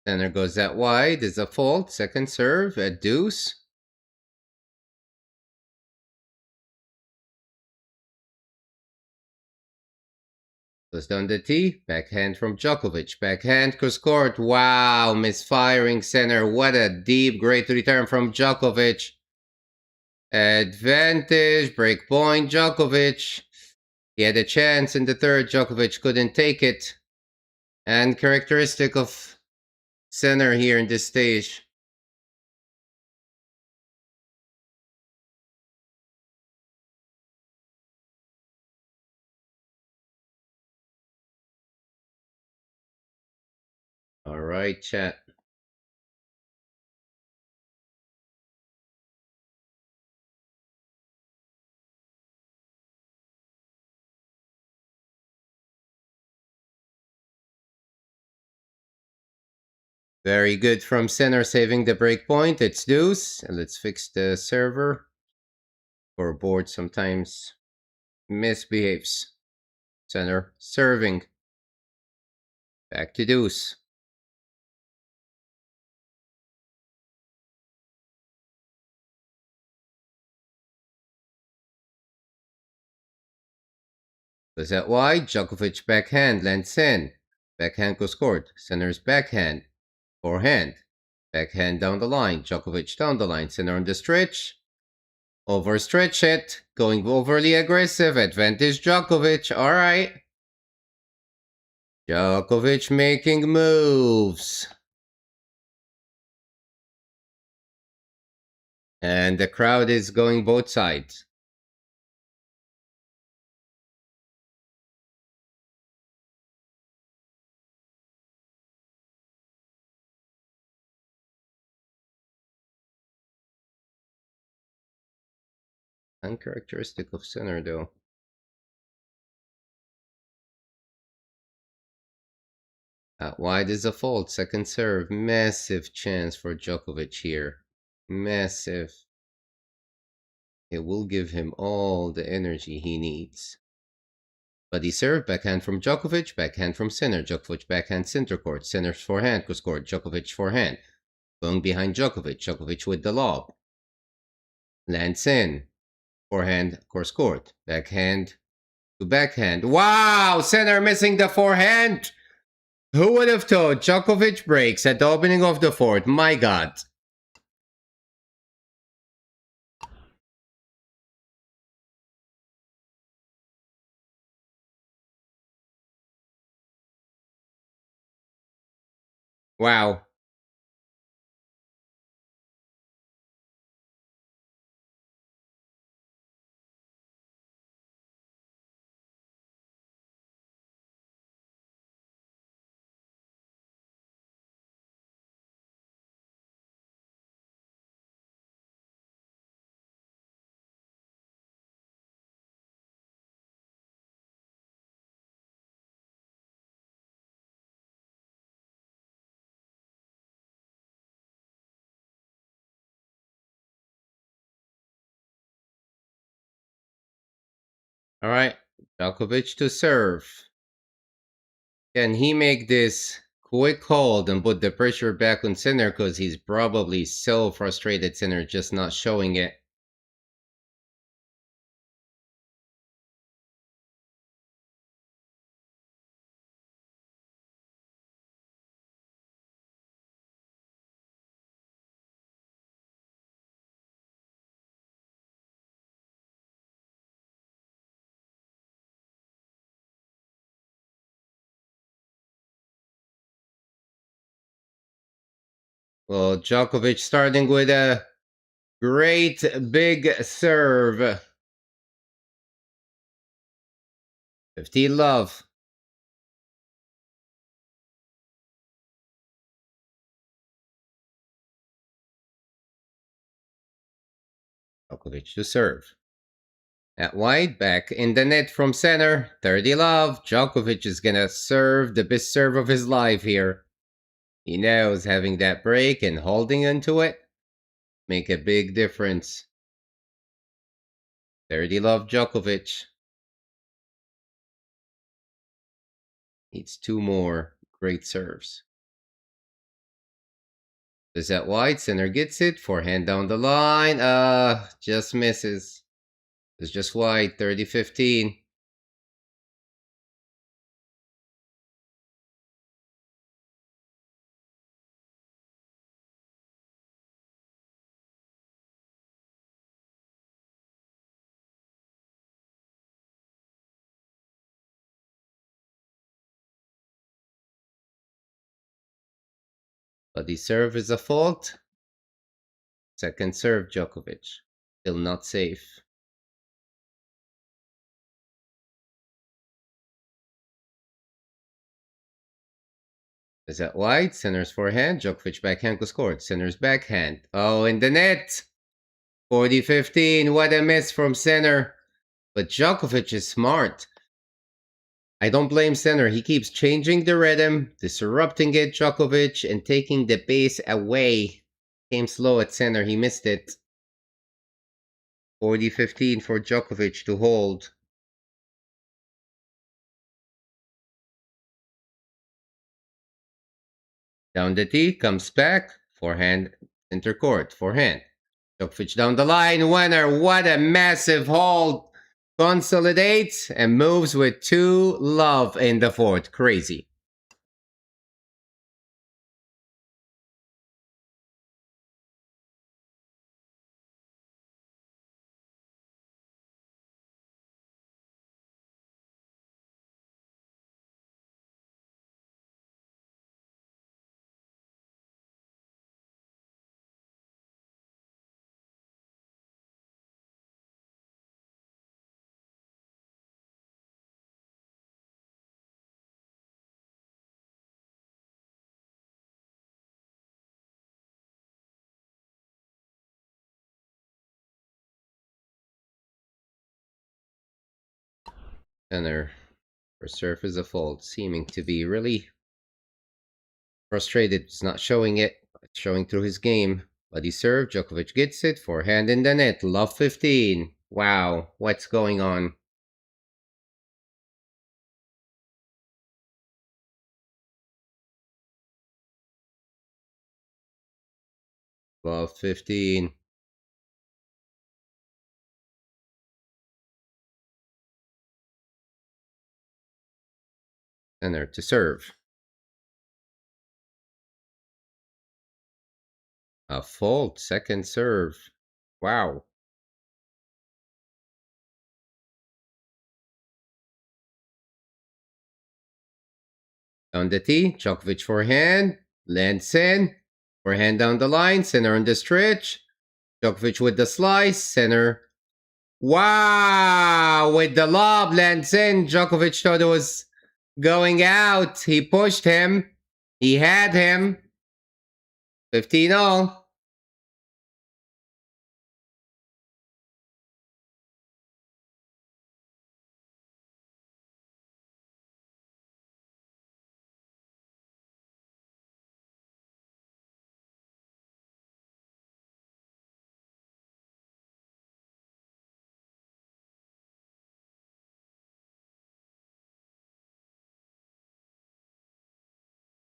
Sinner goes that wide, is a fault, second serve, a deuce. Goes down the tee, backhand from Djokovic, backhand goes court, wow, misfiring Sinner, what a deep, great return from Djokovic. Advantage, break point, Djokovic. He had a chance in the third, Djokovic couldn't take it. And characteristic of Sinner here in this stage. All right, chat. Very good from Sinner, saving the break point. It's deuce. And let's fix the server. Or board sometimes misbehaves. Sinner serving. Back to deuce. Goes out wide. Djokovic backhand lands in. Backhand goes court. Sinner's backhand. Forehand. Backhand down the line. Djokovic down the line. Sinner on the stretch. Overstretch it. Going overly aggressive. Advantage Djokovic. Alright. Djokovic making moves. And the crowd is going both sides. Uncharacteristic of Sinner, though. Out wide is a fault. Second serve. Massive chance for Djokovic here. Massive. It will give him all the energy he needs. But he served backhand from Djokovic, backhand from Sinner. Djokovic backhand center court. Sinner's forehand cross court. Djokovic forehand. Going behind Djokovic. Djokovic with the lob. Lands in. Forehand cross court. Backhand to backhand. Wow! Sinner missing the forehand! Who would have thought Djokovic breaks at the opening of the fourth? My God. Wow. All right. Djokovic to serve. Can he make this quick hold and put the pressure back on Sinner? Because he's probably so frustrated, Sinner, just not showing it. Well, Djokovic starting with a great big serve. 15 love. Djokovic to serve. At wide, back in the net from center. 30 love. Djokovic is gonna serve the best serve of his life here. He knows having that break and holding onto it make a big difference. 30 love Djokovic. Needs two more great serves. Is that wide? Center gets it. Forehand down the line. Just misses. It's just wide. 30-15. But the serve is a fault. Second serve, Djokovic. Still not safe. Is that wide? Center's forehand. Djokovic backhand goes scored. Center's backhand. Oh, in the net. 40-15. What a miss from center. But Djokovic is smart. I don't blame Center. He keeps changing the rhythm, disrupting it, Djokovic, and taking the base away. Came slow at center. He missed it. 40-15 for Djokovic to hold. Down the tee, comes back. Forehand, center court. Forehand. Djokovic down the line. Winner. What a massive hold. Consolidates and moves with 2 love in the fourth. Crazy. Center for serve is a fault, seeming to be really frustrated. It's not showing it. It's showing through his game. But he served. Djokovic gets it. Forehand in the net. Love 15. Wow. What's going on? Love 15. Center to serve. A fault. Second serve. Wow. On the tee. Djokovic forehand. Lands in. Forehand down the line. Center on the stretch. Djokovic with the slice. Center. Wow! With the lob, lands in. Djokovic thought it was going out. He pushed him. He had him. 15 all.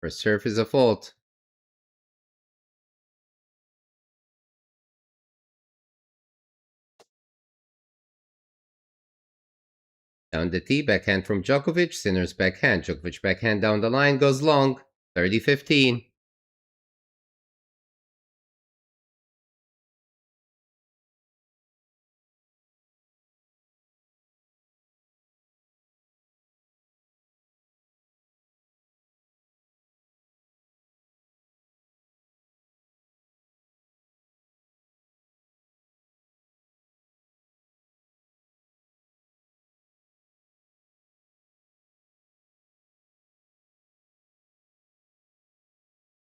First serve is a fault. Down the tee, backhand from Djokovic. Sinner's backhand. Djokovic backhand down the line goes long. 30-15.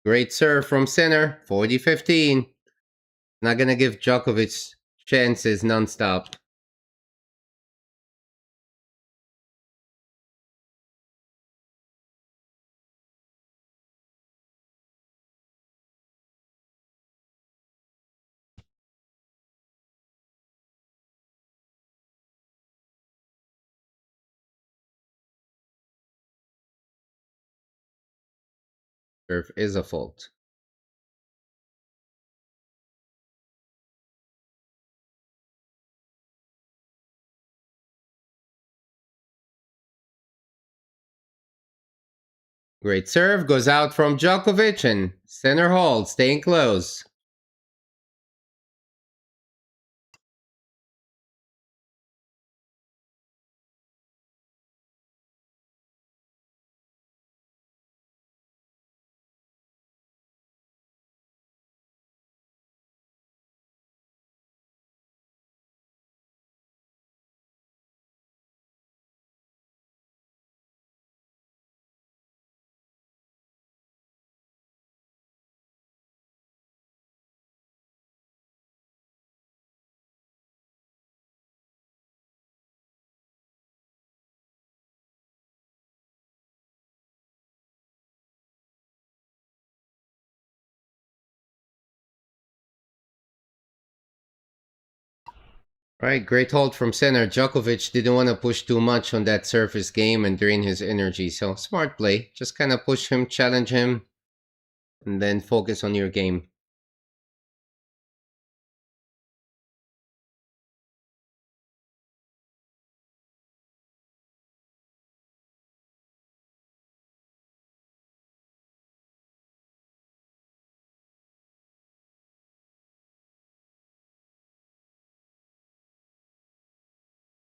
Great serve from Sinner. 40-15. Not gonna give Djokovic chances nonstop. Serve is a fault. Great serve goes out from Djokovic and Sinner holds, staying close. Right, great hold from Sinner. Djokovic didn't want to push too much on that surface game and drain his energy, so smart play. Just kind of push him, challenge him, and then focus on your game.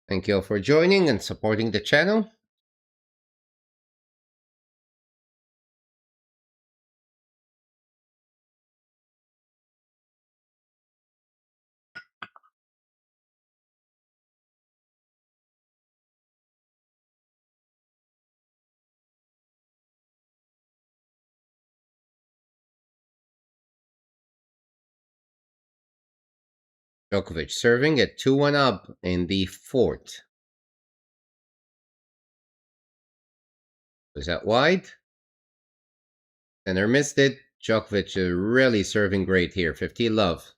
Thank you all for joining and supporting the channel. Djokovic serving at 2-1 up in the fourth. Was that wide? Center missed it. Djokovic is really serving great here. 15 love.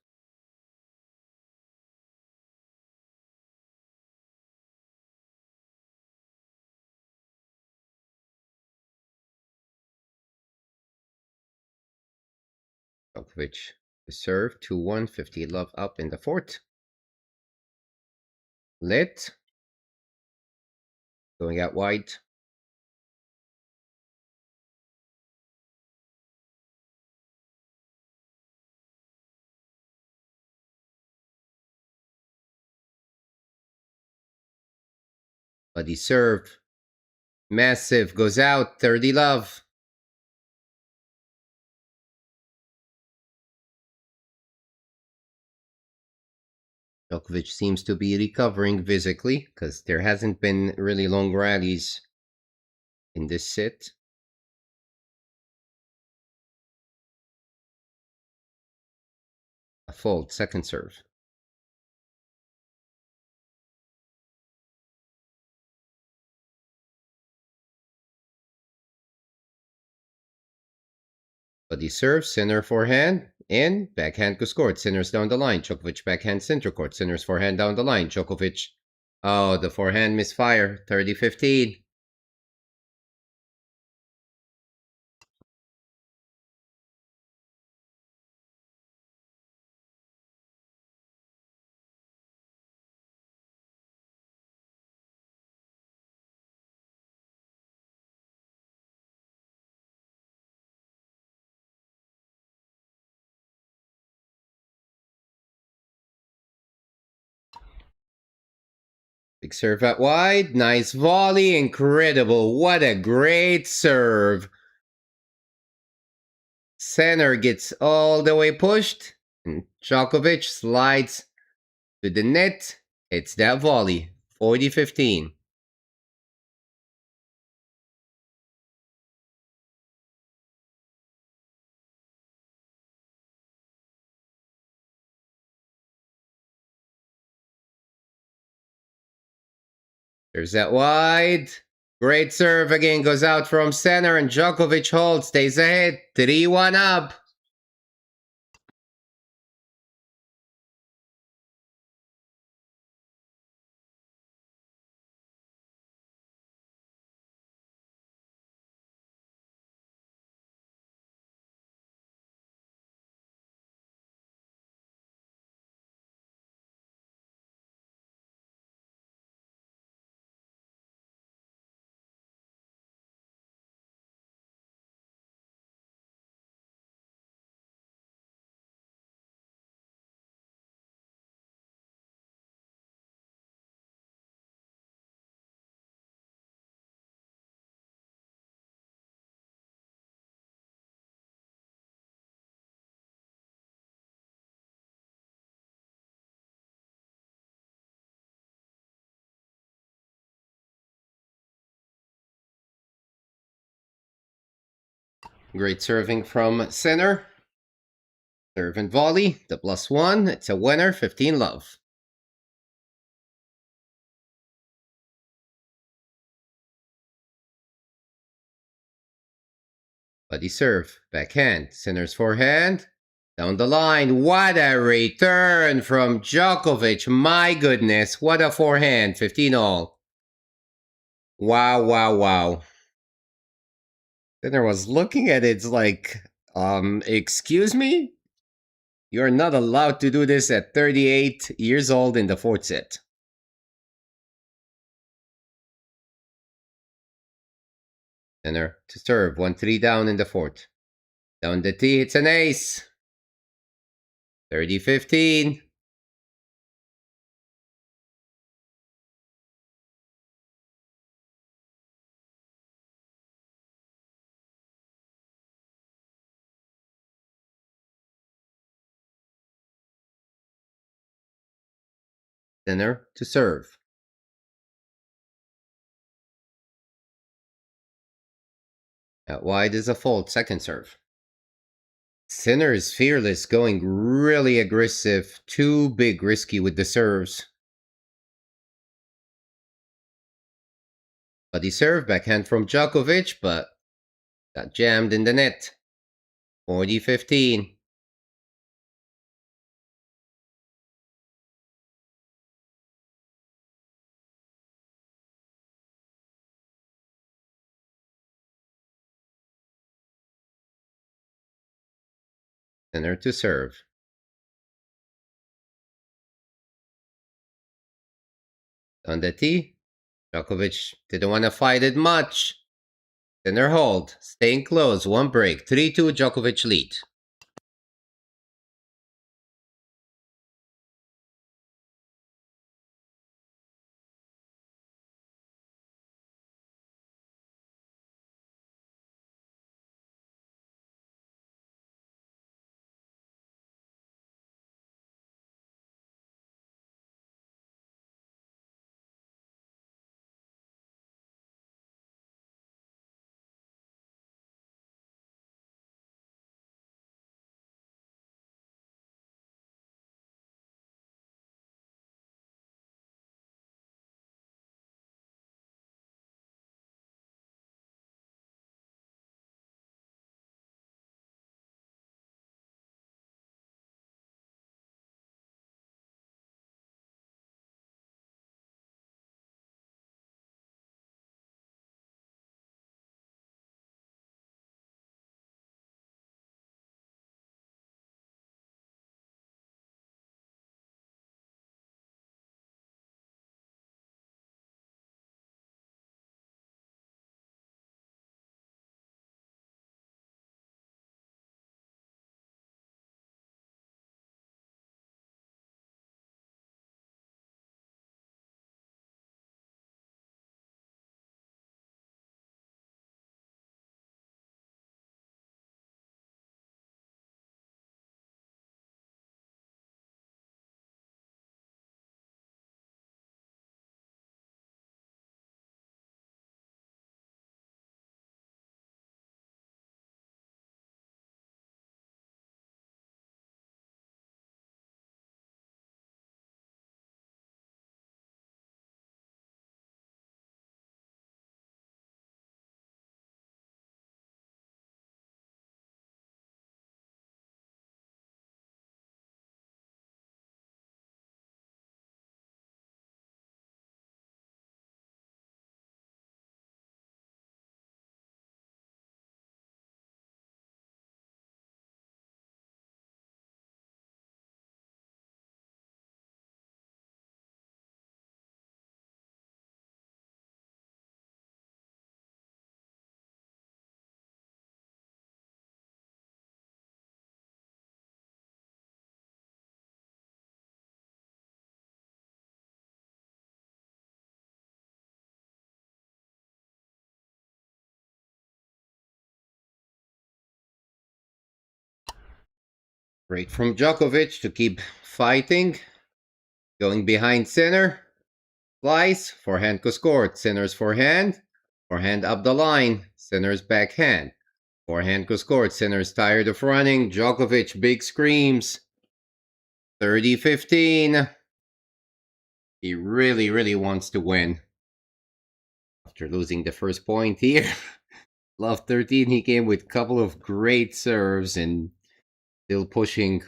Djokovic to serve. 2-1. 15 love up in the fourth. Lit. Going out wide. Buddy serve. Massive. Goes out. 30 love. Djokovic seems to be recovering physically because there hasn't been really long rallies in this set. A fault. Second serve. Buddy serves, center forehand, and backhand goes court. Centers down the line. Djokovic backhand center court. Centers forehand down the line. Djokovic. Oh, the forehand misfire. 30-15. Big serve out wide. Nice volley. Incredible. What a great serve. Center gets all the way pushed. And Djokovic slides to the net. It's that volley. 40-15. There's that wide. Great serve again. Goes out from center and Djokovic holds. Stays ahead. 3-1 up. Great serving from center. Serve and volley. The +1. It's a winner. 15 love. Buddy serve. Backhand. Center's forehand. Down the line. What a return from Djokovic. My goodness. What a forehand. 15 all. Wow, wow, wow. Center was looking at it. It's like, excuse me? You're not allowed to do this at 38 years old in the fourth set. Center to serve. 1-3 down in the fourth. Down the tee. It's an ace. 30-15. Center to serve. Out wide is a fault. Second serve. Sinner is fearless, going really aggressive. Too big, risky with the serves. Buddy serve, backhand from Djokovic, but got jammed in the net. 40-15. Center to serve. On the tee, Djokovic didn't want to fight it much. Center hold, staying close, one break. 3-2 Djokovic lead. Break from Djokovic to keep fighting. Going behind center. Slice. Forehand to score. Center's forehand. Forehand up the line. Center's backhand. Forehand to score. Center's tired of running. Djokovic big screams. 30-15. He really, really wants to win. After losing the first point here. Love 13, he came with a couple of great serves and still pushing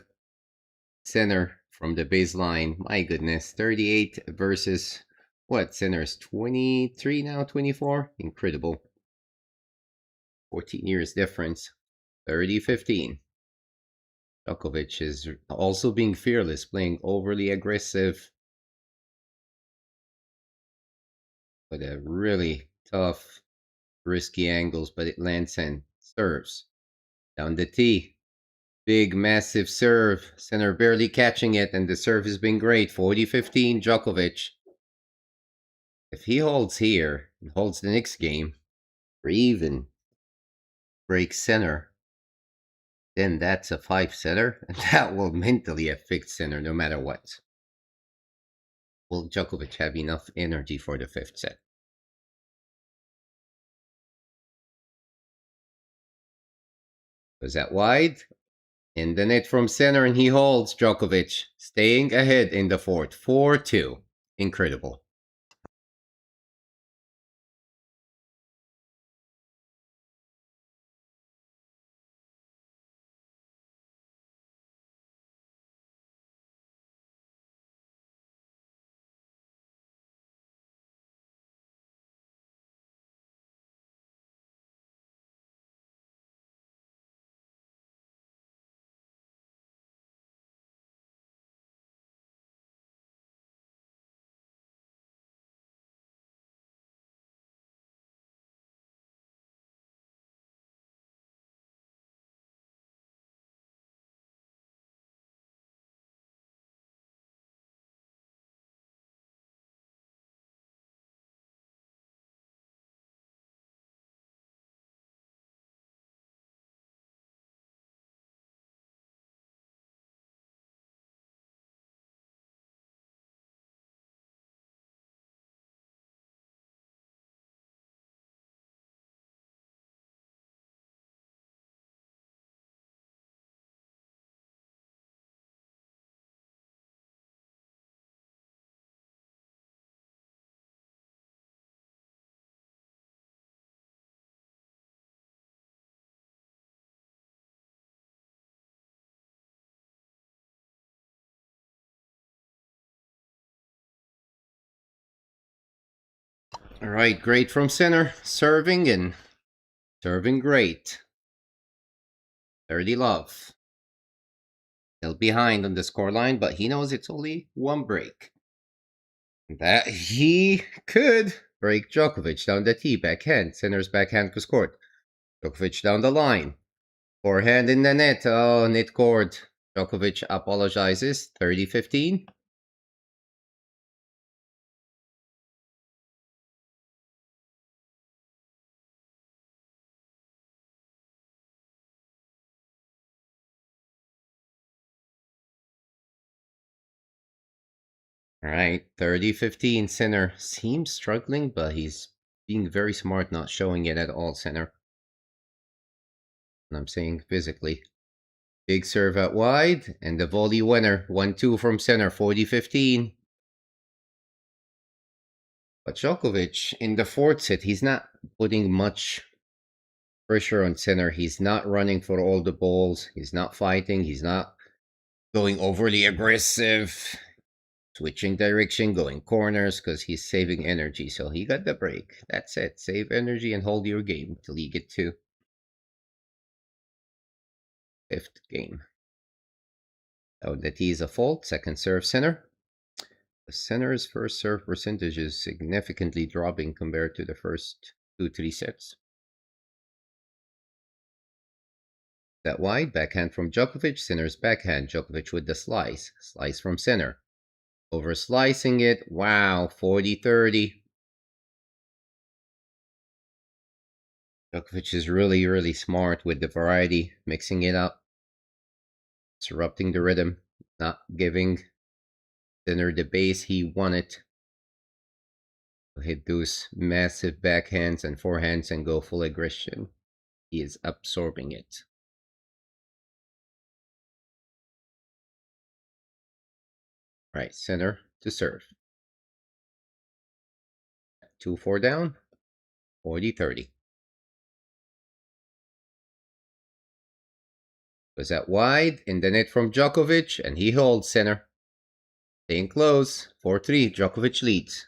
center from the baseline. My goodness, 38 versus what? Center's 23 now, 24? Incredible. 14 years difference. 30-15. Djokovic is also being fearless, playing overly aggressive. With a really tough, risky angles, but it lands and serves. Down the tee. Big, massive serve. Center barely catching it, and the serve has been great. 40-15, Djokovic. If he holds here, and holds the next game, or even breaks center, then that's a 5-setter, and that will mentally affect center no matter what. Will Djokovic have enough energy for the 5th set? Was that wide? In the net from center, and he holds Djokovic, staying ahead in the 4th. 4-2. Incredible. All right, great from center. Serving and serving great. 30 love. Still behind on the scoreline, but he knows it's only one break. That he could break Djokovic down the tee, backhand, center's backhand to score. Djokovic down the line. Forehand in the net. Oh, net cord. Djokovic apologizes. 30-15. All right, 30-15. Center seems struggling, but he's being very smart, not showing it at all, center. And I'm saying physically. Big serve out wide, and the volley winner. 1-2 from center, 40-15. But Djokovic, in the fourth set, he's not putting much pressure on center. He's not running for all the balls. He's not fighting. He's not going overly aggressive. Switching direction, going corners, because he's saving energy. So he got the break. That's it. Save energy and hold your game till you get to fifth game. Oh, the tee is a fault. Second serve center. The center's first serve percentage is significantly dropping compared to the first 2-3 sets. That wide, backhand from Djokovic, center's backhand. Djokovic with the slice. Slice from center. Over slicing it. Wow, 40-30. Djokovic is really, really smart with the variety, mixing it up, disrupting the rhythm, not giving center the base he wanted. Hit those massive backhands and forehands and go full aggression. He is absorbing it. Right, center to serve. 2-4 down, 40-30. Was that wide in the net from Djokovic, and he holds center. Staying close, 4-3, Djokovic leads.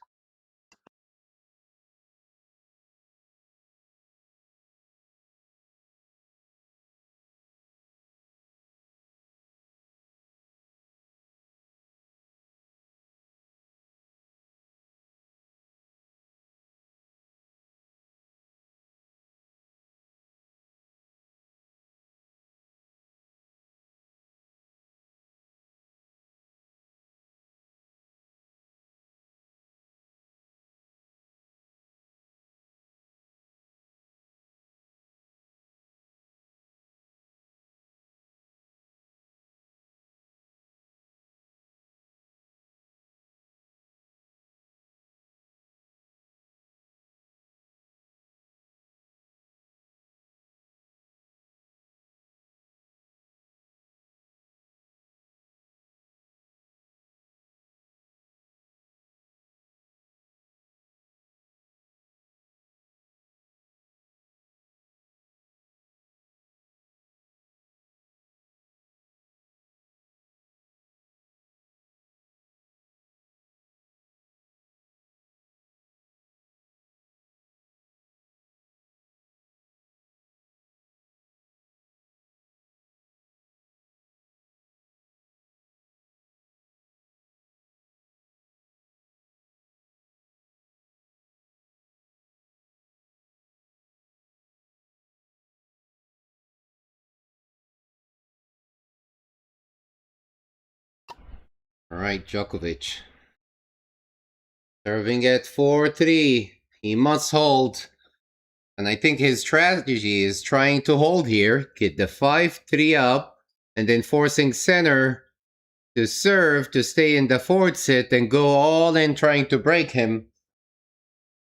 All right, Djokovic. Serving at 4-3. He must hold. And I think his strategy is trying to hold here, get the 5-3 up, and then forcing center to serve to stay in the fourth set and go all in trying to break him.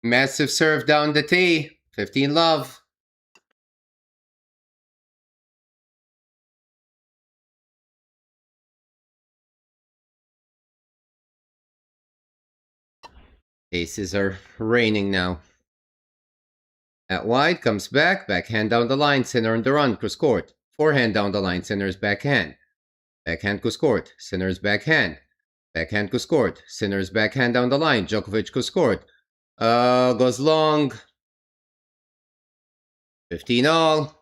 Massive serve down the tee. 15 love. Aces are raining now. At wide, comes back, backhand down the line, center on the run, cross court. Forehand down the line, center's backhand. Backhand cross court, center's backhand. Backhand cross court, center's backhand down the line, Djokovic cross court. Goes long. 15 all.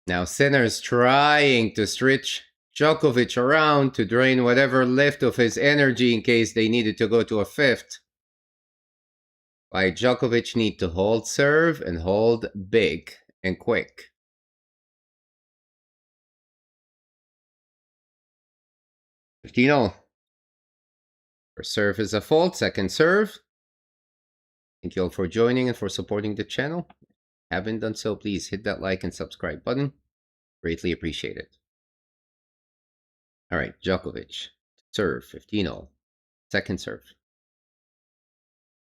Now Sinner's trying to stretch Djokovic around to drain whatever left of his energy in case they needed to go to a fifth. Why Djokovic need to hold serve and hold big and quick. Fifteen. First serve is a fault, second serve. Thank you all for joining and for supporting the channel. Haven't done so, please hit that like and subscribe button. Greatly appreciate it. All right, Djokovic. Serve, 15-0. Second serve.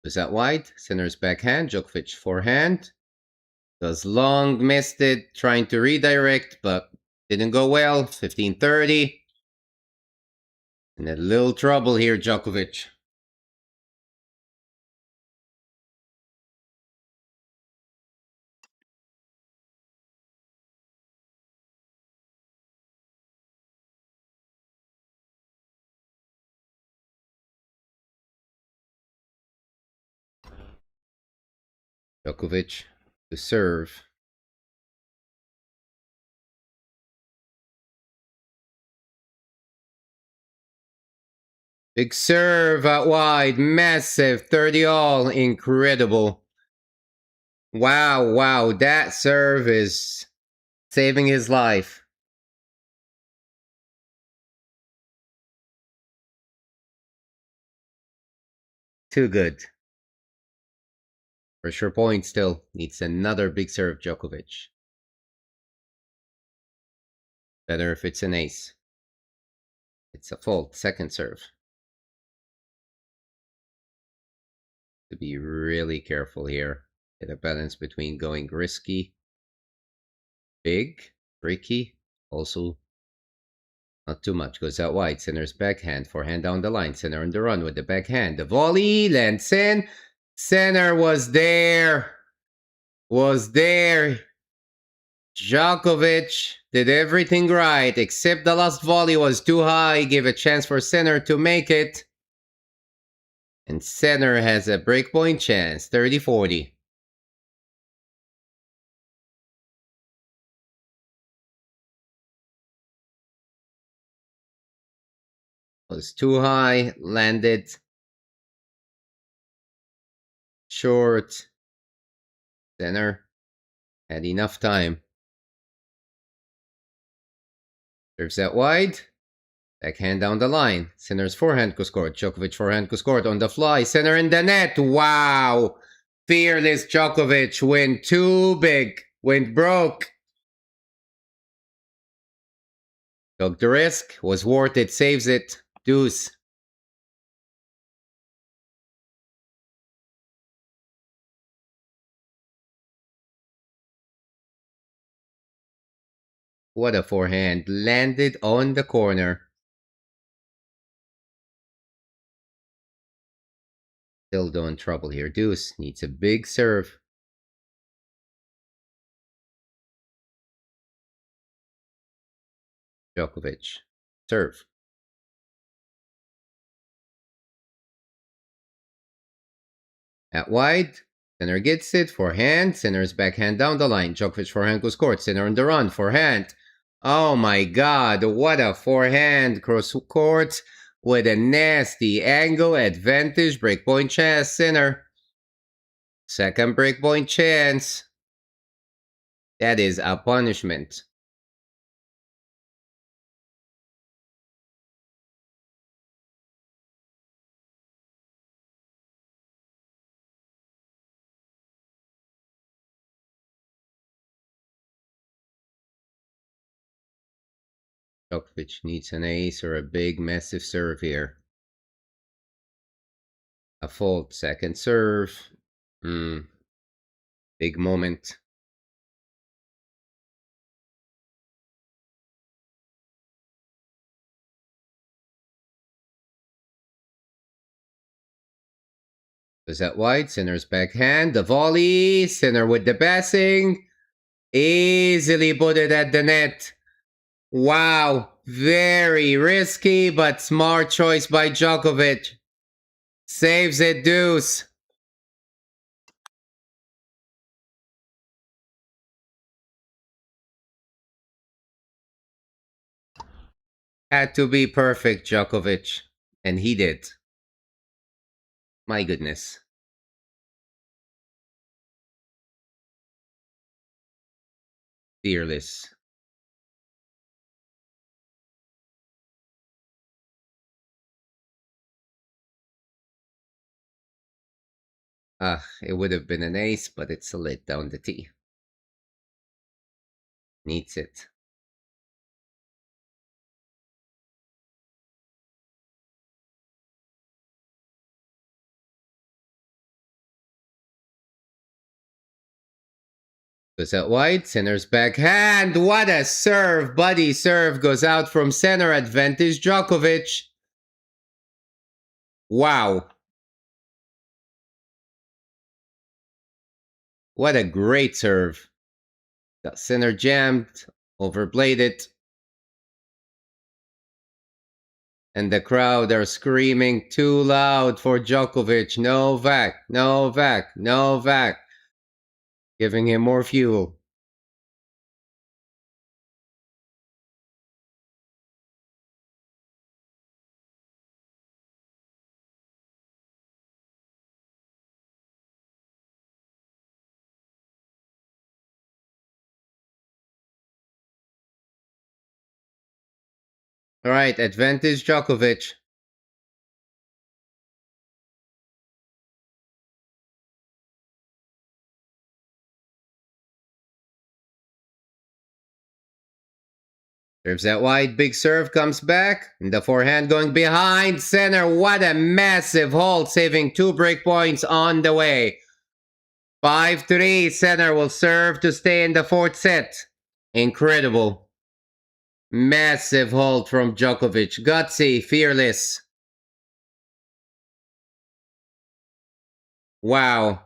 Was that wide? Sinner's backhand. Djokovic forehand. Goes long, missed it. Trying to redirect, but didn't go well. 15-30. In a little trouble here, Djokovic. Djokovic to serve. Big serve out wide. Massive. 30-all. Incredible. Wow, wow. That serve is saving his life. Too good. For sure point still. Needs another big serve, Djokovic. Better if it's an ace. It's a fault. Second serve. To be really careful here. Get a balance between going risky, big, tricky, also not too much. Goes out wide. Sinner's backhand. Forehand down the line. Sinner on the run with the backhand. The volley lands in. Sinner was there. Djokovic did everything right, except the last volley was too high. Gave a chance for Sinner to make it. And Sinner has a breakpoint chance. 30-40. Was too high, landed short. Sinner had enough time. Serves that wide. Backhand down the line. Sinner's forehand was scored. Djokovic forehand was scored on the fly. Sinner in the net. Wow. Fearless Djokovic went too big. Went broke. Took the risk. Was worth it. Saves it. Deuce. What a forehand. Landed on the corner. Still in trouble here. Deuce needs a big serve. Djokovic. Serve. At wide. Sinner gets it. Forehand. Sinner's backhand down the line. Djokovic forehand goes court. Sinner on the run. Forehand. Oh my god. What a forehand. Cross court with a nasty angle advantage. Breakpoint chance. Sinner. Second breakpoint chance. That is a punishment. Djokovic needs an ace or a big massive serve here. A fault. Second serve. Big moment. Was that wide? Sinner's backhand. The volley. Sinner with the passing. Easily put it at the net. Wow. Very risky, but smart choice by Djokovic. Saves it deuce. Had to be perfect, Djokovic. And he did. My goodness. Fearless. It would have been an ace, but it's a lit down the tee. Needs it. Goes out wide, center's backhand. What a serve! Buddy serve goes out from center. Advantage Djokovic. Wow. What a great serve. Got center jammed, overbladed. And the crowd are screaming too loud for Djokovic. Novak, Novak, Novak. Giving him more fuel. All right, advantage Djokovic. Serves that wide, big serve, comes back. And the forehand going behind center. What a massive hold, saving 2 break points on the way. 5-3, center will serve to stay in the 4th set. Incredible. Massive hold from Djokovic. Gutsy, fearless. Wow.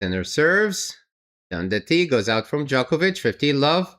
Center serves. Down the tee, goes out from Djokovic. 15 love.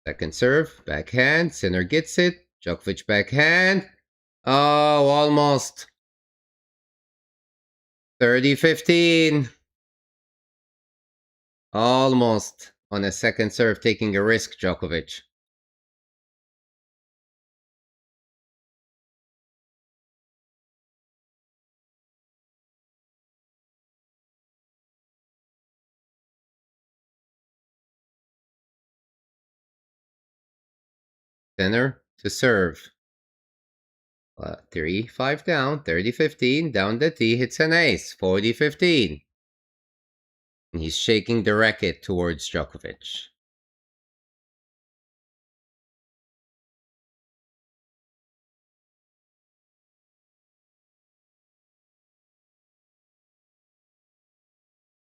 Second serve, backhand, center gets it. Djokovic backhand. Oh, almost. 30-15. Almost. On a second serve, taking a risk, Djokovic. Center to serve. 3-5 down, 30-15. Down the tee, hits an ace. 40-15. And he's shaking the racket towards Djokovic.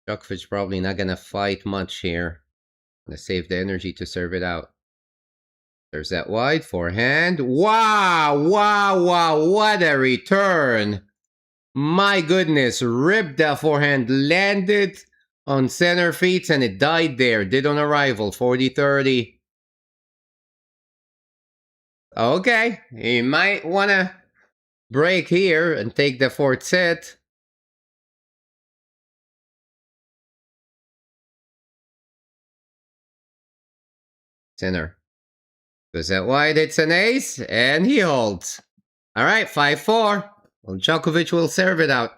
Djokovic probably not gonna fight much here. Gonna save the energy to serve it out. There's that wide forehand. Wow, wow, wow, what a return. My goodness, ripped that forehand, landed on center feet, and it died there. Did on arrival, 40-30. Okay, he might want to break here and take the fourth set. Center. Goes that wide, it's an ace, and he holds. All right, 5-4. Well, Djokovic will serve it out.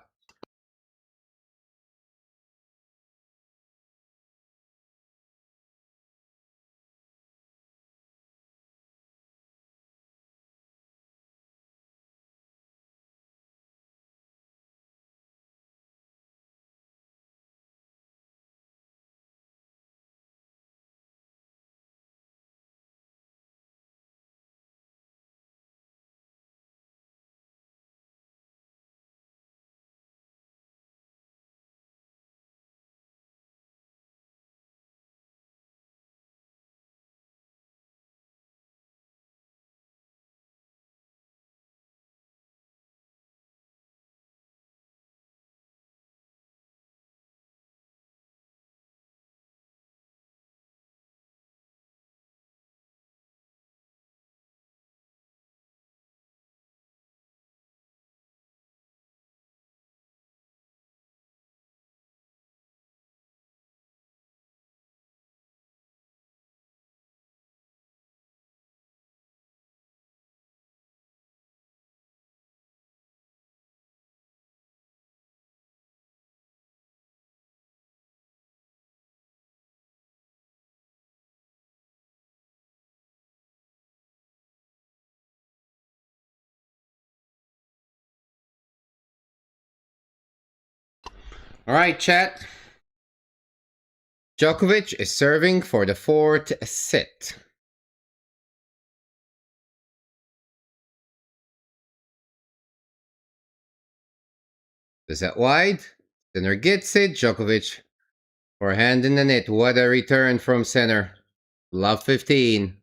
All right, chat. Djokovic is serving for the fourth set. Is that wide? Center gets it. Djokovic forehand in the net. What a return from center. Love 15.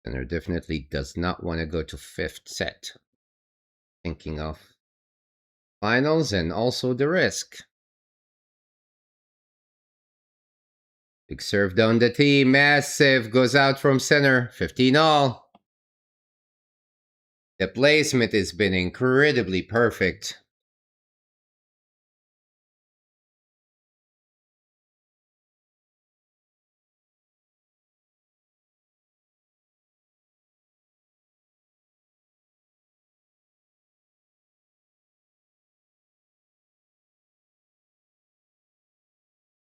Center definitely does not want to go to fifth set. Thinking of finals and also the risk. Big serve down the tee. Massive. Goes out from center. 15-all. The placement has been incredibly perfect.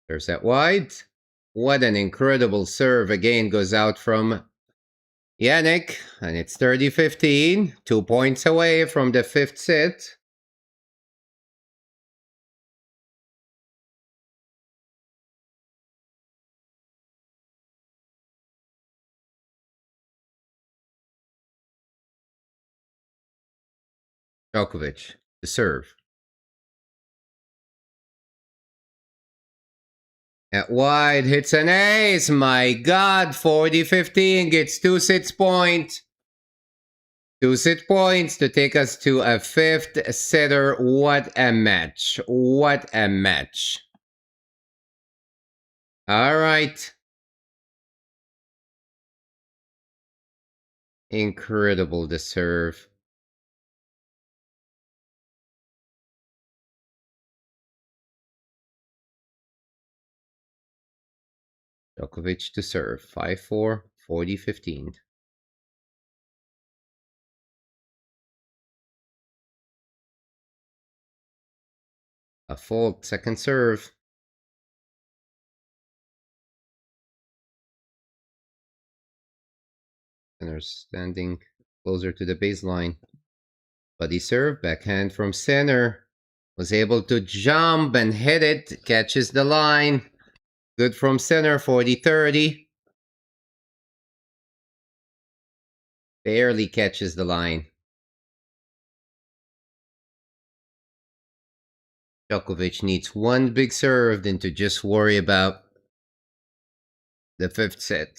There's that wide. What an incredible serve. Again, goes out from Yannick. And it's 30-15. 2 points away from the fifth set. Djokovic to serve. At wide, hits an ace. My God, 40-15 gets 2 sets point. 2 set points to take us to a fifth setter. What a match. What a match. All right. Incredible the serve. Djokovic to serve. 5-4, 40-15. A full second serve. And they're standing closer to the baseline. Buddy serve, backhand from center. Was able to jump and hit it. Catches the line. Good from center, 40-30. Barely catches the line. Djokovic needs one big serve then to just worry about the fifth set.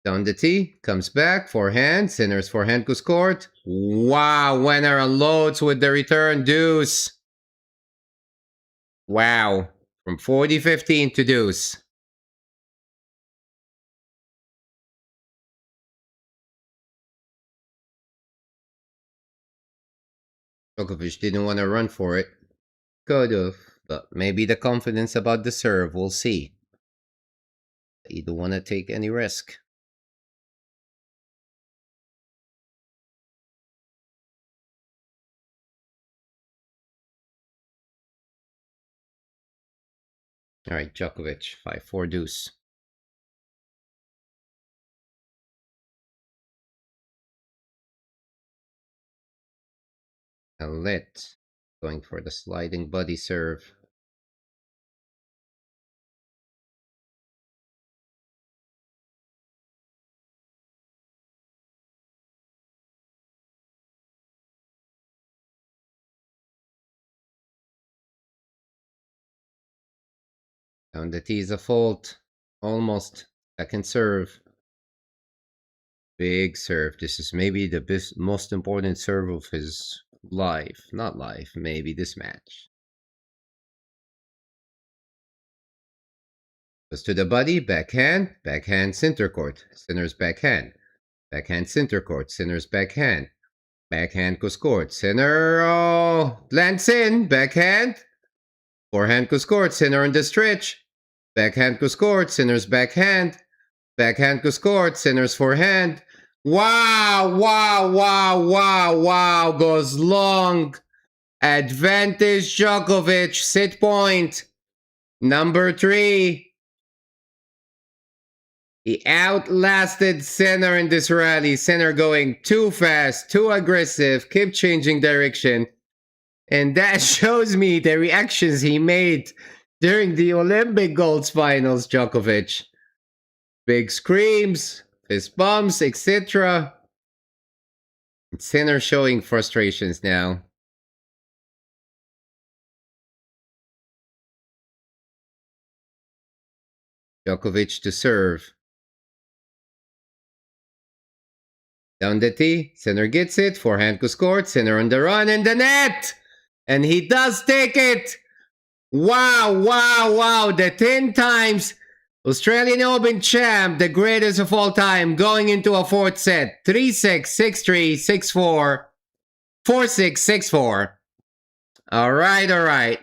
Down the tee, comes back, forehand, centers forehand goes court. Wow, Wenner unloads with the return deuce. Wow, from 40-15 to deuce. Djokovic didn't want to run for it. Could've, but maybe the confidence about the serve, we'll see. You don't want to take any risk. All right, Djokovic, 5-4 deuce. Lit, going for the sliding body serve. Down the tee is a fault. Almost. Second serve. Big serve. This is maybe the most important serve of his life. Not life, maybe this match. Goes to the body, backhand, backhand, center court, center's backhand, backhand, center court, center's backhand, backhand goes court, center, oh, lands in, backhand, forehand goes court, center on the stretch, backhand goes court, center's backhand, backhand goes court, center's forehand. Wow, wow, wow, wow, wow, goes long. Advantage Djokovic, set point. Number 3. He outlasted Sinner in this rally. Sinner going too fast, too aggressive, kept changing direction. And that shows me the reactions he made during the Olympic Golds Finals, Djokovic. Big screams, fist bumps, etc. Sinner showing frustrations now. Djokovic to serve. Down the tee, Sinner gets it, forehand goes court, Sinner on the run in the net! And he does take it! Wow, wow, wow, the 10 times Australian Open champ, the greatest of all time, going into a fourth set. 3-6, 6-3, 6-4, 4-6, 6-4. All right, all right.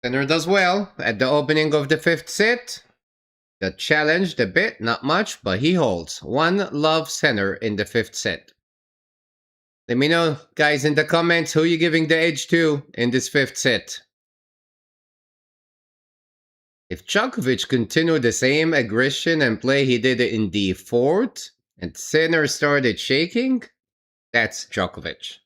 Sinner does well at the opening of the 5th set. The challenged a bit, not much, but he holds. 1-love Sinner in the 5th set. Let me know, guys, in the comments who you giving the edge to in this 5th set. If Djokovic continued the same aggression and play he did in the 4th, and Sinner started shaking, that's Djokovic.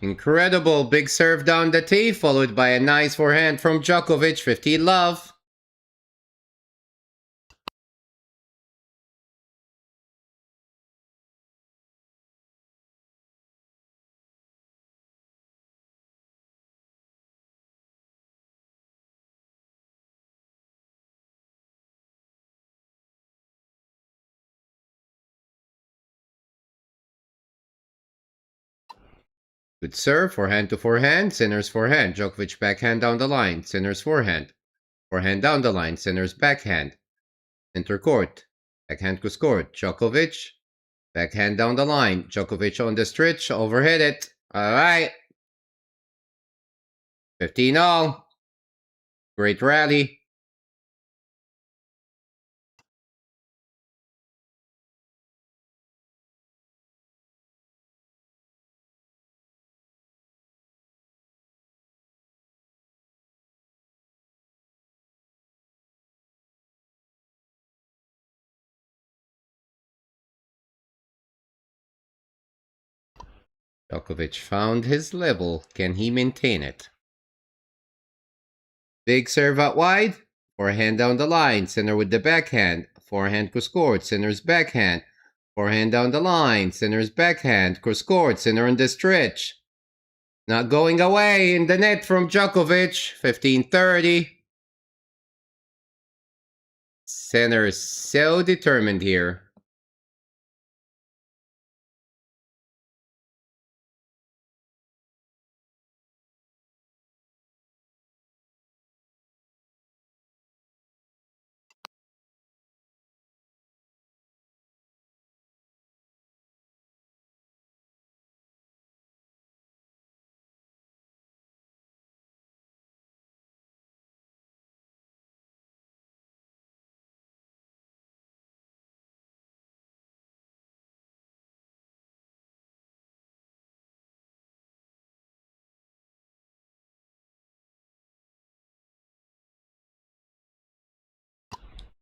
Incredible big serve down the tee, followed by a nice forehand from Djokovic, 15-love. Good serve, forehand to forehand, Sinner's forehand, Djokovic backhand down the line, Sinner's forehand. Forehand down the line, Sinner's backhand. Center court, backhand to court, Djokovic. Backhand down the line, Djokovic on the stretch, overhit it. Alright. 15-all. Great rally. Djokovic found his level. Can he maintain it? Big serve out wide. Forehand down the line. Sinner with the backhand. Forehand cross-court. Sinner's backhand. Forehand down the line. Sinner's backhand. Cross-court. Sinner in the stretch. Not going away in the net from Djokovic. 15-30. Sinner is so determined here.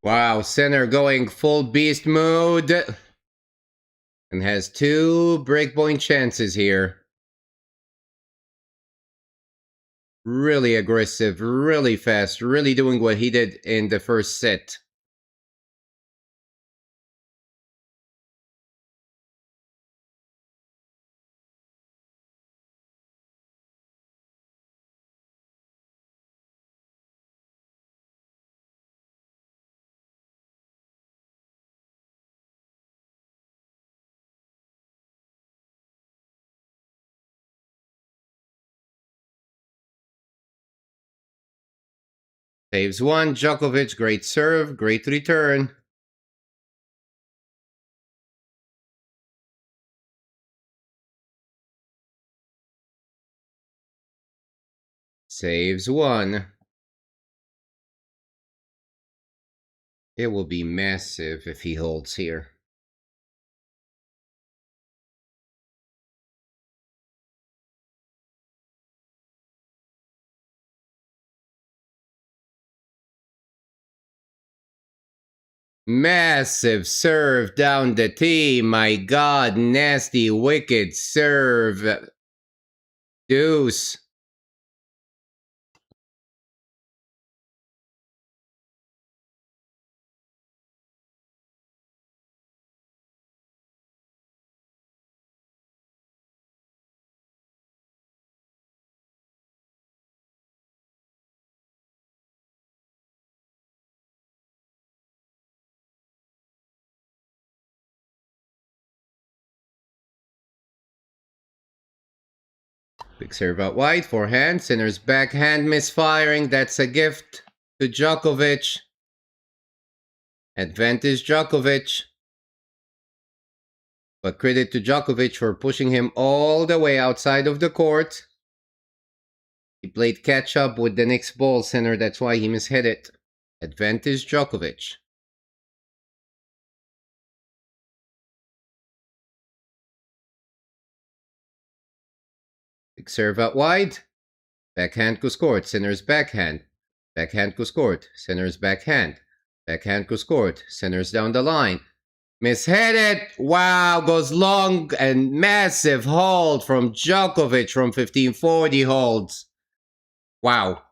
Wow, Sinner going full beast mode. And has 2 breakpoint chances here. Really aggressive, really fast, really doing what he did in the first set. Saves 1, Djokovic, great serve, great return. Saves 1. It will be massive if he holds here. Massive serve down the tee. My God, nasty, wicked serve. Deuce. Big serve out wide, forehand, center's backhand misfiring. That's a gift to Djokovic. Advantage Djokovic. But credit to Djokovic for pushing him all the way outside of the court. He played catch up with the next ball center, that's why he mishit it. Advantage Djokovic. Big serve out wide. Backhand goes court, center's backhand. Backhand goes court, center's backhand. Backhand goes court, center's down the line. Mishit it! Wow, goes long and massive hold from Djokovic from 1540 holds. Wow.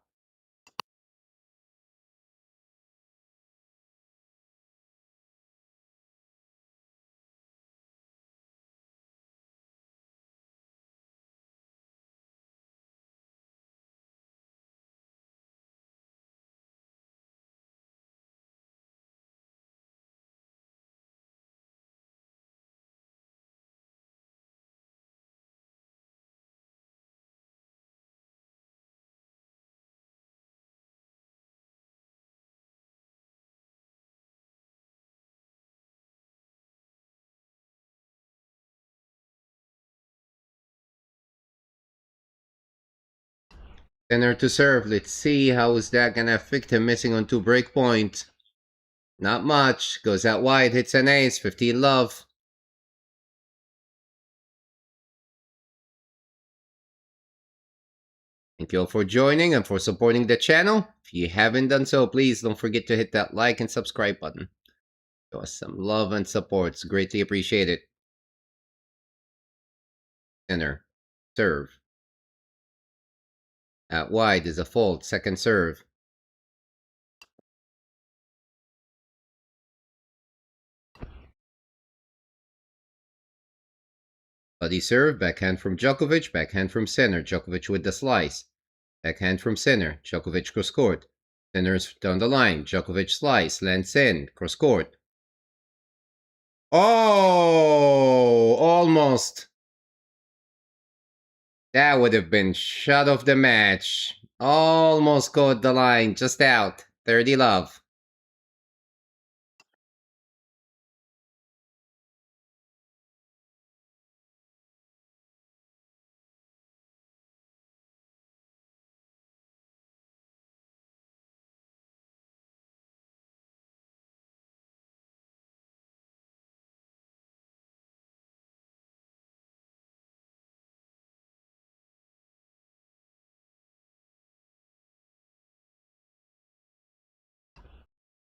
Center to serve. Let's see how is that gonna affect him missing on 2 break points. Not much. Goes out wide, hits an ace, 15 love. Thank you all for joining and for supporting the channel. If you haven't done so, please don't forget to hit that like and subscribe button. Show us some love and support. It's greatly appreciated. Center. Serve. Out wide is a fault. Second serve. Buddy serve. Backhand from Djokovic. Backhand from center. Djokovic with the slice. Backhand from center. Djokovic cross court. Center's down the line. Djokovic slice. Lands in. Cross court. Oh! Almost. That would have been shut off the match. Almost caught the line. Just out. 30 love.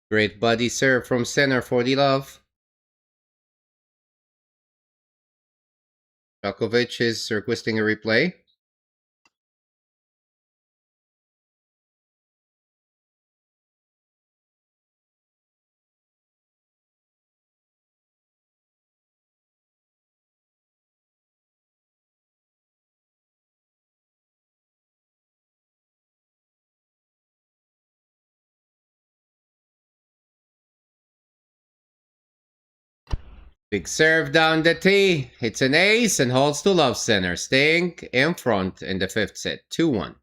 Great buddy serve from center. 40 love. Djokovic is requesting a replay. Big serve down the tee. Hits an ace and holds to love center. Staying in front in the 5th set. 2-1.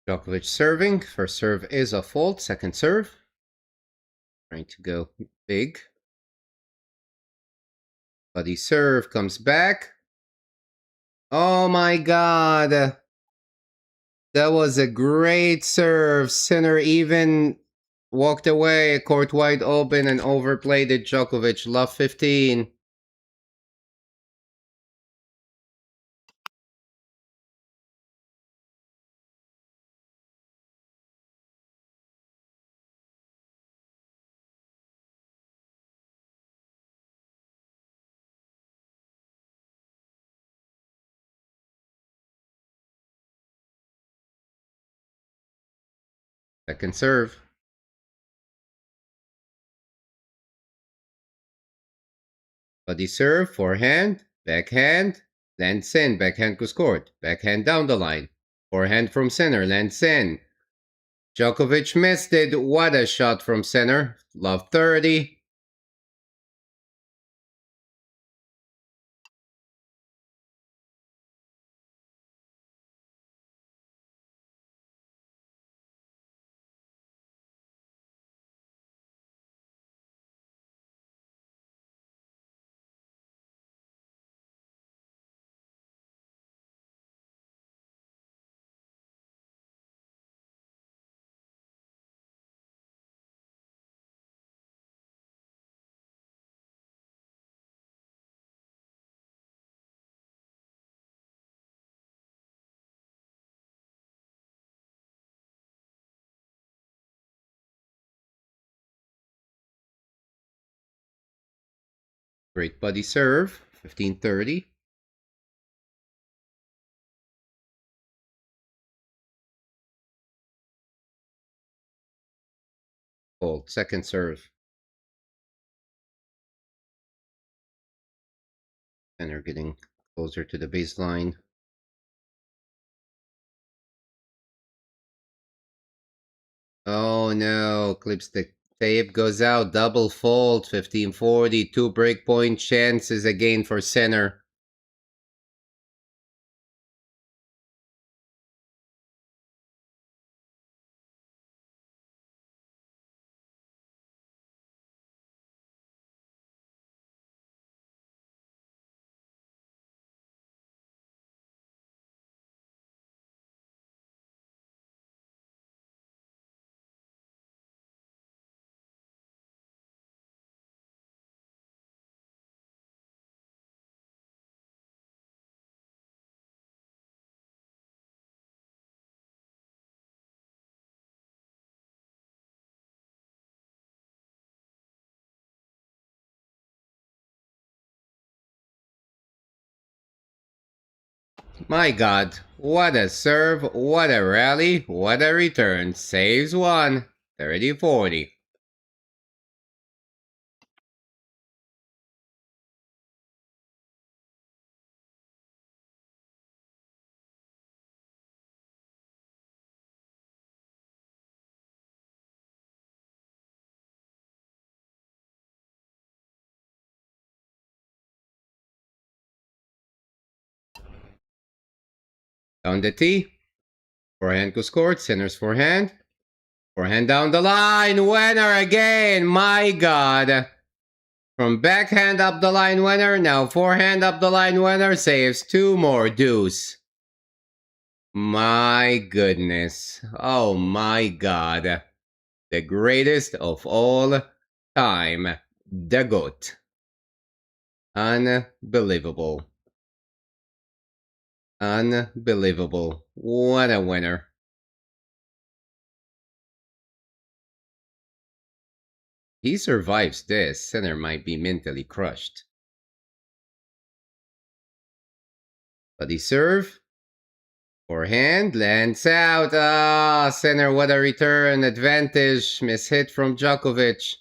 Djokovic serving. First serve is a fault. Second serve. Trying to go big. Buddy serve comes back. Oh my god. That was a great serve. Sinner even walked away, court wide open, and overplayed it. Djokovic, love 15. Second serve. Buddy serve, forehand, backhand, lands in, backhand goes court, backhand down the line, forehand from center, lands in. Djokovic missed it. What a shot from center. Love 30. Great buddy serve. 15-30. Hold. Second serve. And they're getting closer to the baseline. Oh no. Clips the tape, goes out. Double fault. 15-40. 2 breakpoint chances again for center. My god, what a serve, what a rally, what a return. Saves one. 30-40. Down the tee. Forehand goes court, center's forehand. Forehand down the line, winner again, my god. From backhand up the line winner, now forehand up the line winner, saves 2 more deuce. My goodness. Oh my god. The greatest of all time. The GOAT. Unbelievable. Unbelievable. What a winner. He survives this, Sinner might be mentally crushed. Buddy serve. Forehand, lands out. Ah, Sinner, what a return. Advantage. Miss hit from Djokovic.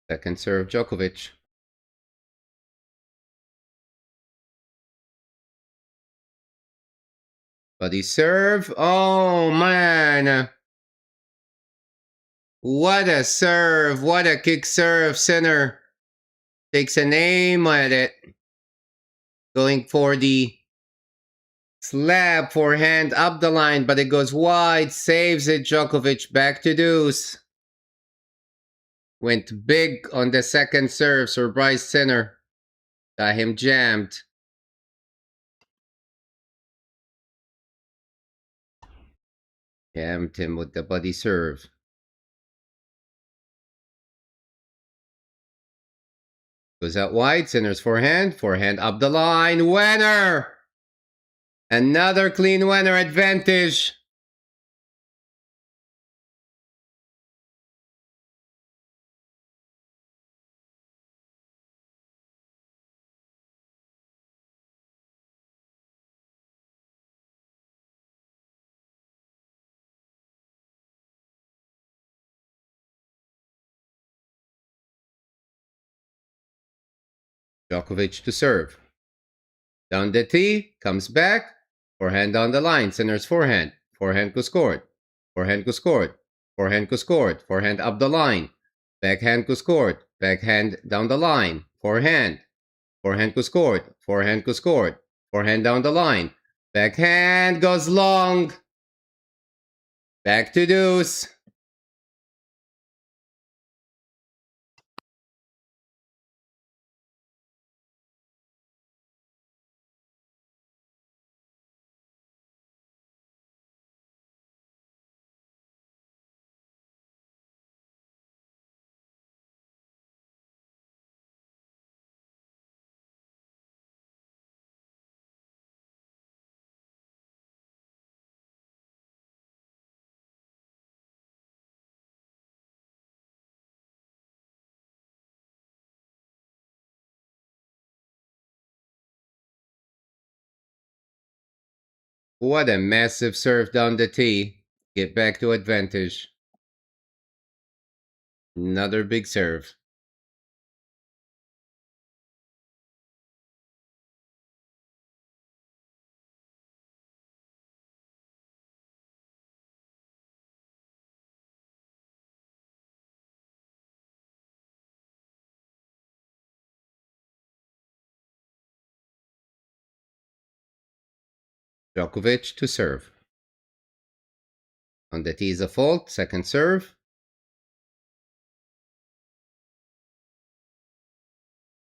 Second serve, Djokovic. Body serve. Oh, man. What a serve. What a kick serve. Center takes an aim at it. Going for the slab forehand up the line, but it goes wide. Saves it. Djokovic back to deuce. Went big on the second serve. Surprise center. Got him jammed. Jammed him with the body serve. Goes out wide. Center's forehand. Forehand up the line. Winner! Another clean winner advantage. Djokovic to serve. Down the tee, comes back. Forehand down the line, center's forehand. Forehand go scored. Forehand go scored. Forehand go scored. Forehand up the line. Backhand go scored. Backhand down the line. Forehand. Forehand go scored. Forehand go scored. Forehand down the line. Backhand goes long. Back to deuce. What a massive serve down the tee. Get back to advantage. Another big serve. Djokovic to serve. On the tee is a fault. Second serve.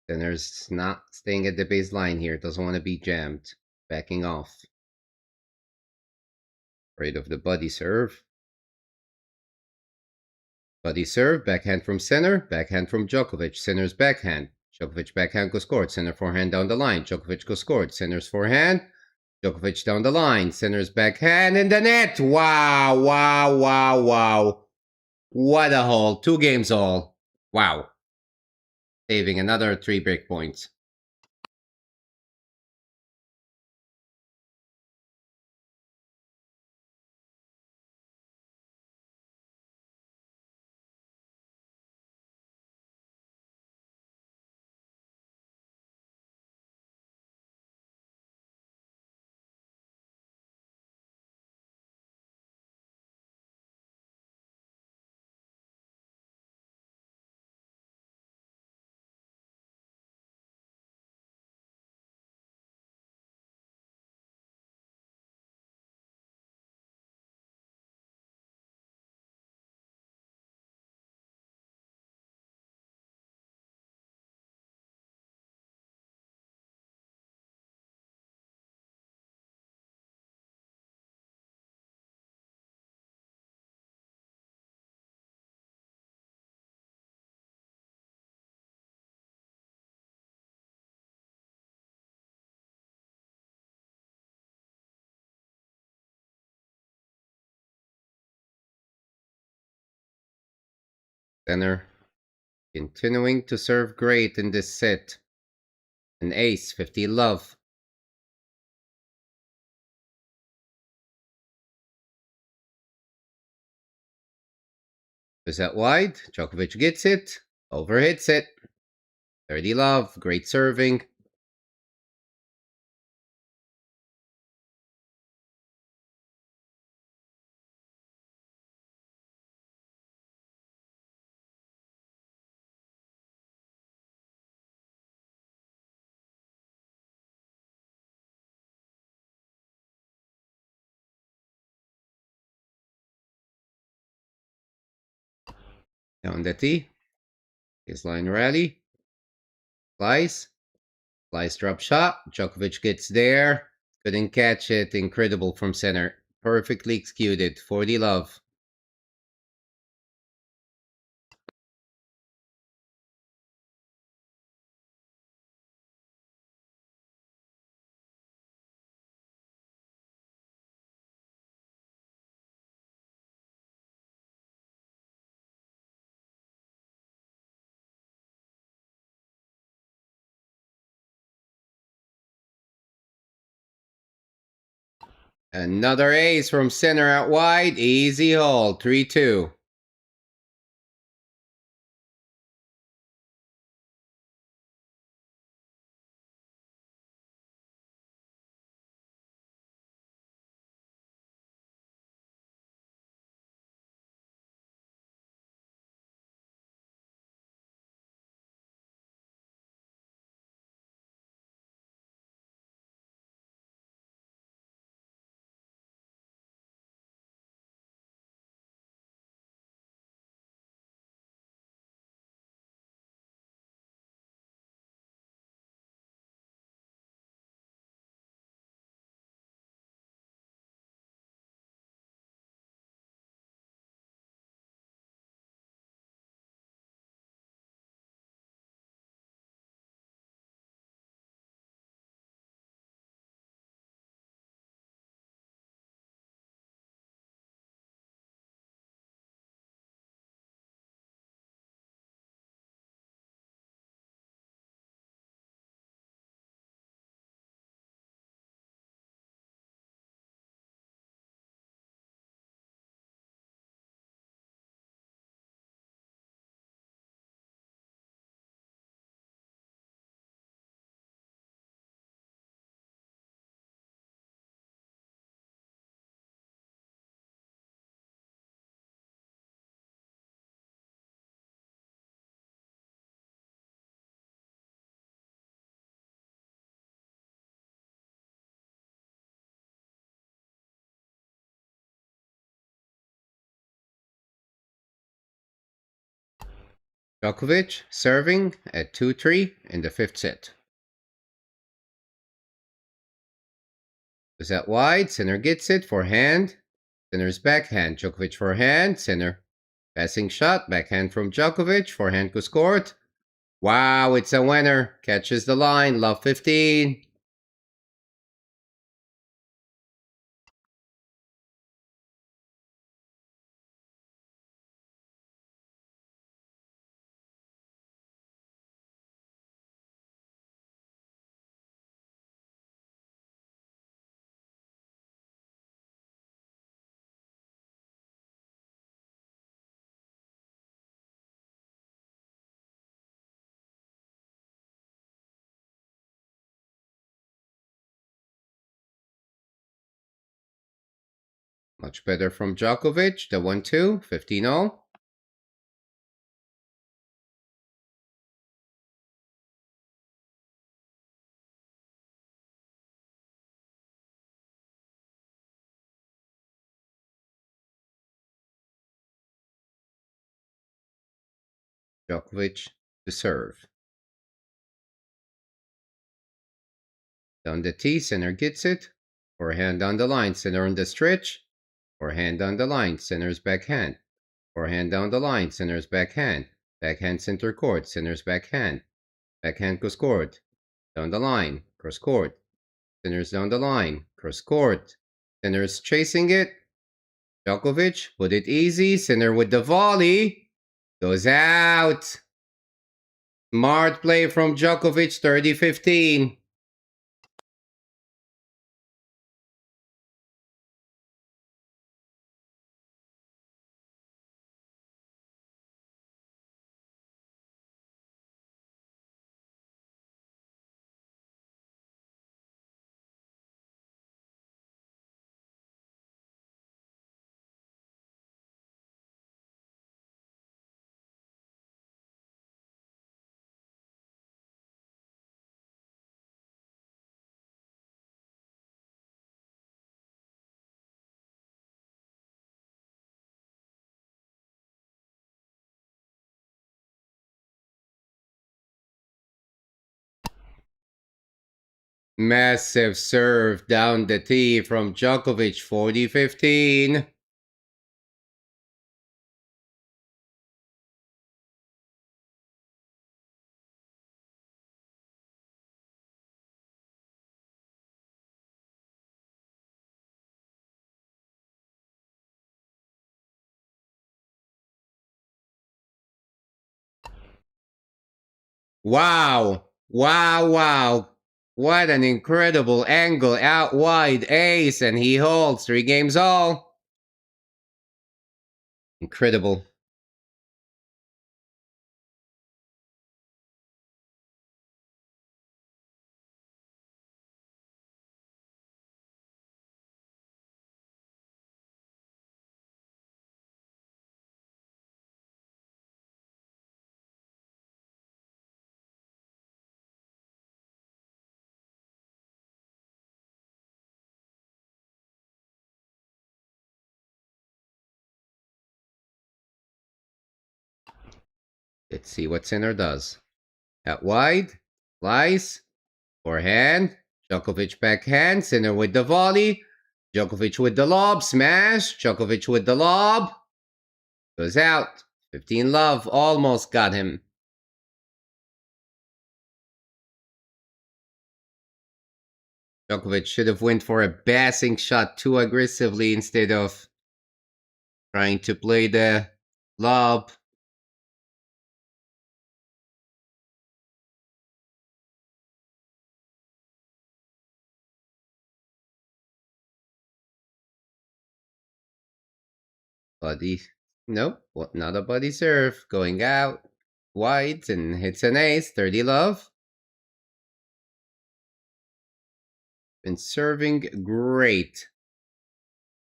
Center's not staying at the baseline here. Doesn't want to be jammed. Backing off. Afraid of the body serve. Body serve. Backhand from center. Backhand from Djokovic. Center's backhand. Djokovic backhand goes scored. Center forehand down the line. Djokovic goes scored. Center's forehand. Djokovic down the line. Center's backhand in the net. Wow, wow, wow, wow. What a hole. 2 games all. Wow. Saving another 3 break points. Center continuing to serve great in this set. An ace, 50 love. Is that wide? Djokovic gets it. Overhits it. 30 love. Great serving. Down the T. His line rally. Slice. Slice drop shot. Djokovic gets there. Couldn't catch it. Incredible from center. Perfectly executed. 40 love. Another ace from center out wide. Easy hole. 3-2. Djokovic serving at 2-3 in the fifth set. Is that wide? Center gets it. Forehand. Center's backhand. Djokovic forehand. Center. Passing shot. Backhand from Djokovic. Forehand goes court. Wow, it's a winner. Catches the line. Love 15. Much better from Djokovic. The 1-2. 15-0. Djokovic to serve. Down the T, center gets it. Forehand on the line, center on the stretch. Forehand on the line, center's backhand. Forehand down the line, center's backhand. Backhand center court, center's backhand. Backhand goes court. Down the line, cross court. Center's down the line, cross court. Center's chasing it. Djokovic, put it easy. Center with the volley. Goes out. Smart play from Djokovic, 30-15. Massive serve down the tee from Djokovic, 40-15. Wow. Wow, wow. What an incredible angle out wide ace, and he holds 3 games all. Incredible. Let's see what Sinner does. Out wide, slice, forehand, Djokovic backhand, Sinner with the volley, Djokovic with the lob, smash, Djokovic with the lob, goes out, 15 love, almost got him. Djokovic should have went for a passing shot too aggressively instead of trying to play the lob. Buddy, nope, not a buddy serve. Going out wide and hits an ace, 30 love. Been serving great.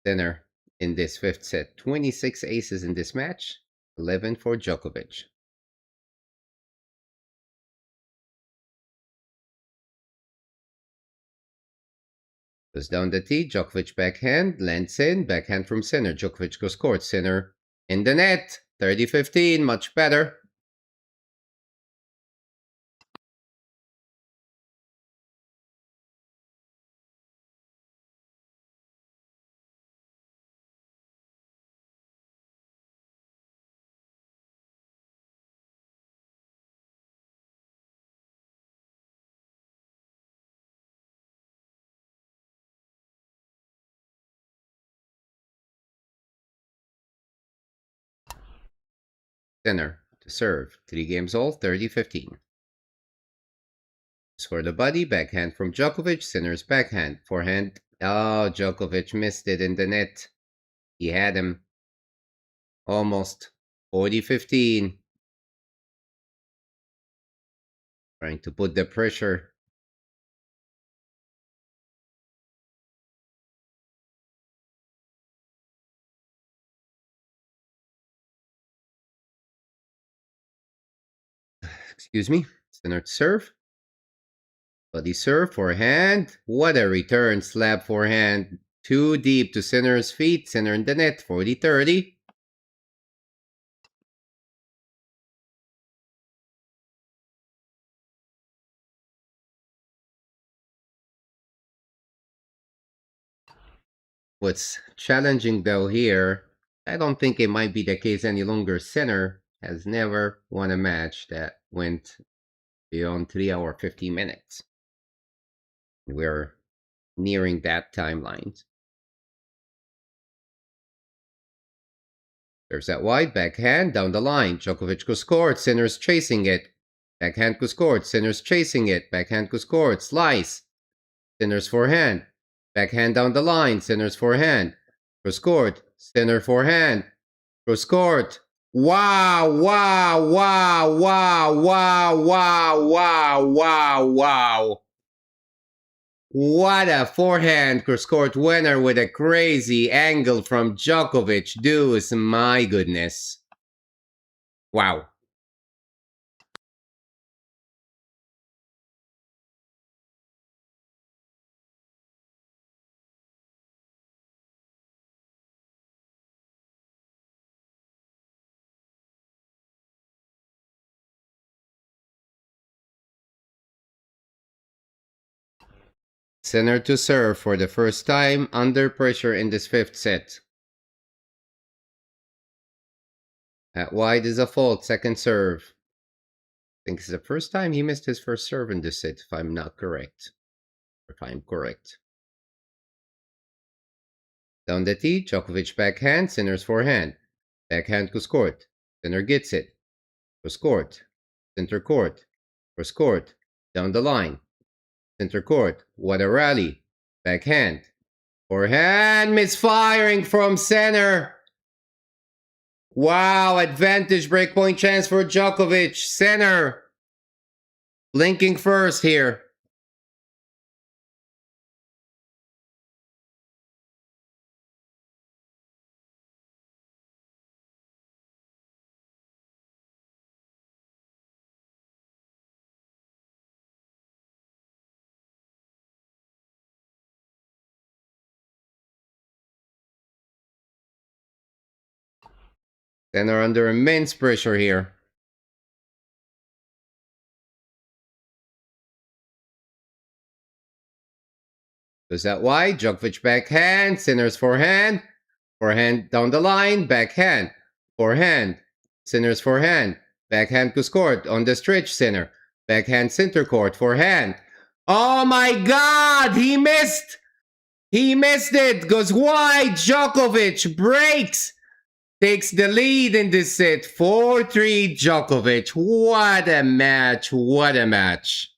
Sinner in this 5th set. 26 aces in this match, 11 for Djokovic. Goes down the tee, Djokovic backhand, lands in, backhand from Sinner. Djokovic goes court, Sinner in the net, 30-15, much better. Sinner to serve, 3 games all, 30-15. For the buddy, backhand from Djokovic, Sinner's backhand, forehand. Oh, Djokovic missed it in the net. He had him. Almost 40-15. Trying to put the pressure. Excuse me. Sinner to serve. Buddy serve, forehand. What a return slab forehand. Too deep to Sinner's feet. Sinner in the net, 40-30. What's challenging though here, I don't think it might be the case any longer. Sinner has never won a match that went beyond 3 hours 50 minutes. We're nearing that timeline. There's that wide backhand down the line. Djokovic goes court, Sinner's chasing it. Backhand goes court, Sinner's chasing it. Backhand goes court, slice. Sinner's forehand. Backhand down the line, Sinner's forehand. Goes court, Sinner forehand. Goes court. Wow, wow, wow, wow, wow, wow, wow, wow, wow. What a forehand cross-court winner with a crazy angle from Djokovic. Deuce, my goodness. Wow. Center to serve for the first time under pressure in this fifth set. At wide is a fault, second serve. I think it's the first time he missed his first serve in this set, if I'm not correct. If I'm correct. Down the tee, Djokovic backhand, Sinner's forehand. Backhand to court. Sinner gets it. Cross court. Center court. Cross court. Down the line. Center court. What a rally. Backhand. Forehand misfiring from center. Wow, advantage breakpoint chance for Djokovic. Center. Blinking first here. Center under immense pressure here. Goes that wide, Djokovic backhand, Sinner's forehand. Forehand down the line, backhand. Forehand. Sinner's forehand. Backhand to court on the stretch, Sinner. Backhand center court, forehand. Oh my god, he missed! He missed it, goes wide, Djokovic breaks. Takes the lead in this set, 4-3 Djokovic. What a match, what a match.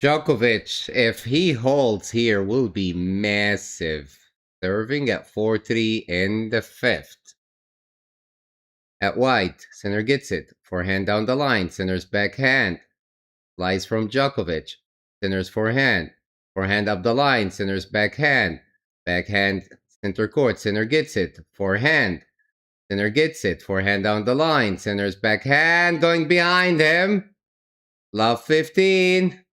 Djokovic, if he holds here, will be massive. Serving at 4-3 in the fifth. At white, Sinner gets it. Forehand down the line. Sinner's backhand. Slice from Djokovic. Sinner's forehand. Forehand up the line. Sinner's backhand. Backhand center court. Sinner gets it. Forehand. Sinner gets it. Forehand down the line. Sinner's backhand going behind him. Love 15.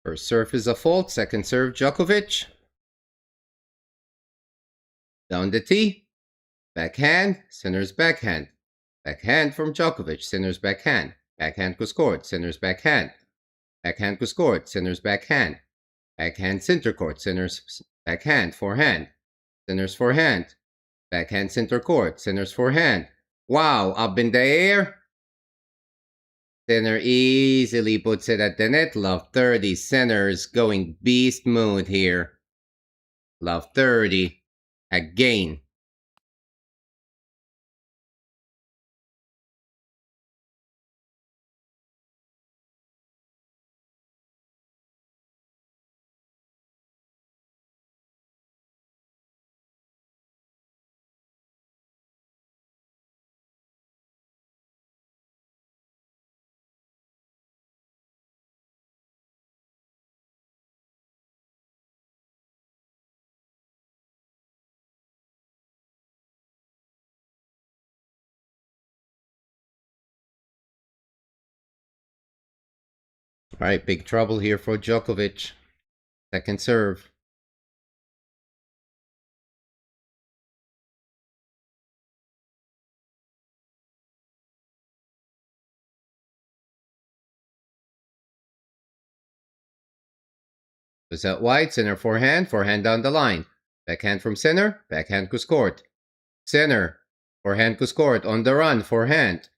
First serve is a fault. Second serve, Djokovic. Down the tee. Backhand. Sinner's backhand. Backhand from Djokovic. Sinner's backhand. Backhand to court. Sinner's backhand. Backhand to court. Sinner's backhand. Backhand center court. Sinner's backhand. Forehand. Center's forehand. Backhand center court. Center's forehand. Wow, up in the air. Center easily puts it at the net. Love 30. Center's going beast mode here. Love 30. Again. All right, big trouble here for Djokovic. Second serve. Was out wide, center forehand, forehand down the line. Backhand from center, backhand cross court. Center, forehand cross court, on the run, forehand.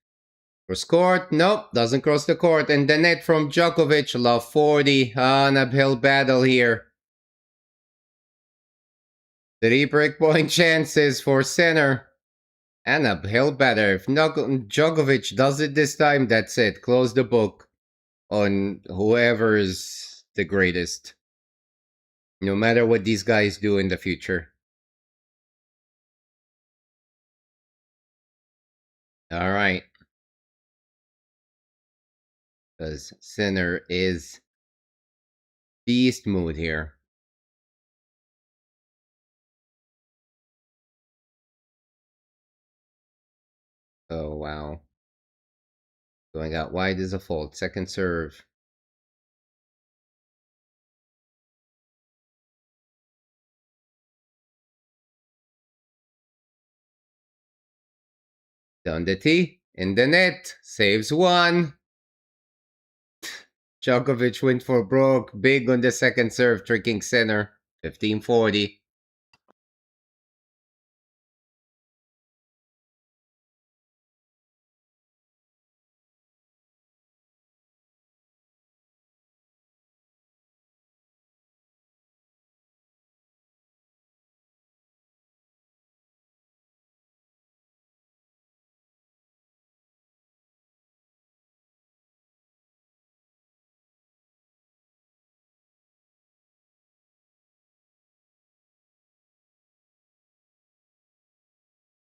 Cross court, nope, doesn't cross the court. And the net from Djokovic, love 40. An uphill battle here. 3 breakpoint chances for center. And uphill battle. If Djokovic does it this time, that's it. Close the book on whoever's the greatest. No matter what these guys do in the future. All right. Because Sinner is beast mode here. Oh, wow. Going out wide is a fault. Second serve. Down the tee. In the net. Saves one. Djokovic went for broke. Big on the second serve. Tricking Sinner. 15-40.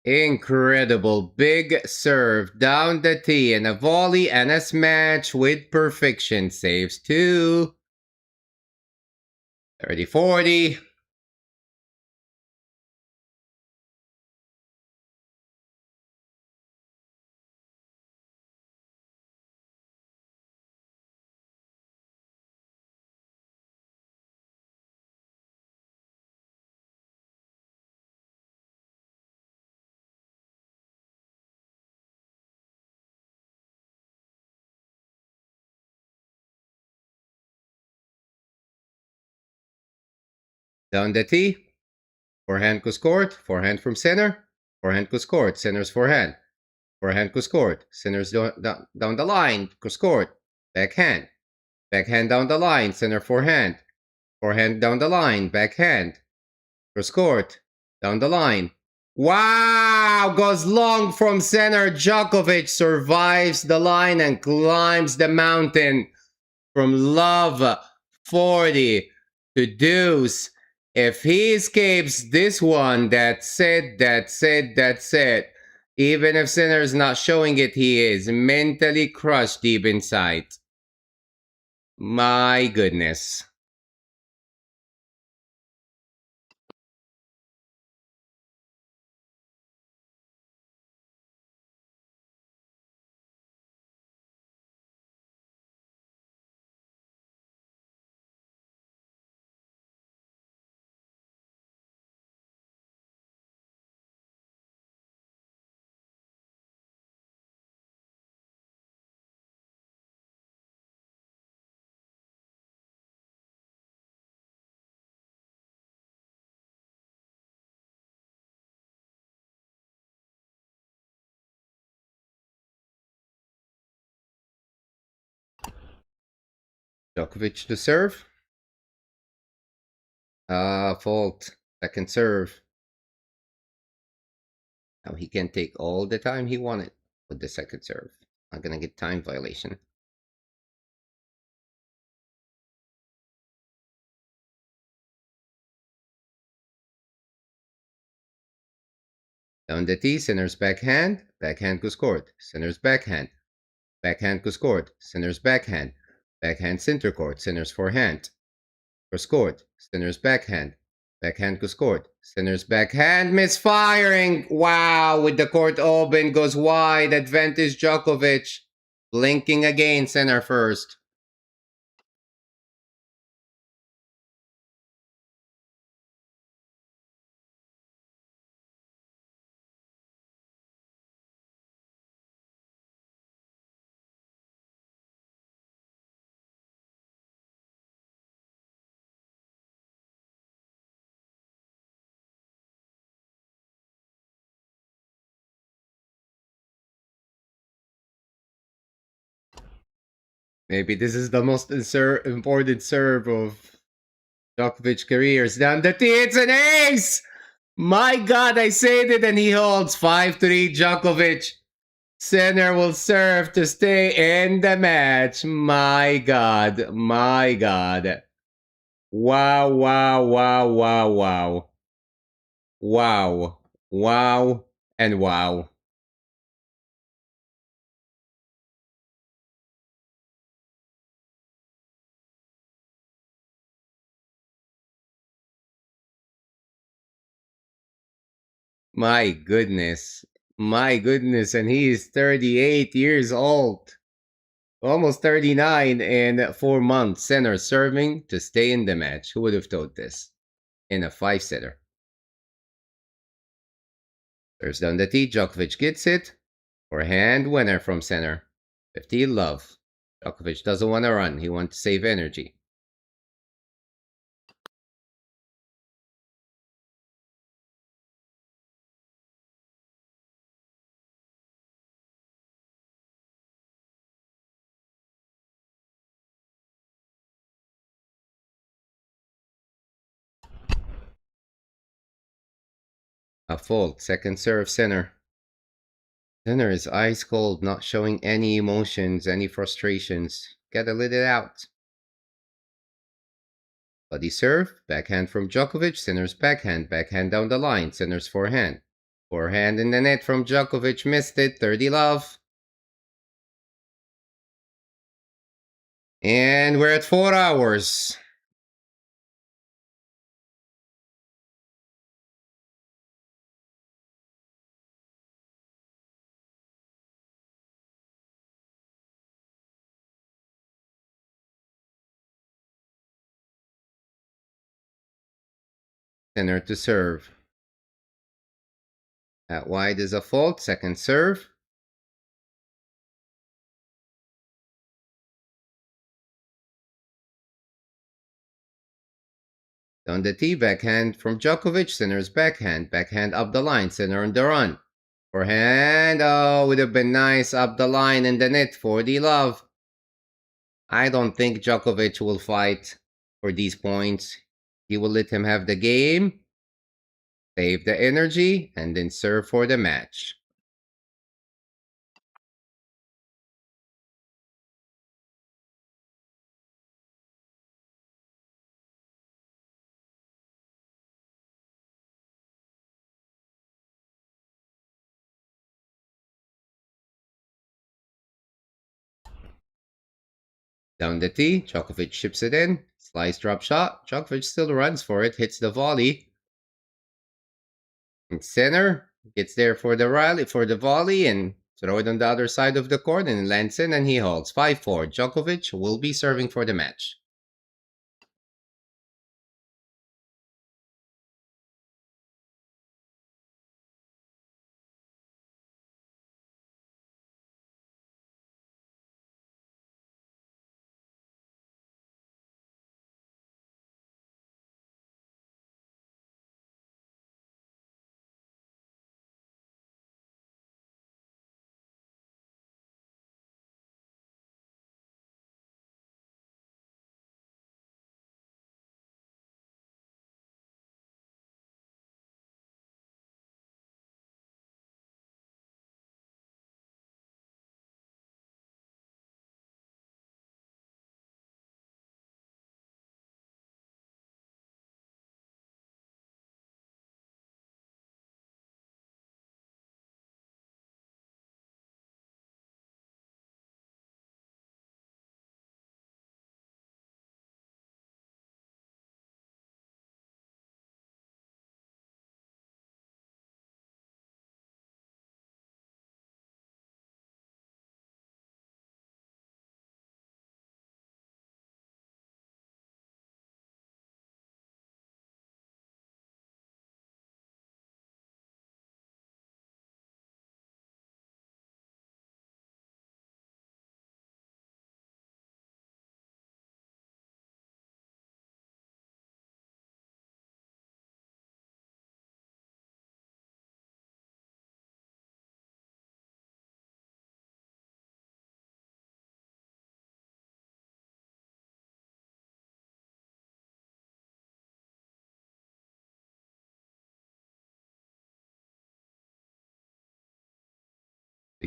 Incredible. Big serve. Down the tee. And a volley and a smash with perfection. Saves two. 30-40. Down the tee. Forehand cross court. Forehand from center. Forehand cross court. Center's forehand. Forehand cross court. Center's down the line. Cross court. Backhand. Backhand down the line. Center forehand. Forehand down the line. Backhand. Cross court. Down the line. Wow! Goes long from center. Djokovic survives the line and climbs the mountain from love 40 to deuce. If he escapes this one, that's it, that's it, that's it. Even if Sinner's not showing it, he is mentally crushed deep inside. My goodness. Djokovic to serve. Fault. Second serve. Now he can take all the time he wanted with the second serve. Not gonna get time violation. Down the tee, center's backhand. Backhand goes court. Center's backhand. Backhand goes court. Center's backhand. Backhand center court. Center's forehand. Goes court. Center's backhand. Backhand goes court. Center's backhand. Misfiring. Wow. With the court open. Goes wide. Advantage Djokovic. Blinking again. Center first. Maybe this is the most important serve of Djokovic's career. Is down the tee. It's an ace! My God, I said it, and he holds 5-3 Djokovic. Center will serve to stay in the match. My God, my God. Wow, wow, wow, wow, wow. Wow, wow, and wow. My goodness. My goodness. And he is 38 years old. Almost 39 and 4 months. Center serving to stay in the match. Who would have thought this? In a 5-setter. Serves down the tee. Djokovic gets it. Forehand winner from center. 50 love. Djokovic doesn't want to run. He wants to save energy. A fault. Second serve center. Center is ice cold, not showing any emotions, any frustrations. Gotta let it out. Buddy serve. Backhand from Djokovic. Center's backhand. Backhand down the line. Center's forehand. Forehand in the net from Djokovic. Missed it. 30 love. And we're at 4 hours. Center to serve. At wide is a fault. Second serve. Down the tee, backhand from Djokovic. Center's backhand. Backhand up the line. Center on the run. Forehand. Oh, would have been nice up the line in the net for the love. I don't think Djokovic will fight for these points. He will let him have the game, save the energy, and then serve for the match. Down the tee, Djokovic chips it in. Slice drop shot. Djokovic still runs for it, hits the volley. In center, gets there for the rally, for the volley, and throw it on the other side of the court, and it lands in, and he holds 5-4. Djokovic will be serving for the match.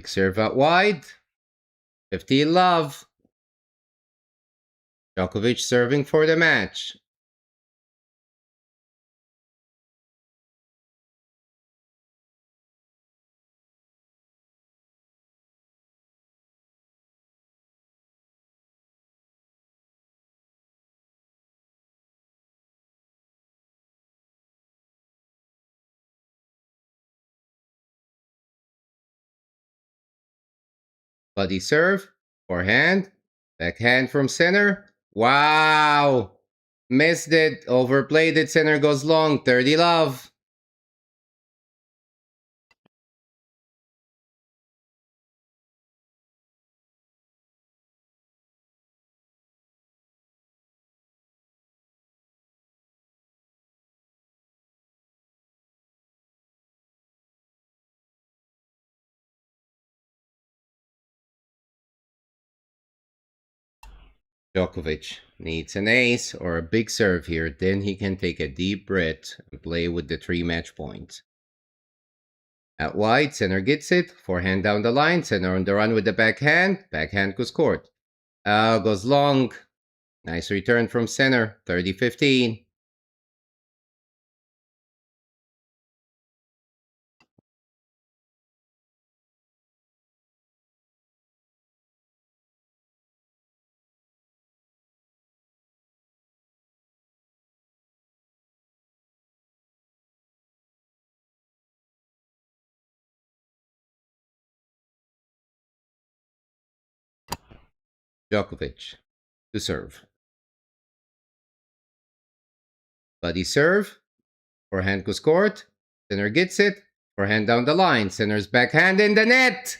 Big serve out wide. 15 love. Djokovic serving for the match. Buddy serve. Forehand. Backhand from center. Wow! Missed it. Overplayed it. Center goes long. 30 love. Djokovic needs an ace or a big serve here. Then he can take a deep breath and play with the 3-match point. At wide, center gets it. Forehand down the line. Center on the run with the backhand. Backhand goes court. Goes long. Nice return from center. 30-15. Djokovic to serve. Buddy serve. Forehand goes court. Center gets it. Forehand down the line. Center's backhand in the net.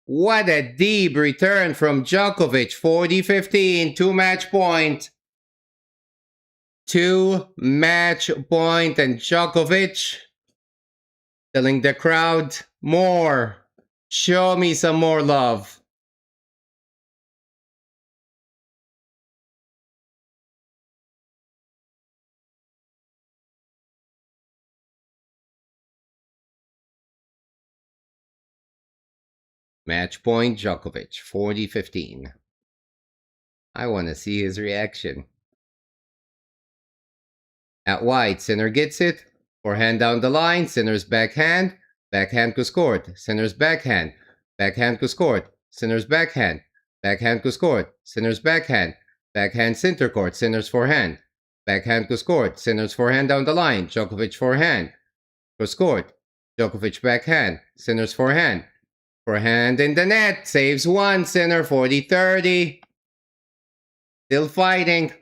What a deep return from Djokovic. 40-15. 2-match point. 2-match point. And Djokovic telling the crowd more. Show me some more love. Match point Djokovic, 40-15. I want to see his reaction. At wide, center gets it. Forehand down the line, center's backhand. Backhand goes court. Center's backhand. Backhand goes court. Center's backhand. Backhand goes court. Center's backhand. Backhand center court. Center's forehand. Backhand goes court. Center's forehand down the line. Djokovic forehand. Goes court. Djokovic backhand. Center's forehand. Forehand in the net. Saves one. Center 40-30. Still fighting.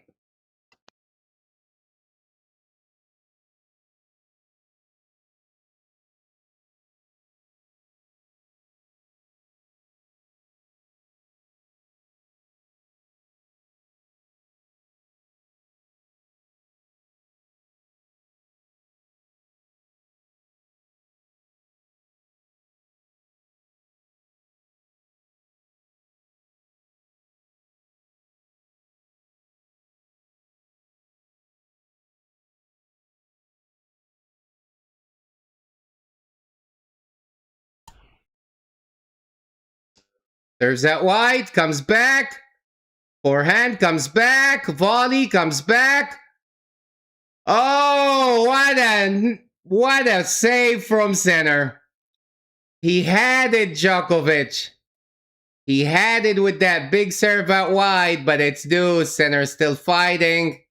Serves out wide, comes back. Forehand comes back. Volley comes back. Oh, what a save from center. He had it, Djokovic. He had it with that big serve out wide, but it's due. Center still fighting.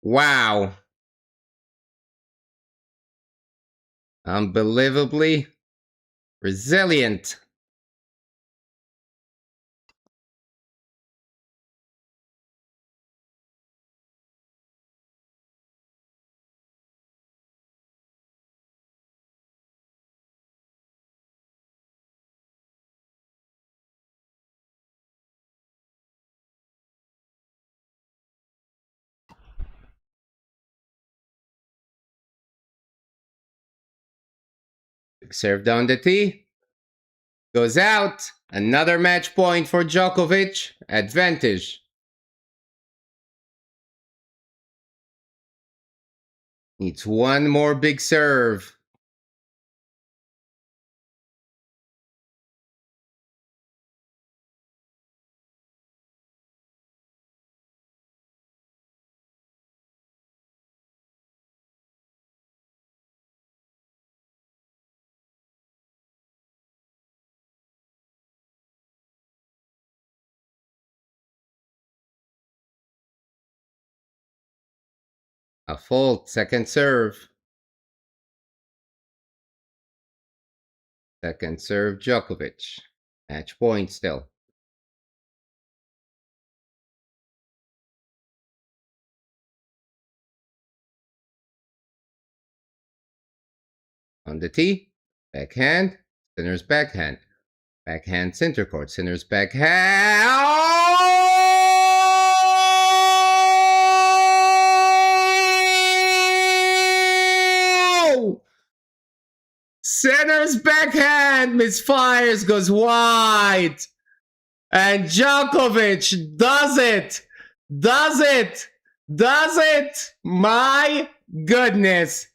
Wow. Unbelievably resilient. Serve down the tee. Goes out. Another match point for Djokovic. Advantage. Needs one more big serve. A fault. Second serve. Second serve, Djokovic. Match point still. On the tee. Backhand. Sinner's backhand. Backhand center court. Sinner's backhand. Oh! Sinner's backhand misfires, goes wide. And Djokovic does it. Does it. Does it. My goodness.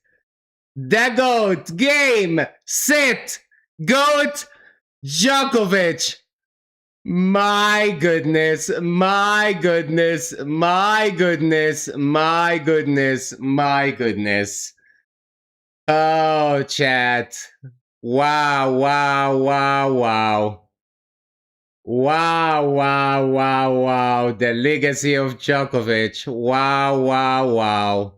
The GOAT. Game. Sit. GOAT. Djokovic. My goodness. My goodness. My goodness. My goodness. My goodness. Oh, chat. Wow, wow, wow, wow. Wow, wow, wow, wow. The legacy of Djokovic. Wow, wow, wow.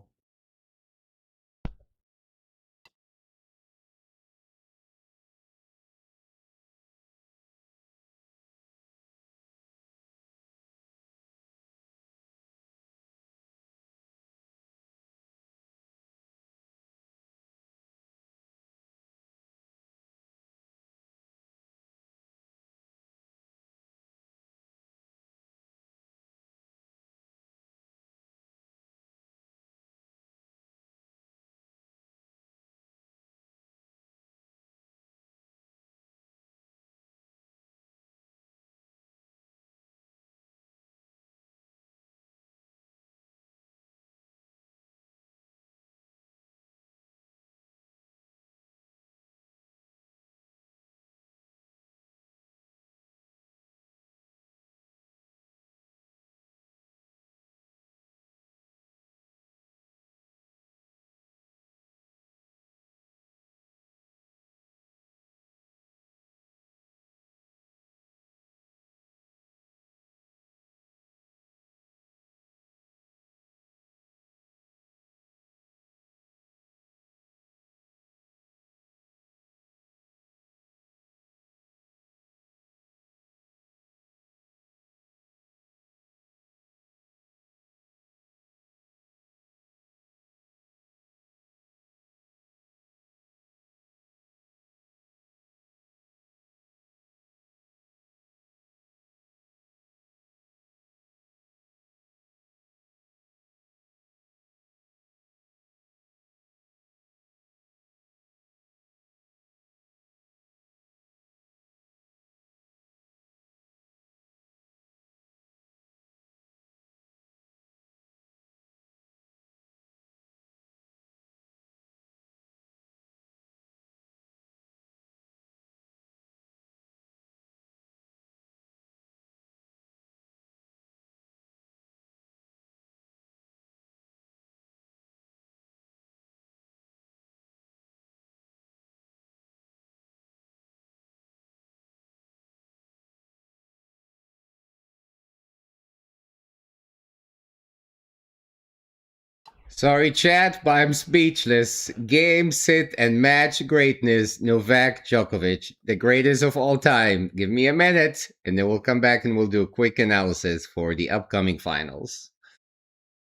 Sorry, chat, but I'm speechless. Game, sit, and match greatness. Novak Djokovic, the greatest of all time. Give me a minute, and then we'll come back and we'll do a quick analysis for the upcoming finals.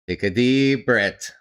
Take a deep breath.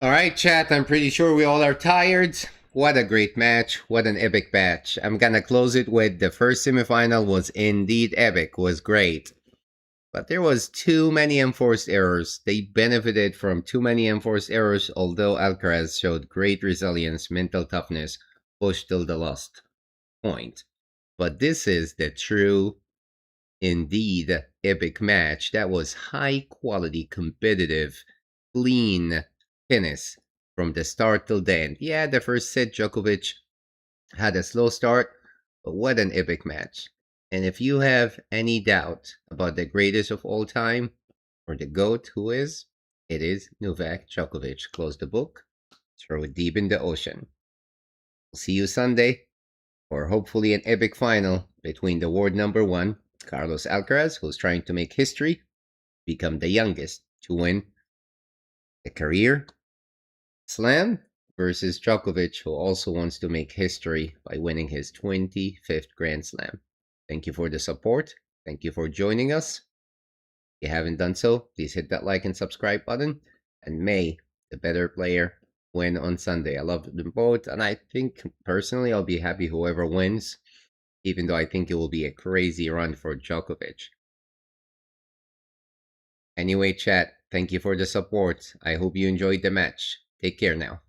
All right, chat. I'm pretty sure we all are tired. What a great match. What an epic match. I'm gonna close it with the first semifinal was indeed epic, was great. But there was too many enforced errors. They benefited from too many enforced errors, although Alcaraz showed great resilience, mental toughness, pushed till the last point. But this is the true, indeed, epic match. That was high quality, competitive, clean tennis from the start till the end. Yeah, the first set, Djokovic had a slow start, but what an epic match. And if you have any doubt about the greatest of all time, or the GOAT, who is, it is Novak Djokovic. Close the book, throw it deep in the ocean. We'll see you Sunday, or hopefully an epic final between the world number one, Carlos Alcaraz, who's trying to make history, become the youngest to win a career slam, versus Djokovic, who also wants to make history by winning his 25th Grand Slam. Thank you for the support. Thank you for joining us. If you haven't done so, please hit that like and subscribe button. And may the better player win on Sunday. I love them both, and I think personally I'll be happy whoever wins, even though I think it will be a crazy run for Djokovic. Anyway, chat, thank you for the support. I hope you enjoyed the match. Take care now.